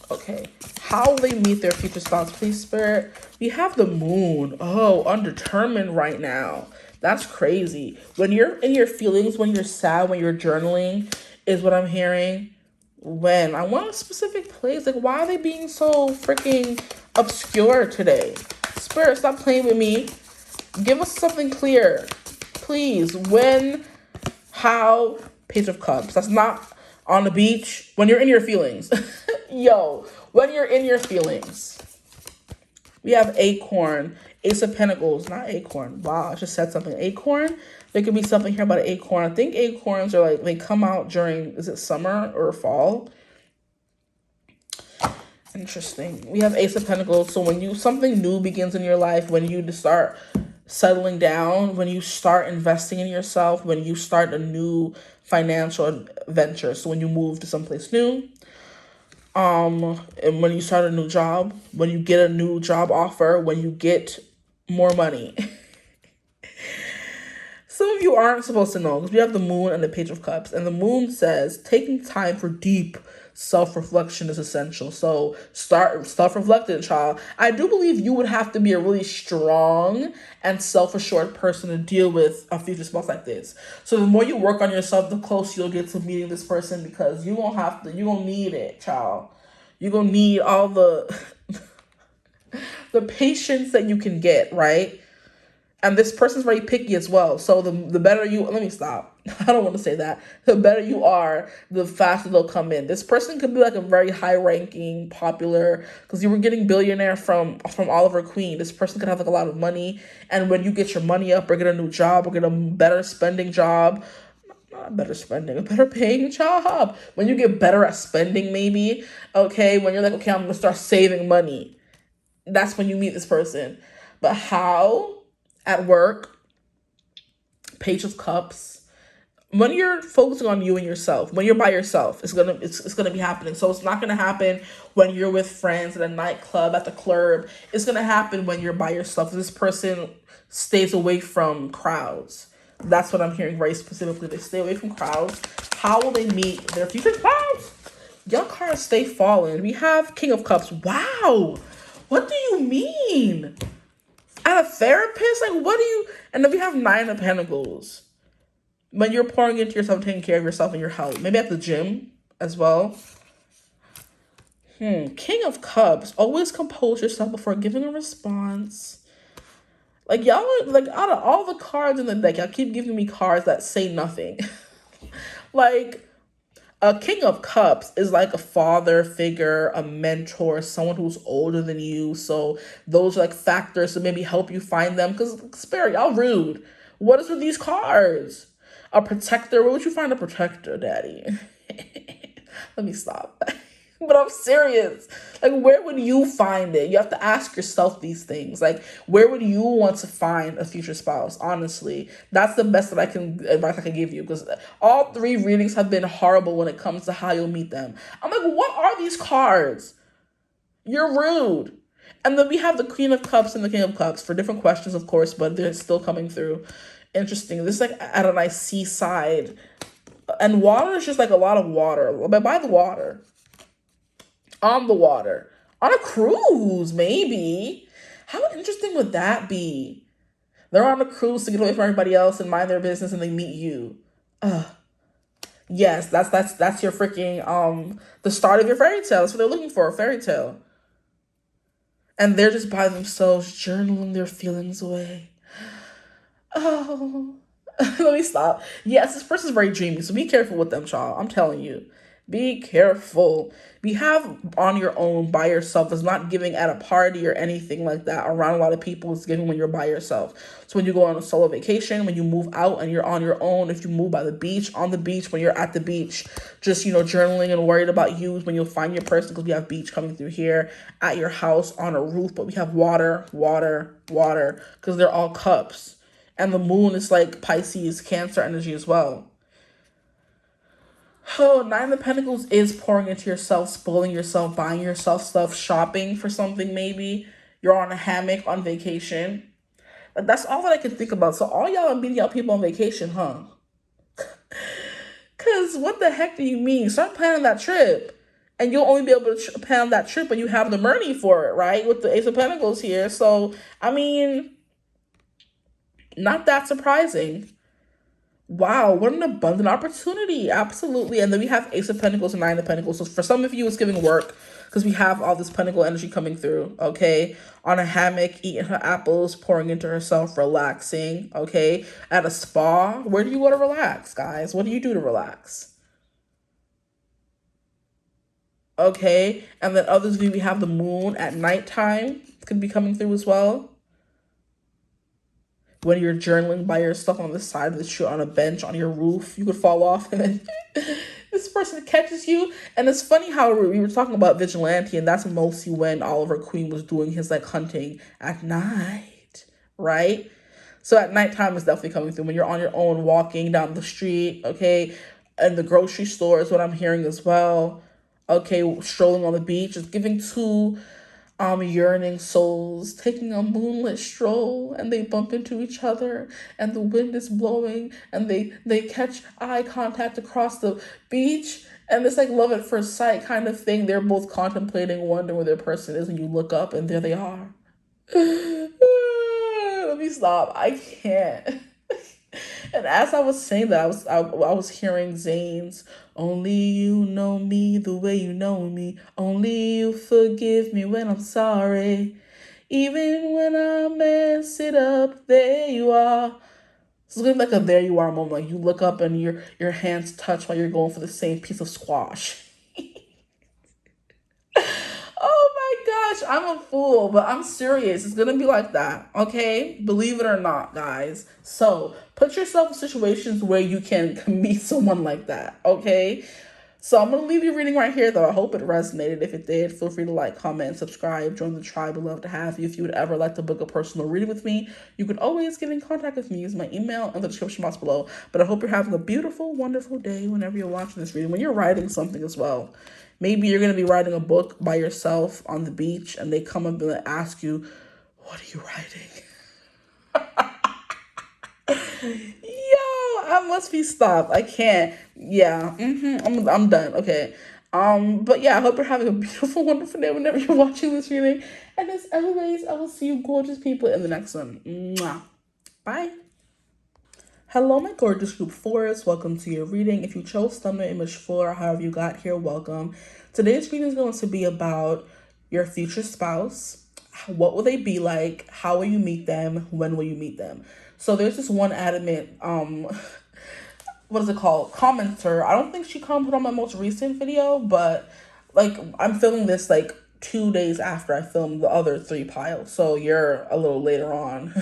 S2: Okay. How will they meet their future spouse? Please, Spirit. We have the Moon. Oh, undetermined right now. That's crazy. When you're in your feelings, when you're sad, when you're journaling, is what I'm hearing. When I want a specific place. Like, why are they being so freaking obscure today? Spirit, stop playing with me. Give us something clear. Please. When, how, Page of Cups. That's not on the beach. When you're in your feelings. Yo, when you're in your feelings. We have acorn, Ace of Pentacles, not acorn. Wow, I just said something. Acorn. There could be something here about an acorn. I think acorns are like, they come out during, is it summer or fall? Interesting. We have Ace of Pentacles. So when something new begins in your life, when you start settling down, when you start investing in yourself, when you start a new financial venture. So when you move to someplace new, and when you start a new job, when you get a new job offer, when you get more money. Some of you aren't supposed to know because we have the moon and the page of cups, and the moon says taking time for deep self-reflection is essential. So start self-reflecting, child. I do believe you would have to be a really strong and self-assured person to deal with a future spouse like this. So the more you work on yourself, the closer you'll get to meeting this person, because you're gonna need it, child. You're gonna need all the the patience that you can get, right? And this person's very picky as well. So the better you, let me stop. I don't want to say that. The better you are, the faster they'll come in. This person could be like a very high ranking, popular, because you were getting billionaire from Oliver Queen. This person could have like a lot of money. And when you get your money up or get a new job or get a better spending job, not better spending, a better paying job. When you get better at spending, maybe, okay, when you're like, okay, I'm going to start saving money. That's when you meet this person. But how? At work, page of cups. When you're focusing on you and yourself, when you're by yourself, it's gonna be happening. So it's not gonna happen when you're with friends at a nightclub, at the club. It's gonna happen when you're by yourself. This person stays away from crowds. That's what I'm hearing very specifically. They stay away from crowds. How will they meet their future crowds? Your cards stay falling. We have King of Cups. Wow. What do you mean? At a therapist? Like, what do you... And then we have Nine of Pentacles. When you're pouring into yourself, taking care of yourself and your health. Maybe at the gym as well. King of Cups. Always compose yourself before giving a response. Like, y'all are... Like, out of all the cards in the deck, y'all keep giving me cards that say nothing. Like... A King of Cups is like a father figure, a mentor, someone who's older than you. So those are like factors to maybe help you find them. Because, spare, y'all rude. What is with these cards? A protector. Where would you find a protector, daddy? Let me stop. But I'm serious. Like, where would you find it? You have to ask yourself these things. Like, where would you want to find a future spouse? Honestly, that's the best advice I can give you, because all three readings have been horrible when it comes to how you'll meet them. I'm like, what are these cards? You're rude. And then we have the Queen of Cups and the King of Cups for different questions, of course, but they're still coming through. Interesting. This is like at a nice seaside. And water is just like a lot of water. But by the water. On the water. On a cruise, maybe. How interesting would that be? They're on a cruise to get away from everybody else and mind their business, and they meet you. Yes, that's your freaking the start of your fairy tale. That's what they're looking for, a fairy tale. And they're just by themselves journaling their feelings away. Oh. Let me stop. Yes, this person's very dreamy, so be careful with them, child. I'm telling you. Be careful. We have on your own, by yourself, is not giving at a party or anything like that around a lot of people. It's giving when you're by yourself. So when you go on a solo vacation, when you move out and you're on your own, if you move by the beach, on the beach, when you're at the beach, just, journaling and worried about you, when you'll find your person, because we have beach coming through here, at your house, on a roof, but we have water, water, water, because they're all cups. And the moon is like Pisces, Cancer energy as well. Oh, Nine of Pentacles is pouring into yourself, spoiling yourself, buying yourself stuff, shopping for something maybe. You're on a hammock on vacation. Like, that's all that I can think about. So all y'all are meeting out people on vacation, huh? Because what the heck do you mean? Start planning that trip. And you'll only be able to plan that trip when you have the money for it, right? With the Ace of Pentacles here. So, I mean, not that surprising. Wow, what an abundant opportunity. Absolutely. And then we have Ace of Pentacles and Nine of Pentacles. So for some of you, it's giving work because we have all this Pentacle energy coming through, okay? On a hammock, eating her apples, pouring into herself, relaxing, okay? At a spa. Where do you go to relax, guys? What do you do to relax? Okay? And then others of you, we have the moon at nighttime. could be coming through as well. When you're journaling by yourself on the side of the street on a bench on your roof, you could fall off and then this person catches you. And it's funny how we were talking about vigilante, and that's mostly when Oliver Queen was doing his like hunting at night, right? So at nighttime is definitely coming through when you're on your own walking down the street, okay? And the grocery store is what I'm hearing as well. Okay, strolling on the beach is giving two yearning souls taking a moonlit stroll, and they bump into each other and the wind is blowing and they catch eye contact across the beach, and it's like love at first sight kind of thing. They're both contemplating, wondering where their person is, and you look up and there they are. Let me stop. I can't. And as I was saying that, I was hearing Zayn's "Only You Know Me the Way You Know Me. Only You Forgive Me When I'm Sorry. Even when I mess it up, there you are." So it's gonna be like a "there you are" moment. Like you look up and your hands touch while you're going for the same piece of squash. Oh my gosh, I'm a fool, but I'm serious. It's gonna be like that, okay? Believe it or not, guys. So put yourself in situations where you can meet someone like that, okay? So I'm gonna leave you reading right here, though. I hope it resonated. If it did, feel free to like, comment, subscribe, join the tribe. We'd love to have you. If you would ever like to book a personal reading with me, you can always get in contact with me. Use my email in the description box below. But I hope you're having a beautiful, wonderful day whenever you're watching this reading. When you're writing something as well. Maybe you're going to be writing a book by yourself on the beach, and they come up and ask you, "What are you writing?" Yo, I must be stopped. I can't. Yeah, I'm done. Okay. But yeah, I hope you're having a beautiful, wonderful day whenever you're watching this reading. And as always, I will see you gorgeous people in the next one. Mwah. Bye. Hello, my gorgeous group 4s. Welcome to your reading. If you chose thumbnail image 4, however you got here, welcome. Today's reading is going to be about your future spouse. What will they be like? How will you meet them? When will you meet them? So there's this one adamant, what is it called? Commenter. I don't think she commented on my most recent video, but like I'm filming this like 2 days after I filmed the other 3 piles. So you're a little later on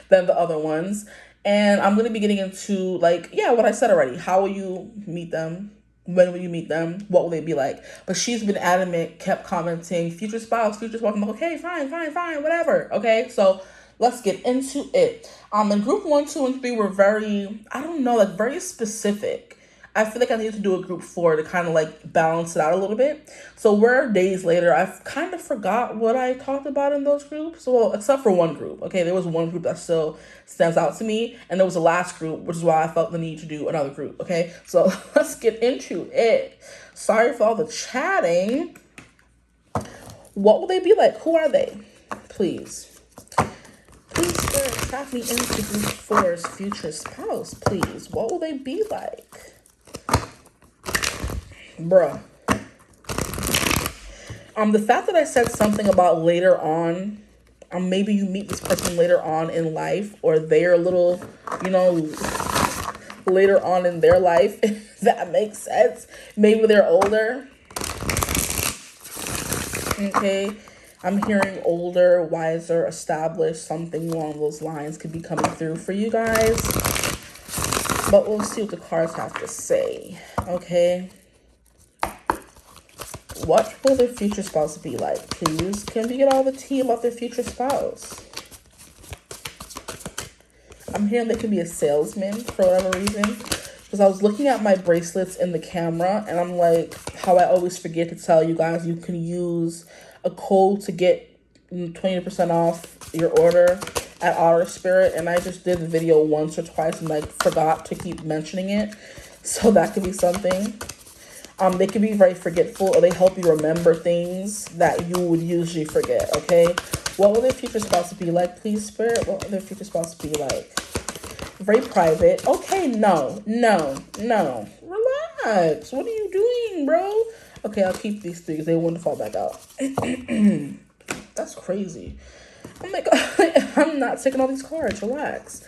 S2: than the other ones. And I'm going to be getting into, like, yeah, what I said already. How will you meet them? When will you meet them? What will they be like? But she's been adamant, kept commenting, future spouse, future spouse. I'm like, okay, fine, whatever. Okay, so let's get into it. And group 1, 2, and 3 were very, I don't know, like very specific. I feel like I need to do a group 4 to kind of like balance it out a little bit. So we're days later. I've kind of forgot what I talked about in those groups. Well, except for one group. Okay, there was one group that still stands out to me. And there was a last group, which is why I felt the need to do another group. Okay, so let's get into it. Sorry for all the chatting. What will they be like? Who are they? Please. Please, Spirit, tap me into group 4's future spouse, please. What will they be like? Bruh. The fact that I said something about later on, maybe you meet this person later on in life, or they're a little, later on in their life, if that makes sense. Maybe they're older. Okay. I'm hearing older, wiser, established, something along those lines could be coming through for you guys. But we'll see what the cards have to say. Okay. What will their future spouse be like? Please, can we get all the tea about their future spouse? I'm hearing they could be a salesman for whatever reason. Because I was looking at my bracelets in the camera, and I'm like, how I always forget to tell you guys, you can use a code to get 20% off your order at Outer Spirit. And I just did the video once or twice and like forgot to keep mentioning it. So that could be something. They can be very forgetful, or they help you remember things that you would usually forget, okay? What will their future spouse be like, please, Spirit? What will their future spouse be like? Very private. Okay, no. Relax. What are you doing, bro? Okay, I'll keep these things. They wouldn't fall back out. That's crazy. Oh my God. I'm not taking all these cards. Relax.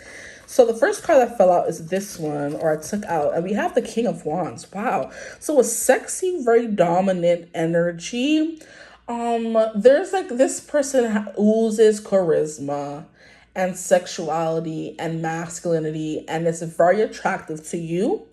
S2: So the first card that fell out is this one, or I took out, and we have the King of Wands. Wow. So a sexy, very dominant energy. There's like this person oozes charisma and sexuality and masculinity, and it's very attractive to you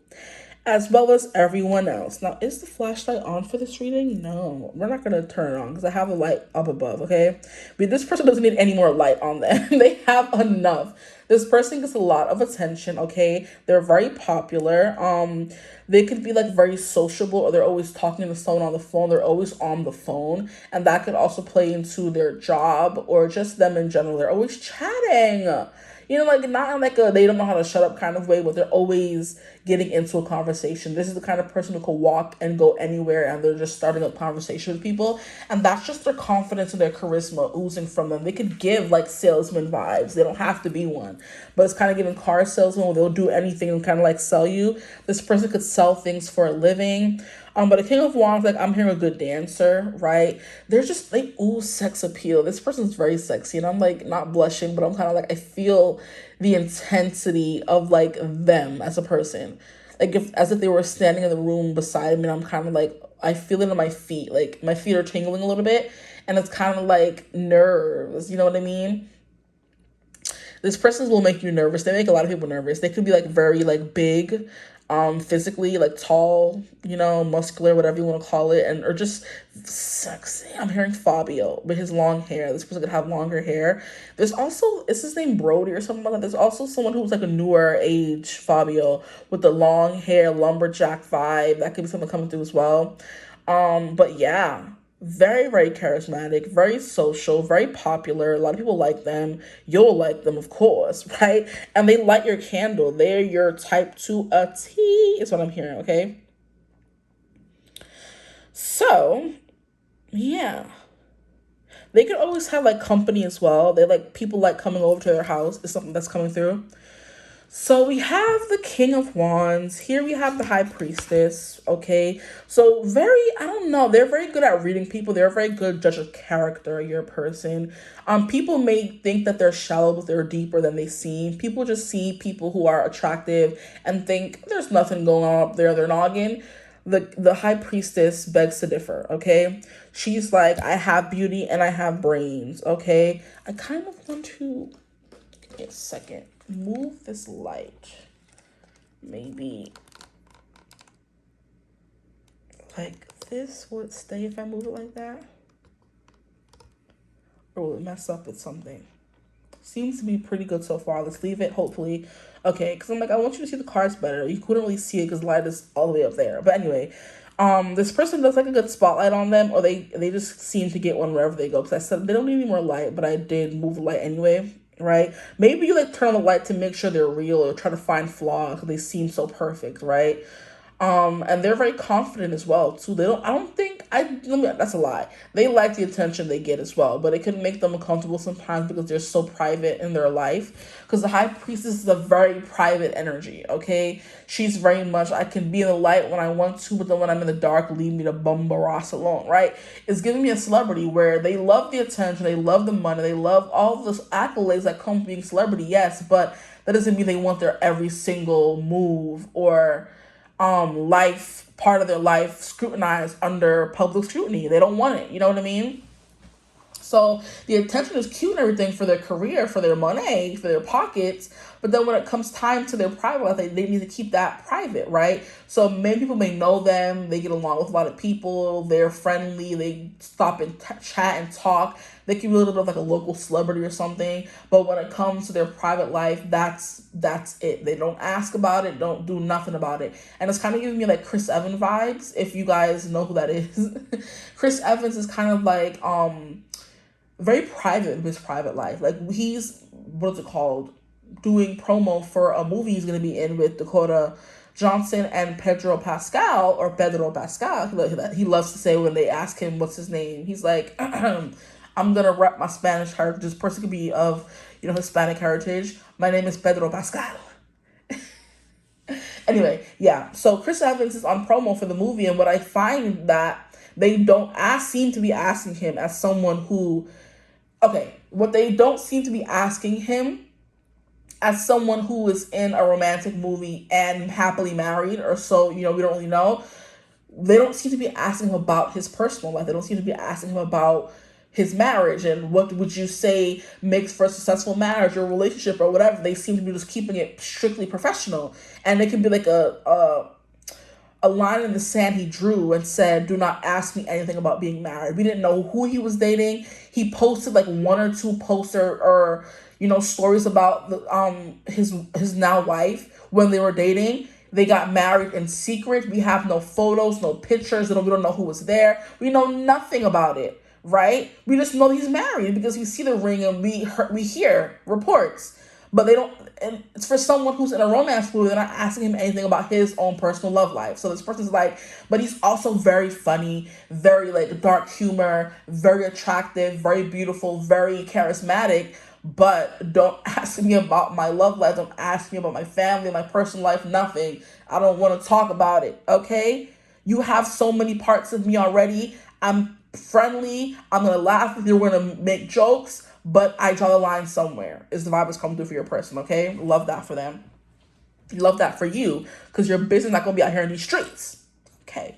S2: as well as everyone else. Now, is the flashlight on for this reading? No, we're not going to turn it on because I have the light up above, okay? But this person doesn't need any more light on them. They have enough. This person gets a lot of attention, okay? They're very popular. They could be like very sociable, or they're always talking to someone on the phone. They're always on the phone, and that could also play into their job or just them in general. They're always chatting. You know, like not in like a they don't know how to shut up kind of way, but they're always getting into a conversation. This is the kind of person who could walk and go anywhere and they're just starting a conversation with people. And that's just their confidence and their charisma oozing from them. They could give like salesman vibes. They don't have to be one. But it's kind of giving car salesman where they'll do anything and kind of like sell you. This person could sell things for a living. But the King of Wands, like I'm hearing a good dancer, right? They're just they ooze sex appeal. This person's very sexy, and I'm like not blushing, but I'm kind of like I feel the intensity of like them as a person, like as if they were standing in the room beside me. And I'm kind of like I feel it in my feet, like my feet are tingling a little bit, and it's kind of like nerves. You know what I mean? This person will make you nervous. They make a lot of people nervous. They could be like very like big, physically like tall, you know, muscular, whatever you want to call it, and or just sexy. I'm hearing Fabio with his long hair. This person could have longer hair. There's also, is his name Brody or something like that? There's also someone who's like a newer age Fabio with the long hair, lumberjack vibe. That could be something coming through as well. But yeah, very, very charismatic, very social, very popular. A lot of people like them. You'll like them, of course, right? And they light your candle. They're your type to a T, is what I'm hearing, okay? So, yeah. They could always have like company as well. They like people like coming over to their house is something that's coming through. So we have the King of Wands. Here we have the High Priestess, okay? So I don't know, they're very good at reading people. They're a very good judge of character, your person. People may think that they're shallow, but they're deeper than they seem. People just see people who are attractive and think there's nothing going on up there, their noggin. The High Priestess begs to differ, okay? She's like, I have beauty and I have brains, okay? I kind of want to, give me a second, move this light. Maybe like this would stay if I move it like that. Or will it mess up with something? Seems to be pretty good so far. Let's leave it, hopefully. Okay, because I'm like, I want you to see the cards better. You couldn't really see it because the light is all the way up there. But anyway, this person does like a good spotlight on them, or they just seem to get one wherever they go. Because I said they don't need any more light, but I did move the light anyway, right? Maybe you like turn on the light to make sure they're real or try to find flaws because they seem so perfect, right? And they're very confident as well too. That's a lie. They like the attention they get as well, but it can make them uncomfortable sometimes because they're so private in their life. Because the High Priestess is a very private energy, okay? She's very much, I can be in the light when I want to, but then when I'm in the dark, leave me to bumbaross alone, right? It's giving me a celebrity where they love the attention, they love the money, they love all the accolades that come from being celebrity, yes, but that doesn't mean they want their every single move or part of their life scrutinized under public scrutiny. They don't want it. You know what I mean? So the attention is cute and everything for their career, for their money, for their pockets. But then when it comes time to their private life, they need to keep that private, right? So many people may know them. They get along with a lot of people. They're friendly. They stop and chat and talk. They can be a little bit of like a local celebrity or something. But when it comes to their private life, that's it. They don't ask about it. Don't do nothing about it. And it's kind of giving me like Chris Evans vibes, if you guys know who that is. Chris Evans is kind of like very private in his private life. Like he's, what's it called, doing promo for a movie he's going to be in with Dakota Johnson and Pedro Pascal. He loves to say when they ask him what's his name, he's like, I'm going to rep my Spanish heritage. This person could be of, Hispanic heritage. My name is Pedro Pascal. Anyway, yeah. So Chris Evans is on promo for the movie, and what I find that they don't seem to be asking him as someone who, what they don't seem to be asking him as someone who is in a romantic movie and happily married, or so, we don't really know. they don't seem to be asking him about his personal life. They don't seem to be asking him about his marriage and what would you say makes for a successful marriage or relationship or whatever. They seem to be just keeping it strictly professional. And it can be like a line in the sand he drew and said, "Do not ask me anything about being married." We didn't know who he was dating. He posted like one or two posts or stories about his now wife when they were dating. They got married in secret. We have no photos, no pictures. We don't know who was there. We know nothing about it, right? We just know he's married because we see the ring and we hear reports. But they don't, and it's for someone who's in a romance movie, they're not asking him anything about his own personal love life. So this person's like, but he's also very funny, very like dark humor, very attractive, very beautiful, very charismatic. But don't ask me about my love life. Don't ask me about my family, my personal life, nothing. I don't want to talk about it, okay? You have so many parts of me already. I'm friendly. I'm going to laugh with you. We're going to make jokes. But I draw the line somewhere. Is the vibe is coming through for your person, okay? Love that for them. Love that for you. Because your business not going to be out here in these streets. Okay.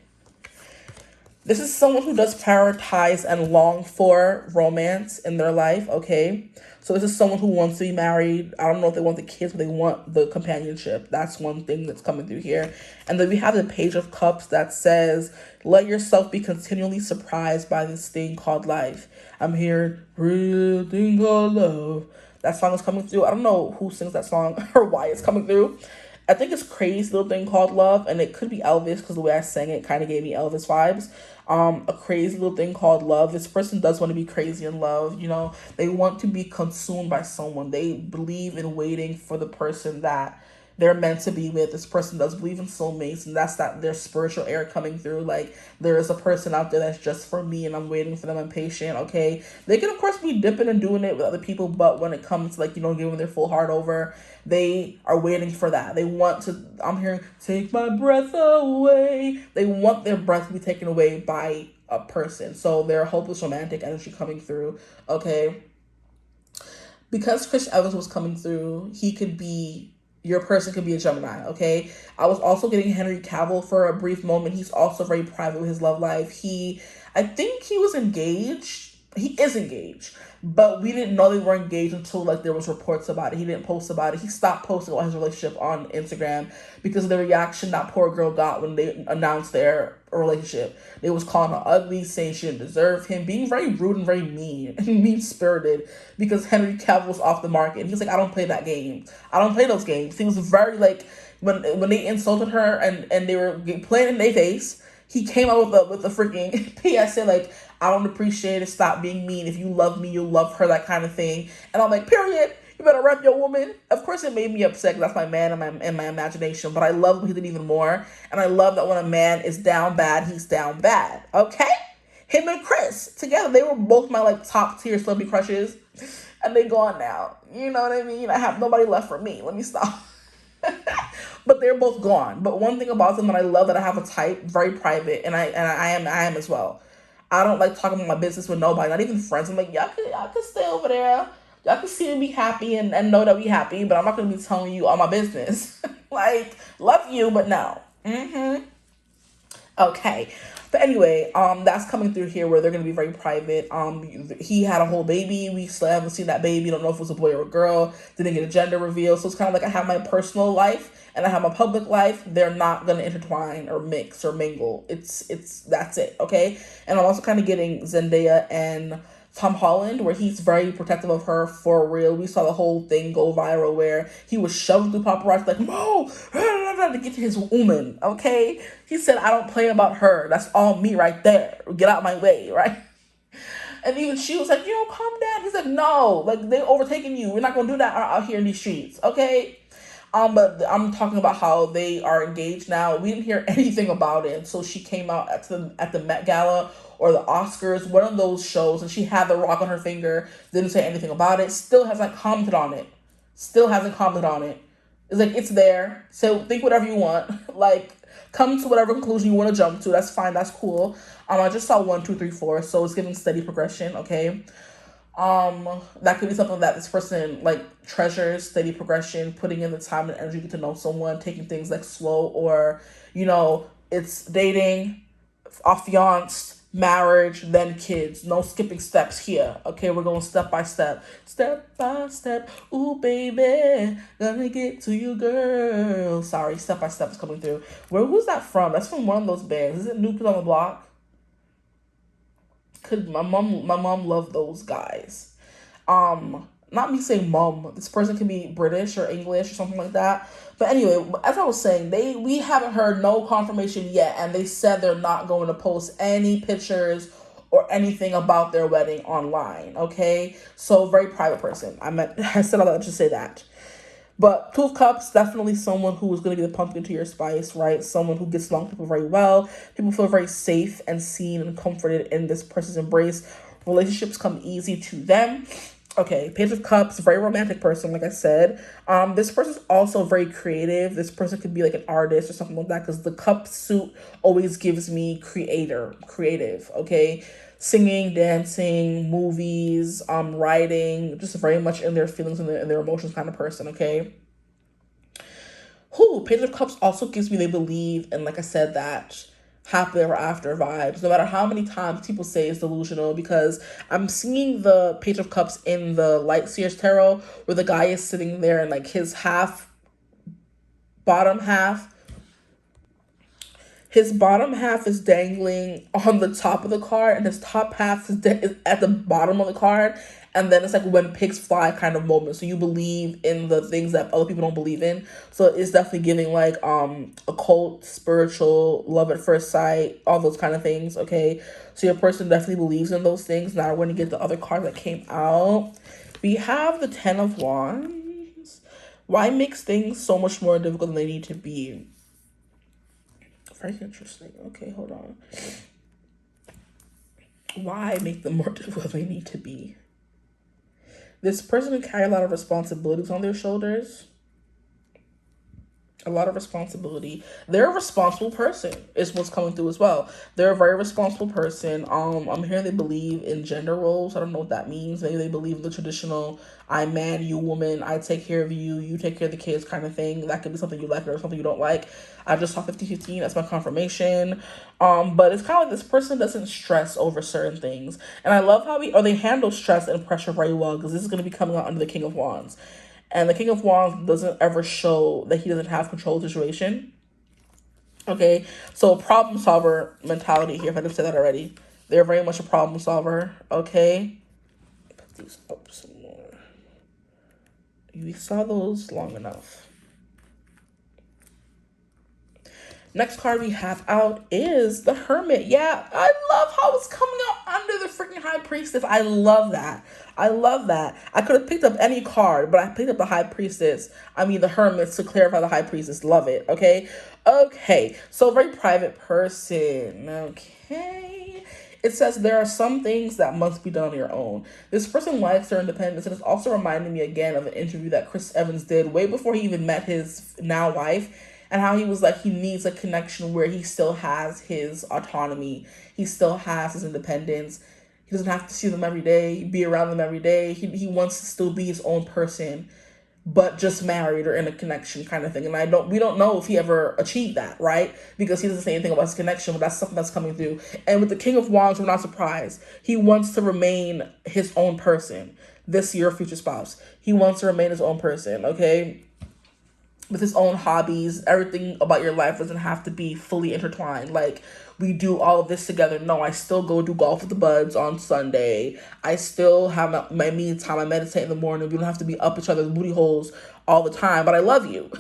S2: This is someone who does prioritize and long for romance in their life, okay? So this is someone who wants to be married. I don't know if they want the kids, but they want the companionship. That's one thing that's coming through here. And then we have the Page of Cups that says, let yourself be continually surprised by this thing called life. I'm hearing, real thing called love. That song is coming through. I don't know who sings that song or why it's coming through. I think it's Crazy Little Thing Called Love, and it could be Elvis because the way I sang it kind of gave me Elvis vibes. A Crazy Little Thing Called Love. This person does want to be crazy in love. They want to be consumed by someone. They believe in waiting for the person that they're meant to be with. This person does believe in soulmates, and that's that their spiritual air coming through. Like, there is a person out there that's just for me, and I'm waiting for them. I'm patient, okay? They can, of course, be dipping and doing it with other people, but when it comes to, giving their full heart over, they are waiting for that. They want to, I'm hearing, take my breath away. They want their breath to be taken away by a person. So their hopeless romantic energy coming through, okay? Because Chris Evans was coming through, your person could be a Gemini, okay? I was also getting Henry Cavill for a brief moment. He's also very private with his love life. I think he was engaged. He is engaged. But we didn't know they were engaged until there was reports about it. He didn't post about it. He stopped posting about his relationship on Instagram because of the reaction that poor girl got when they announced their relationship. They was calling her ugly, saying she didn't deserve him, being very rude and very mean and mean-spirited because Henry Cavill was off the market. And he's like, I don't play that game. I don't play those games. He was very when they insulted her and they were playing in their face, he came out with a freaking PSA I don't appreciate it. Stop being mean. If you love me, you'll love her, that kind of thing. And I'm like, period. You better rep your woman. Of course, it made me upset because that's my man in my imagination. But I love what he did even more. And I love that when a man is down bad, he's down bad. Okay? Him and Chris together, they were both my top tier celebrity crushes. And they gone now. You know what I mean? I have nobody left for me. Let me stop. But they're both gone. But one thing about them that I love, that I have a type, very private, and I am as well. I don't like talking about my business with nobody, not even friends. I'm like, y'all can stay over there. Y'all can see me happy and know that we happy, but I'm not gonna be telling you all my business. Love you, but no. Okay. But anyway, that's coming through here where they're gonna be very private. He had a whole baby. We still haven't seen that baby. Don't know if it was a boy or a girl. Didn't get a gender reveal. So it's kind of I have my personal life and I have my public life. They're not gonna intertwine or mix or mingle. It's that's it, okay? And I'm also kind of getting Zendaya and Tom Holland, where he's very protective of her for real. We saw the whole thing go viral where he was shoved through paparazzi no, to get to his woman, okay? He said, I don't play about her. That's all me right there. Get out my way, right? And even she was like, calm down. He's like, no, they overtaking you. We're not going to do that out here in these streets, okay? But I'm talking about how they are engaged now. We didn't hear anything about it. So she came out at the Met Gala or the Oscars, one of those shows, and she had the rock on her finger, didn't say anything about it, still hasn't commented on it. It's it's there. So think whatever you want. Come to whatever conclusion you want to jump to. That's fine. That's cool. I just saw 1, 2, 3, 4. So it's giving steady progression. Okay. That could be something that this person treasures, steady progression, putting in the time and energy to know someone, taking things slow, or it's dating, affianced, marriage, then kids. No skipping steps here. Okay, we're going step by step. Step by step. Ooh, baby. Gonna get to you, girl. Sorry, step by step is coming through. Who's that from? That's from one of those bands. Is it New Kids on the Block? Cause my mom loved those guys. Not me saying mom. This person can be British or English or something like that. But anyway, as I was saying, we haven't heard no confirmation yet, and they said they're not going to post any pictures or anything about their wedding online. Okay, so very private person. I said all that to say that. But Two of Cups, definitely someone who is going to be the pumpkin to your spice, right? Someone who gets along with people very well. People feel very safe and seen and comforted in this person's embrace. Relationships come easy to them. Okay, Page of Cups, very romantic person, like I said. This person's also very creative. This person could be like an artist or something like that, because the cup suit always gives me creative, okay? Singing, dancing, movies, writing, just very much in their feelings and their emotions kind of person, okay? Page of Cups also gives me they believe, and like I said, that happily ever after vibes, no matter how many times people say it's delusional, because I'm seeing the Page of Cups in the Light Seers Tarot, where the guy is sitting there and like his bottom half is dangling on the top of the card, and his top half is at the bottom of the card. And then it's like when pigs fly kind of moment. So you believe in the things that other people don't believe in. So it's definitely giving like occult, spiritual, love at first sight, all those kind of things, okay? So your person definitely believes in those things. Now we're going to get the other card that came out. We have the Ten of Wands. Why makes things so much more difficult than they need to be? Very interesting. Okay, hold on. Why make them more difficult than they need to be? This person can carry a lot of responsibilities on their shoulders. A lot of responsibility. They're a responsible person is what's coming through as well. They're a very responsible person. I'm hearing they believe in gender roles. I don't know what that means. Maybe they believe in the traditional I man, you woman, I take care of you, you take care of the kids kind of thing. That could be something you like or something you don't like. I just saw 50-15, that's my confirmation. But it's kind of like this person doesn't stress over certain things. And I love how they handle stress and pressure very well, because this is going to be coming out under the King of Wands. And the King of Wands doesn't ever show that he doesn't have control of the situation. Okay, so problem solver mentality here, if I didn't say that already. They're very much a problem solver, okay? Put these up some more. We saw those long enough. Next card we have out is the Hermit. Yeah, I love how it's coming out under the freaking High Priestess. I love that. I could have picked up any card, but I picked up the High Priestess. The Hermit, to clarify the High Priestess. Love it, okay? Okay, so very private person, okay? It says there are some things that must be done on your own. This person likes their independence, and it's also reminding me again of an interview that Chris Evans did way before he even met his now wife, and how he was like, he needs a connection where he still has his autonomy. He still has his independence. He doesn't have to see them every day, be around them every day. He wants to still be his own person, but just married or in a connection kind of thing. And we don't know if he ever achieved that, right? Because he doesn't say anything about his connection, but that's something that's coming through. And with the King of Wands, we're not surprised. He wants to remain his own person. This year, future spouse. He wants to remain his own person, okay? With his own hobbies. Everything about your life doesn't have to be fully intertwined. Like, we do all of this together. No, I still go do golf with the buds on Sunday. I still have my me time. I meditate in the morning. We don't have to be up each other's booty holes all the time. But I love you.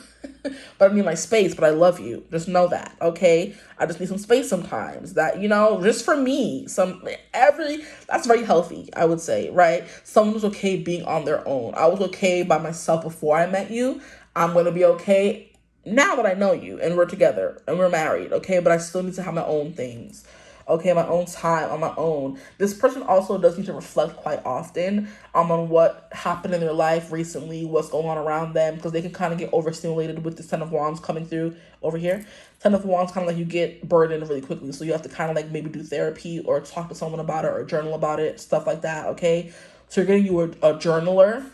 S2: But I need my space, but I love you. Just know that, okay? I just need some space sometimes. That, just for me. That's very healthy, I would say, right? Someone who's okay being on their own. I was okay by myself before I met you. I'm going to be okay now that I know you and we're together and we're married, okay? But I still need to have my own things, okay? My own time on my own. This person also does need to reflect quite often on what happened in their life recently, what's going on around them, because they can kind of get overstimulated with this Ten of Wands coming through over here. Ten of Wands kind of like you get burdened really quickly, so you have to kind of like maybe do therapy or talk to someone about it or journal about it, stuff like that, okay? So you're getting a journaler.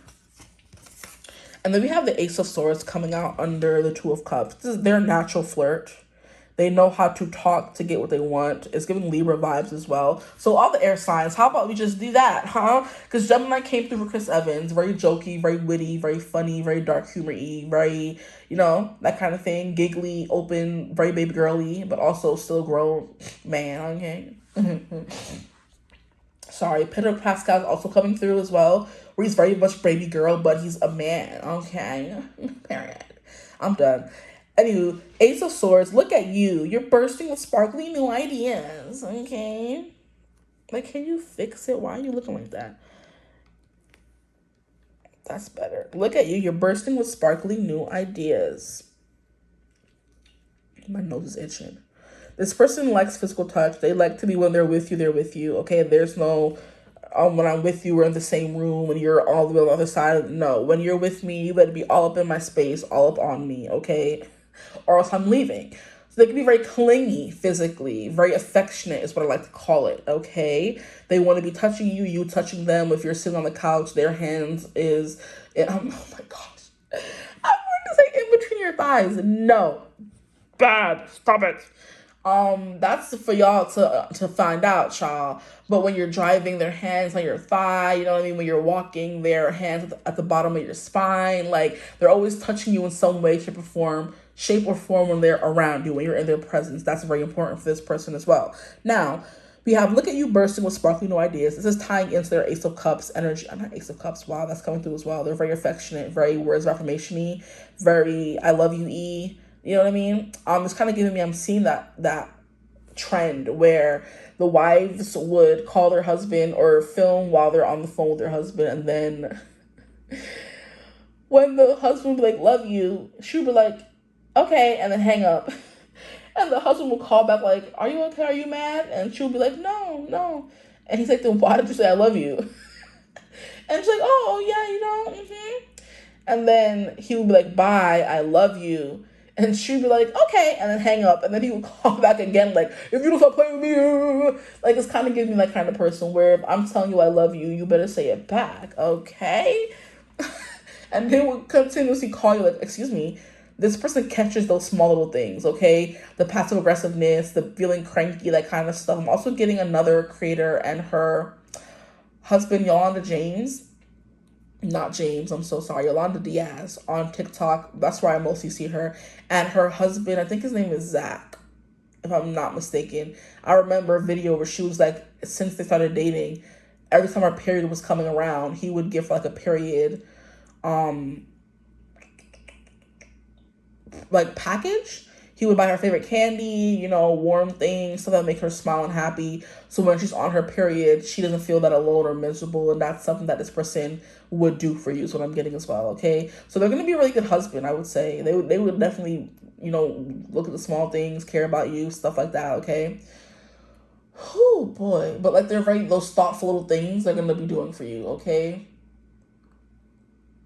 S2: And then we have the Ace of Swords coming out under the Two of Cups. This is their natural flirt. They know how to talk to get what they want. It's giving Libra vibes as well. So all the air signs, how about we just do that, huh? Because Gemini came through for Chris Evans. Very jokey, very witty, very funny, very dark humor-y, very, you know, that kind of thing. Giggly, open, very baby girly, but also still grown man, okay? Sorry, Pedro Pascal's also coming through as well, where he's very much baby girl, but he's a man, okay? Period. I'm done. Anywho, Ace of Swords, look at you. You're bursting with sparkly new ideas, okay? Like, can you fix it? Why are you looking like that? That's better. Look at you. You're bursting with sparkly new ideas. My nose is itching. This person likes physical touch. They like to be, when they're with you, okay? There's no, when I'm with you, we're in the same room and you're all the way on the other side. No, when you're with me, you better be all up in my space, all up on me, okay? Or else I'm leaving. So they can be very clingy physically, very affectionate is what I like to call it, okay? They want to be touching you, you touching them. If you're sitting on the couch, their hands is, oh my gosh. I wanted to say in between your thighs. No. Bad. Stop it. That's for y'all to find out, y'all. But when you're driving, their hands on your thigh, you know what I mean? When you're walking, their hands at the bottom of your spine. Like, they're always touching you in some way, shape or form when they're around you, when you're in their presence. That's very important for this person as well. Now, we have look at you bursting with sparkly new ideas. This is tying into their Ace of Cups energy. I'm not Ace of Cups. Wow, that's coming through as well. They're very affectionate, very words of affirmation-y, very I love you-y. You know what I mean? It's kind of giving me, I'm seeing that trend where the wives would call their husband or film while they're on the phone with their husband, and then when the husband would be like, love you, she would be like, okay, and then hang up. And the husband would call back like, are you okay? Are you mad? And she would be like, no. And he's like, then why did you say I love you? And she's like, oh yeah, you know, And then he would be like, bye, I love you. And she'd be like, okay, and then hang up. And then he would call back again, like, if you don't stop playing with me. Like, it's kind of giving me that kind of person where if I'm telling you I love you, you better say it back, okay? And they would continuously call you, like, excuse me. This person catches those small little things, okay? The passive aggressiveness, the feeling cranky, that kind of stuff. I'm also getting another creator and her husband, Yolanda James. Not James, I'm so sorry, Yolanda Diaz on TikTok. That's where I mostly see her. And her husband, I think his name is Zach, if I'm not mistaken. I remember a video where she was like, since they started dating, every time her period was coming around, he would give like a period, like package. He would buy her favorite candy, you know, warm things, stuff that make her smile and happy. So when she's on her period, she doesn't feel that alone or miserable. And that's something that this person would do for you, is what I'm getting as well, okay? So they're going to be a really good husband, I would say. They would definitely, you know, look at the small things, care about you, stuff like that, okay? Oh, boy. But, like, those thoughtful little things they're going to be doing for you, okay?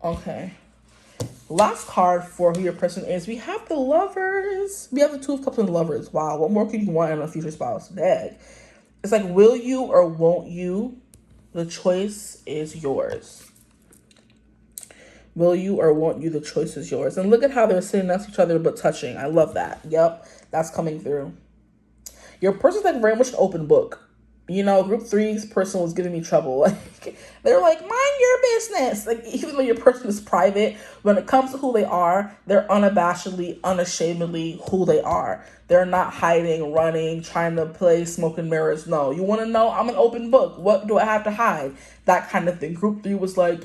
S2: Okay. Last card for who your person is, we have the Lovers. We have the Two of Cups and Lovers. Wow, what more could you want in a future spouse? Dang. It's like, will you or won't you? The choice is yours. Will you or won't you? The choice is yours. And look at how they're sitting next to each other but touching. I love that. Yep, that's coming through. Your person's like very much an open book. You know, group 3's person was giving me trouble. Like, they're like, mind your business. Like, even though your person is private, when it comes to who they are, they're unabashedly, unashamedly who they are. They're not hiding, running, trying to play smoke and mirrors. No, you want to know? I'm an open book. What do I have to hide? That kind of thing. Group 3 was like,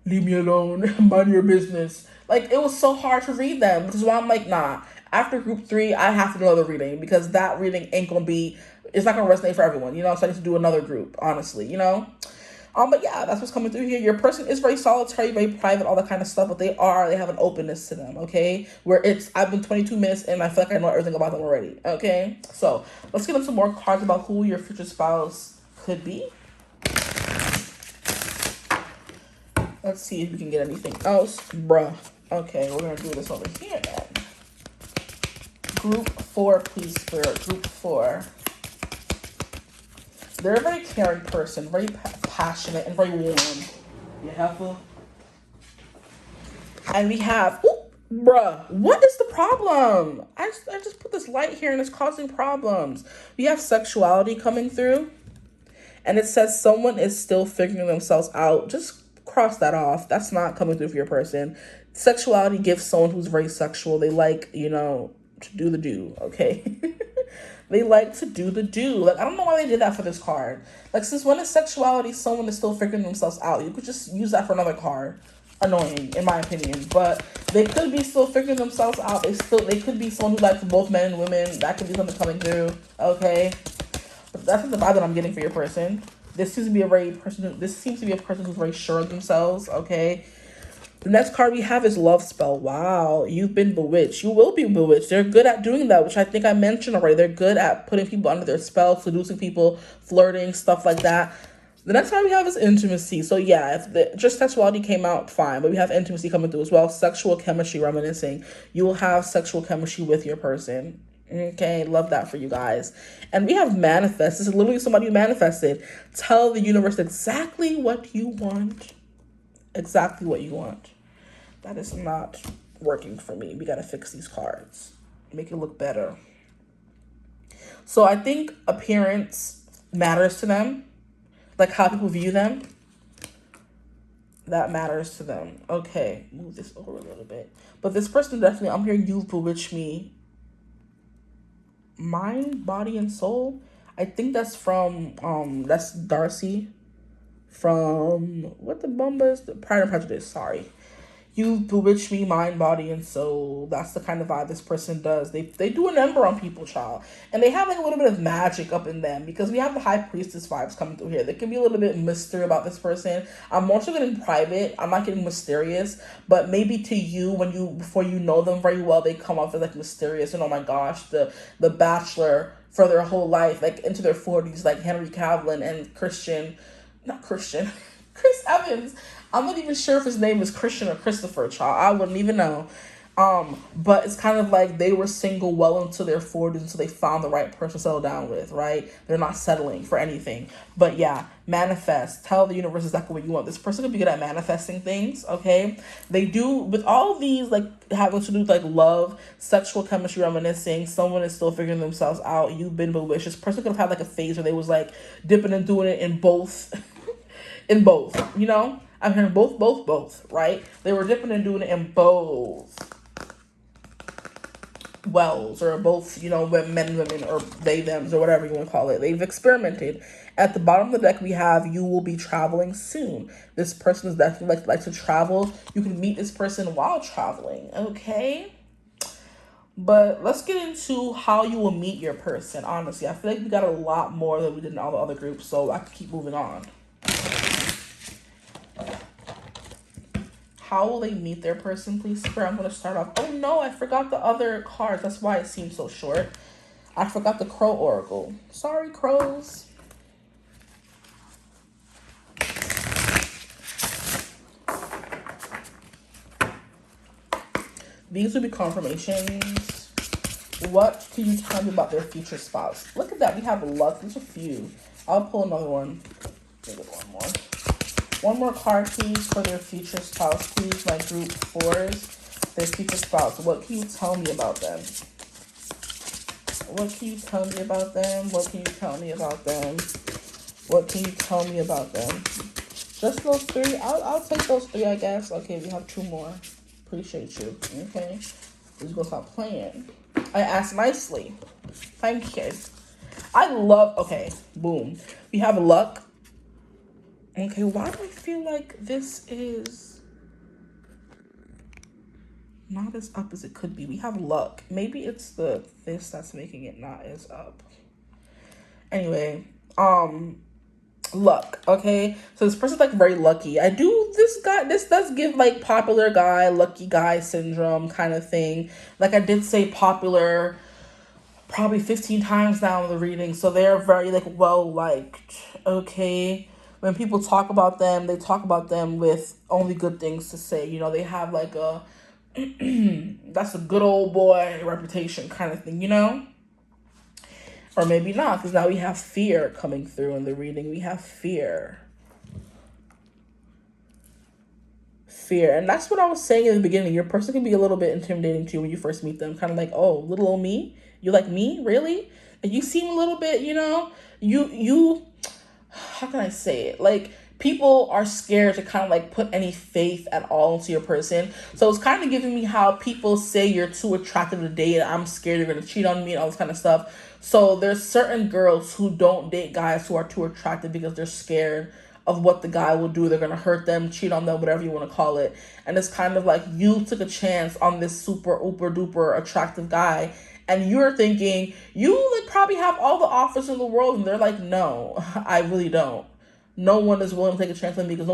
S2: leave me alone, mind your business. Like, it was so hard to read them, which is why I'm like, nah. After group 3, I have to do another reading, because that reading ain't gonna be, it's not gonna resonate for everyone, you know? So I need to do another group, honestly, you know? But yeah, that's what's coming through here. Your person is very solitary, very private, all that kind of stuff, but they have an openness to them, okay? Where I've been 22 minutes and I feel like I know everything about them already, okay? So let's get into more cards about who your future spouse could be. Let's see if we can get anything else. Bruh. Okay, we're gonna do this over here then. Group 4, please, Spirit. Group 4. They're a very caring person, very passionate, and very warm. You have a... And we have Bruh, what is the problem? I just put this light here and it's causing problems. We have sexuality coming through, and it says someone is still figuring themselves out. Just cross that off. That's not coming through for your person. Sexuality gives someone who's very sexual. They like, to do the do, okay? They like to do the do. Like, I don't know why they did that for this card. Like, since when is sexuality someone is still figuring themselves out? You could just use that for another card. Annoying, in my opinion. But they could be still figuring themselves out. They could be someone who likes both men and women. That could be something coming through. Okay. But that's not the vibe that I'm getting for your person. This seems to be a person who's very sure of themselves. Okay. The next card we have is Love Spell. Wow, you've been bewitched. You will be bewitched. They're good at doing that, which I think I mentioned already. They're good at putting people under their spell, seducing people, flirting, stuff like that. The next card we have is Intimacy. So yeah, if just sexuality came out, fine. But we have Intimacy coming through as well. Sexual chemistry reminiscing. You will have sexual chemistry with your person. Okay, love that for you guys. And we have Manifest. This is literally somebody who manifested. Tell the universe exactly what you want. Exactly what you want. That is not working for me. We gotta fix these cards. Make it look better. So I think appearance matters to them. Like how people view them. That matters to them. Okay, move this over a little bit. But this person definitely, I'm hearing you've bewitched me. Mind, body, and soul. I think that's from that's Darcy from what the bumba is, the Pride and Prejudice. Sorry. You bewitch me, mind, body, and soul. That's the kind of vibe this person does. They do a number on people, child. And they have like a little bit of magic up in them because we have the High Priestess vibes coming through here. There can be a little bit mystery about this person. I'm also getting private. I'm not getting mysterious. But maybe to you, before you know them very well, they come off as like mysterious. And oh my gosh, the Bachelor for their whole life, like into their 40s, like Henry Cavill and Chris Evans. I'm not even sure if his name is Christian or Christopher, child. I wouldn't even know. But it's kind of like they were single well into their 40s until they found the right person to settle down with, right? They're not settling for anything. But yeah, manifest. Tell the universe exactly what you want. This person could be good at manifesting things, okay? They do, with all of these, like, having to do with, like, love, sexual chemistry, reminiscing, someone is still figuring themselves out, you've been bewitched. This person could have had, like, a phase where they was, like, dipping and doing it in both, you know? I'm hearing both, right? They were dipping and doing it in both wells, or both, men, women, or they, thems, or whatever you want to call it. They've experimented. At the bottom of the deck, we have you will be traveling soon. This person is definitely like to travel. You can meet this person while traveling, okay? But let's get into how you will meet your person. Honestly, I feel like we got a lot more than we did in all the other groups, so I can keep moving on. How will they meet their person, please, Spirit? I'm going to start off. Oh, no, I forgot the other cards. That's why it seems so short. I forgot the Crow Oracle. Sorry, crows. These will be confirmations. What can you tell me about their future spouse? Look at that. We have luck. There's a few. I'll pull another one. Maybe one more. One more card, please, for their future spouse, please. My group 4s, their future spouse. What can you tell me about them? What can you tell me about them? What can you tell me about them? What can you tell me about them? Just those 3? I'll take those 3, I guess. Okay, we have 2 more. Appreciate you. Okay. We're just gonna stop playing. I asked nicely. Thank you. Okay, boom. We have luck. Okay, why do I feel like this is not as up as it could be? We have luck. Maybe it's this that's making it not as up. Anyway, luck, okay? So this person's like very lucky. This does give like popular guy, lucky guy syndrome kind of thing. Like I did say popular probably 15 times now in the reading. So they're very like well liked, okay? When people talk about them, they talk about them with only good things to say. They have like a that's a good old boy reputation kind of thing, Or maybe not, because now we have fear coming through in the reading. We have fear. fear. And that's what I was saying in the beginning. Your person can be a little bit intimidating to you when you first meet them. Kind of like, oh, little old me? You like me? Really? And you seem a little bit, you how can I say it? Like, people are scared to kind of like put any faith at all into your person. So it's kind of giving me how people say you're too attractive to date. I'm scared you're going to cheat on me and all this kind of stuff. So there's certain girls who don't date guys who are too attractive because they're scared of what the guy will do. They're going to hurt them, cheat on them, whatever you want to call it. And it's kind of like you took a chance on this super, uber, duper attractive guy. And you're thinking, you like probably have all the offers in the world. And they're like, no, I really don't. No one is willing to take a chance on me because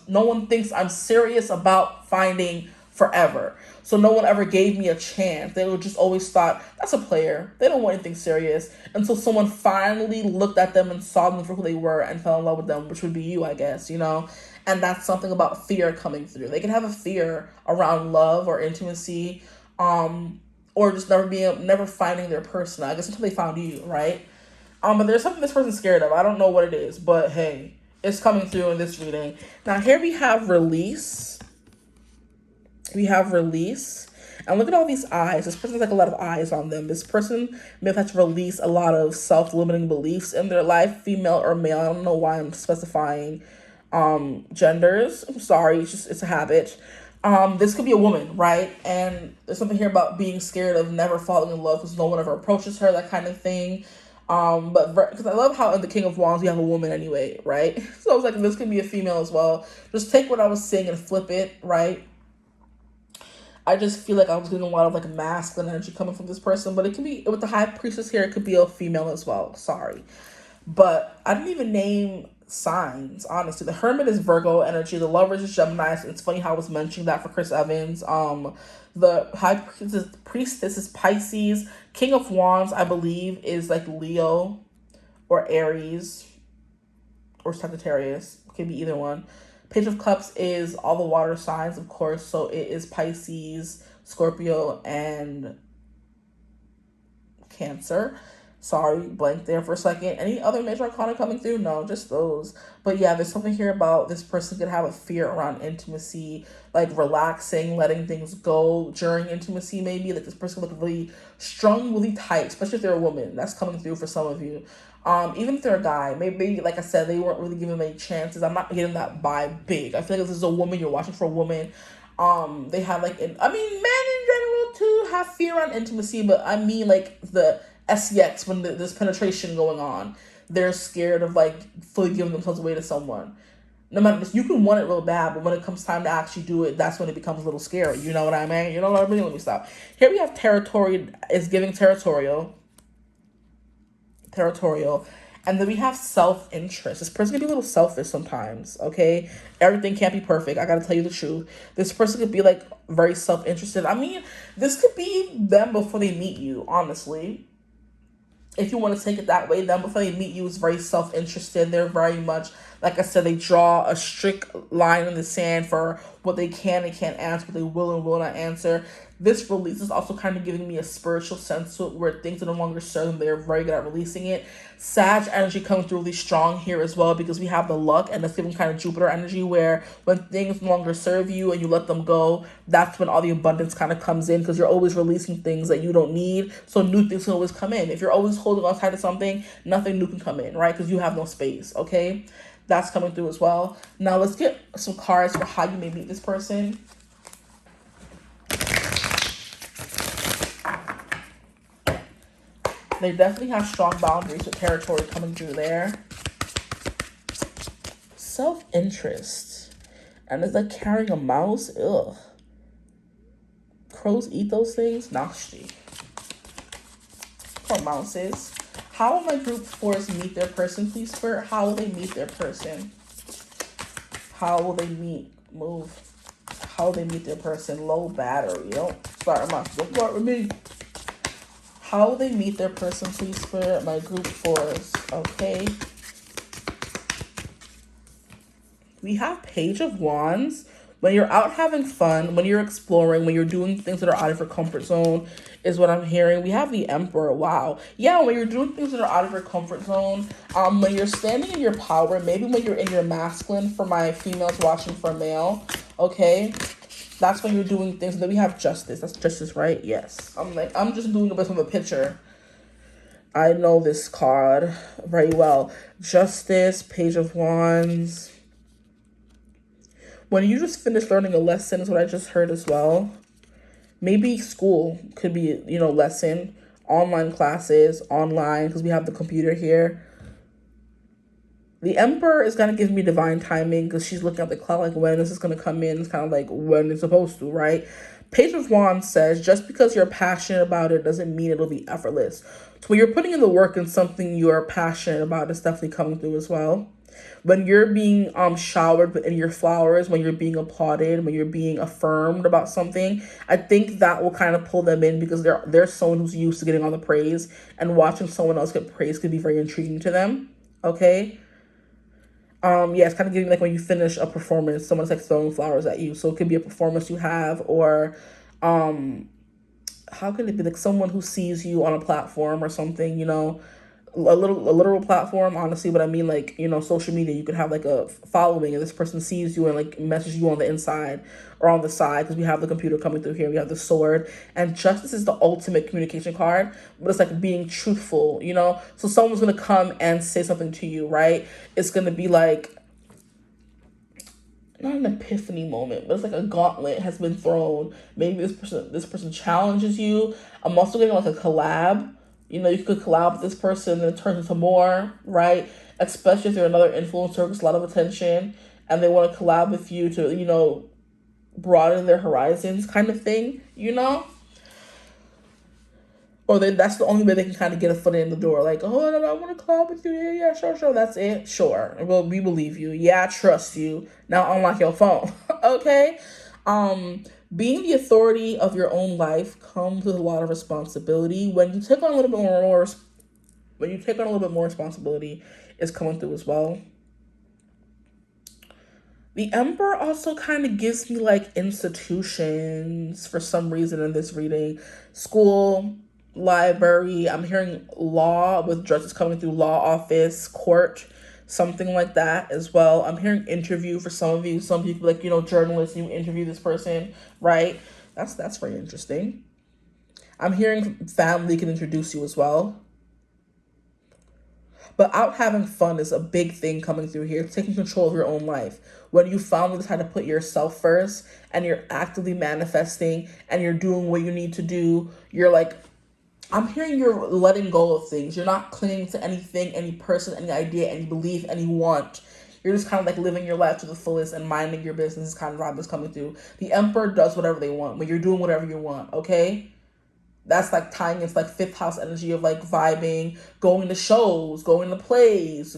S2: no one thinks I'm serious about finding forever. So no one ever gave me a chance. They would just always thought, that's a player. They don't want anything serious. Until someone finally looked at them and saw them for who they were and fell in love with them, which would be you, I guess, And that's something about fear coming through. They can have a fear around love or intimacy, or just never finding their person, I guess, until they found you, right? But there's something this person's scared of. I don't know what it is, but hey, it's coming through in this reading. Now here we have release. And look at all these eyes. This person has like a lot of eyes on them. This person may have had to release a lot of self-limiting beliefs in their life, female or male. I don't know why I'm specifying genders. I'm sorry, it's a habit. This could be a woman, right? And there's something here about being scared of never falling in love because no one ever approaches her, that kind of thing. But because I love how in the King of Wands we have a woman anyway, right? So I was like, this could be a female as well. Just take what I was saying and flip it, right? I just feel like I was getting a lot of like masculine energy coming from this person, but it could be with the High Priestess here. It could be a female as well. Sorry, but I didn't even name signs. Honestly, the Hermit is Virgo energy. The Lovers is Gemini. It's funny how I was mentioning that for Chris Evans. The High Priestess is Pisces. King of Wands, I believe, is like Leo or Aries or Sagittarius. It could be either one. Page of Cups is all the water signs, of course. So it is Pisces, Scorpio, and Cancer. Sorry, blank there for a second. Any other major arcana coming through? No, just those. But yeah, there's something here about this person could have a fear around intimacy, like relaxing, letting things go during intimacy maybe. Like this person look really strung, really tight, especially if they're a woman. That's coming through for some of you. Even if they're a guy, maybe, like I said, they weren't really giving any chances. I'm not getting that vibe big. I feel like if this is a woman, you're watching for a woman. They have like, men in general too have fear around intimacy, but I mean like the sex, when there's penetration going on, they're scared of like fully giving themselves away to someone. No matter, you can want it real bad, but when it comes time to actually do it, that's when it becomes a little scary. You know what I mean? You know what I mean? Let me stop. Here we have territory is giving territorial. And then we have self-interest. This person can be a little selfish sometimes, okay? Everything can't be perfect. I gotta tell you the truth. This person could be like very self-interested. I mean, this could be them before they meet you, honestly. If you want to take it that way, them before they meet you is very self-interested. They're very much, like I said, they draw a strict line in the sand for what they can and can't answer, what they will and will not answer. This release is also kind of giving me a spiritual sense to it where things are no longer serve them. They're very good at releasing it. Sag energy comes through really strong here as well because we have the luck and that's giving kind of Jupiter energy where when things no longer serve you and you let them go, that's when all the abundance kind of comes in because you're always releasing things that you don't need. So new things can always come in. If you're always holding on tight to something, nothing new can come in, right? Because you have no space, okay? That's coming through as well. Now let's get some cards for how you may meet this person. They definitely have strong boundaries with territory coming through there. Self-interest. And it's like carrying a mouse. Ugh. Crows eat those things? Nasty. Poor mouses. How will my group fours meet their person, please, Spirit? How will they meet their person? How will they meet? Move. How will they meet their person? Low battery. Don't start with me. How will they meet their person, please, Spirit? My group fours. Okay. We have Page of Wands When you're out having fun, when you're exploring, when you're doing things that are out of your comfort zone, is what I'm hearing. We have the Emperor. Wow. Yeah, when you're doing things that are out of your comfort zone, when you're standing in your power, maybe when you're in your masculine, for my females watching for male, okay? That's when you're doing things. And then we have Justice. That's Justice, right? Yes. I'm just doing a bit of a picture. I know this card very well. Justice, Page of Wands. When you just finish learning a lesson is what I just heard as well. Maybe school could be, lesson. Online classes, online, because we have the computer here. The Emperor is going to give me divine timing because she's looking at the clock like when this is going to come in. It's kind of like when it's supposed to, right? Page of Wands says just because you're passionate about it doesn't mean it'll be effortless. So when you're putting in the work in something you're passionate about, it's definitely coming through as well. When you're being showered in your flowers, when you're being applauded, when you're being affirmed about something, I think that will kind of pull them in because they're someone who's used to getting all the praise, and watching someone else get praise could be very intriguing to them. Okay. Yeah, it's kind of giving like when you finish a performance, someone's like throwing flowers at you. So it could be a performance you have, or how could it be like someone who sees you on a platform or something, a literal platform, honestly. But I mean, like, social media, you could have like a following and this person sees you and like messages you on the inside or on the side, because we have the computer coming through here. We have the sword, and Justice is the ultimate communication card, but it's like being truthful, so someone's gonna come and say something to you, right? It's gonna be like not an epiphany moment, but it's like a gauntlet has been thrown. Maybe this person challenges you. I'm also getting like a collab. You could collab with this person and it turns into more, right? Especially if they're another influencer who gets a lot of attention and they want to collab with you to, broaden their horizons kind of thing, Or that's the only way they can kind of get a foot in the door. Like, oh, no, I want to collab with you. Yeah, sure. That's it. Sure. Well, we believe you. Yeah, I trust you. Now unlock your phone. Okay? Being the authority of your own life comes with a lot of responsibility. When you take on a little bit more responsibility, it's coming through as well. The Emperor also kind of gives me like institutions for some reason in this reading. School, library. I'm hearing law with judges coming through, law office, court, something like that as well. I'm hearing interview for some of you. Some people like, journalists, you interview this person, right? That's very interesting. I'm hearing family can introduce you as well. But out having fun is a big thing coming through here. Taking control of your own life. When you finally decide to put yourself first and you're actively manifesting and you're doing what you need to do, you're like, I'm hearing you're letting go of things. You're not clinging to anything, any person, any idea, any belief, any want. You're just kind of like living your life to the fullest and minding your business is kind of vibe that's coming through. The Emperor does whatever they want when you're doing whatever you want, okay? That's like tying into like fifth house energy of like vibing, going to shows, going to plays,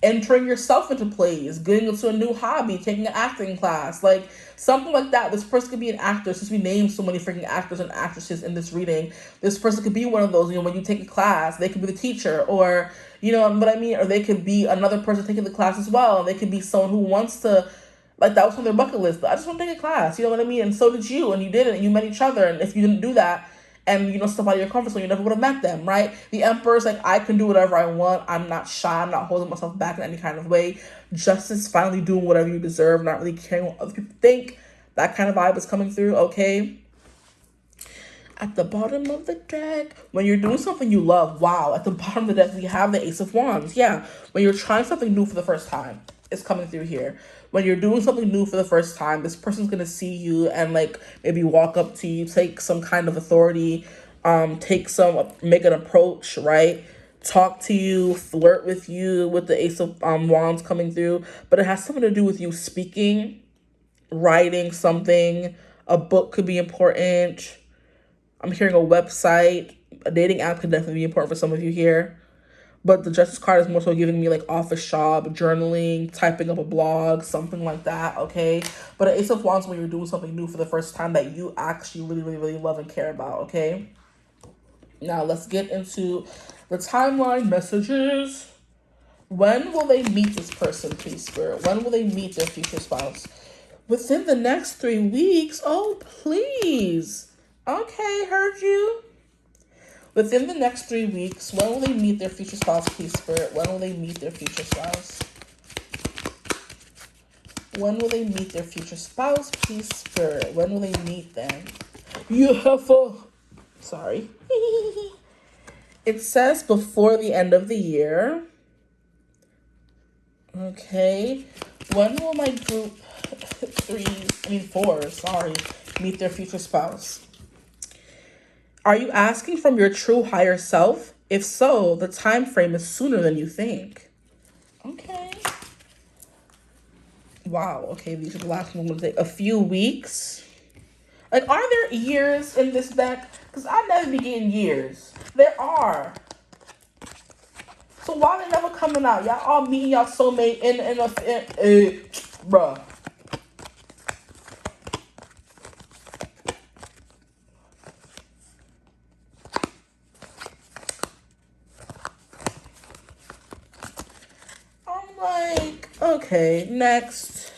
S2: entering yourself into plays, getting into a new hobby, taking an acting class, like something like that. This person could be an actor, since we named so many freaking actors and actresses in this reading. This person could be one of those, when you take a class, they could be the teacher, or, what I mean? Or they could be another person taking the class as well. And they could be someone who wants to, like, that was on their bucket list. I just want to take a class, you know what I mean? And so did you, and you did it, and you met each other. And if you didn't do that, and step out of your comfort zone, you never would have met them, right? The Emperor's like, I can do whatever I want. I'm not shy. I'm not holding myself back in any kind of way. Justice, finally doing whatever you deserve, not really caring what other people think. That kind of vibe is coming through, okay? At the bottom of the deck, when you're doing something you love, wow, at the bottom of the deck, we have the Ace of Wands. Yeah, when you're trying something new for the first time, it's coming through here. When you're doing something new for the first time, this person's going to see you and like maybe walk up to you, take some kind of authority, make an approach, right? Talk to you, flirt with you with the Ace of Wands coming through. But it has something to do with you speaking, writing something. A book could be important. I'm hearing a website. A dating app could definitely be important for some of you here. But the Justice card is more so giving me like office job, journaling, typing up a blog, something like that, okay? But an Ace of Wands when you're doing something new for the first time that you actually really, really, really love and care about, okay? Now let's get into the timeline messages. When will they meet this person, please, Spirit? When will they meet their future spouse? Within the next 3 weeks? Oh, please. Okay, heard you. Within the next 3 weeks, when will they meet their future spouse, please, Spirit? When will they meet their future spouse? When will they meet their future spouse, please, Spirit? When will they meet them? You have a... Sorry. It says before the end of the year. Okay. When will my group 4, meet their future spouse? Are you asking from your true higher self? If so, the time frame is sooner than you think. Okay. Wow. Okay, these are the last one. A few weeks. Like, are there years in this deck? Because I never be getting years. There are. So why they never coming out? Y'all all meeting y'all soulmate bruh. I'm like, okay, next.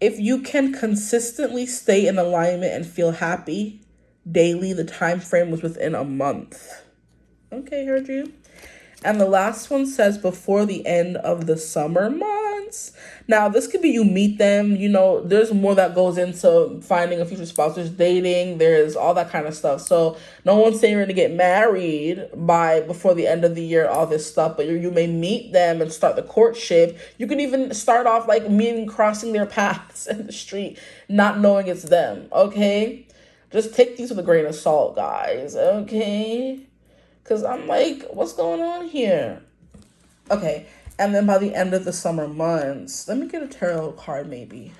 S2: If you can consistently stay in alignment and feel happy daily, the time frame was within a month. Okay, heard you. And the last one says before the end of the summer months. Now, this could be you meet them. You know, there's more that goes into finding a future spouse. There's dating. There's all that kind of stuff. So no one's saying you're going to get married by before the end of the year, all this stuff. But you may meet them and start the courtship. You can even start off like meeting, crossing their paths in the street, not knowing it's them. Okay? Just take these with a grain of salt, guys. Okay? Because I'm like, what's going on here? Okay, and then by the end of the summer months, let me get a tarot card maybe.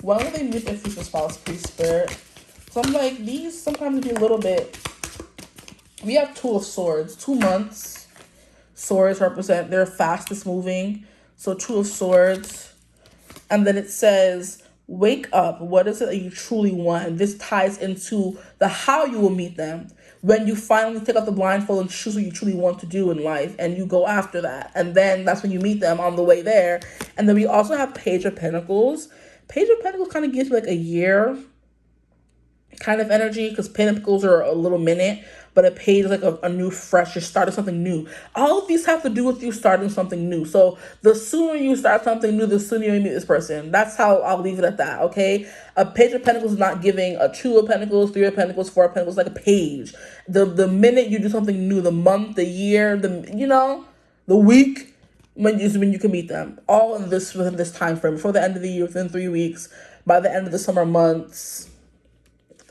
S2: When will they meet their future spouse, please, Spirit? So I'm like, these sometimes be a little bit... We have 2 of Swords, 2 months. Swords represent their fastest moving. So 2 of Swords. And then it says, wake up. What is it that you truly want? And this ties into the how you will meet them. When you finally take off the blindfold and choose what you truly want to do in life, and you go after that. And then that's when you meet them on the way there. And then we also have Page of Pentacles. Page of Pentacles kind of gives you like a year kind of energy, because Pentacles are a little minute, but a page is like a new, fresh, you're starting something new. All of these have to do with you starting something new. So the sooner you start something new, the sooner you meet this person. That's how I'll leave it at that, okay? A Page of Pentacles is not giving a 2 of Pentacles, 3 of Pentacles, 4 of Pentacles, like a page. The minute you do something new, the month, the year, the week, when you can meet them. All in this, within this time frame. Before the end of the year, within 3 weeks, by the end of the summer months.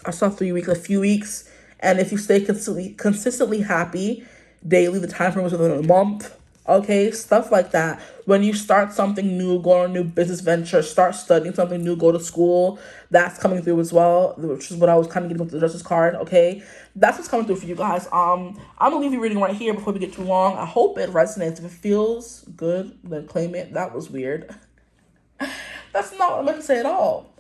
S2: I saw 3 weeks, a few weeks. And if you stay consistently happy daily, the time frame is within a month. Okay, stuff like that. When you start something new, go on a new business venture, start studying something new, go to school, that's coming through as well, which is what I was kind of getting with the Justice card, okay? That's what's coming through for you guys. I'm going to leave you reading right here before we get too long. I hope it resonates. If it feels good, then claim it. That was weird. That's not what I meant to say at all.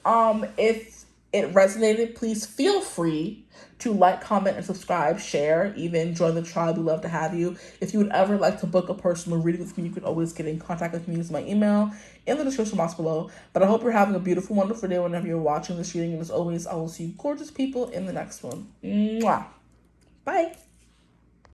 S2: If it resonated, please feel free to like, comment, and subscribe, share, even join the tribe. We love to have you. If you would ever like to book a personal reading with me, you can always get in contact with me. Use my email in the description box below. But I hope you're having a beautiful, wonderful day whenever you're watching this reading. And as always, I will see you gorgeous people in the next one. Mwah. Bye.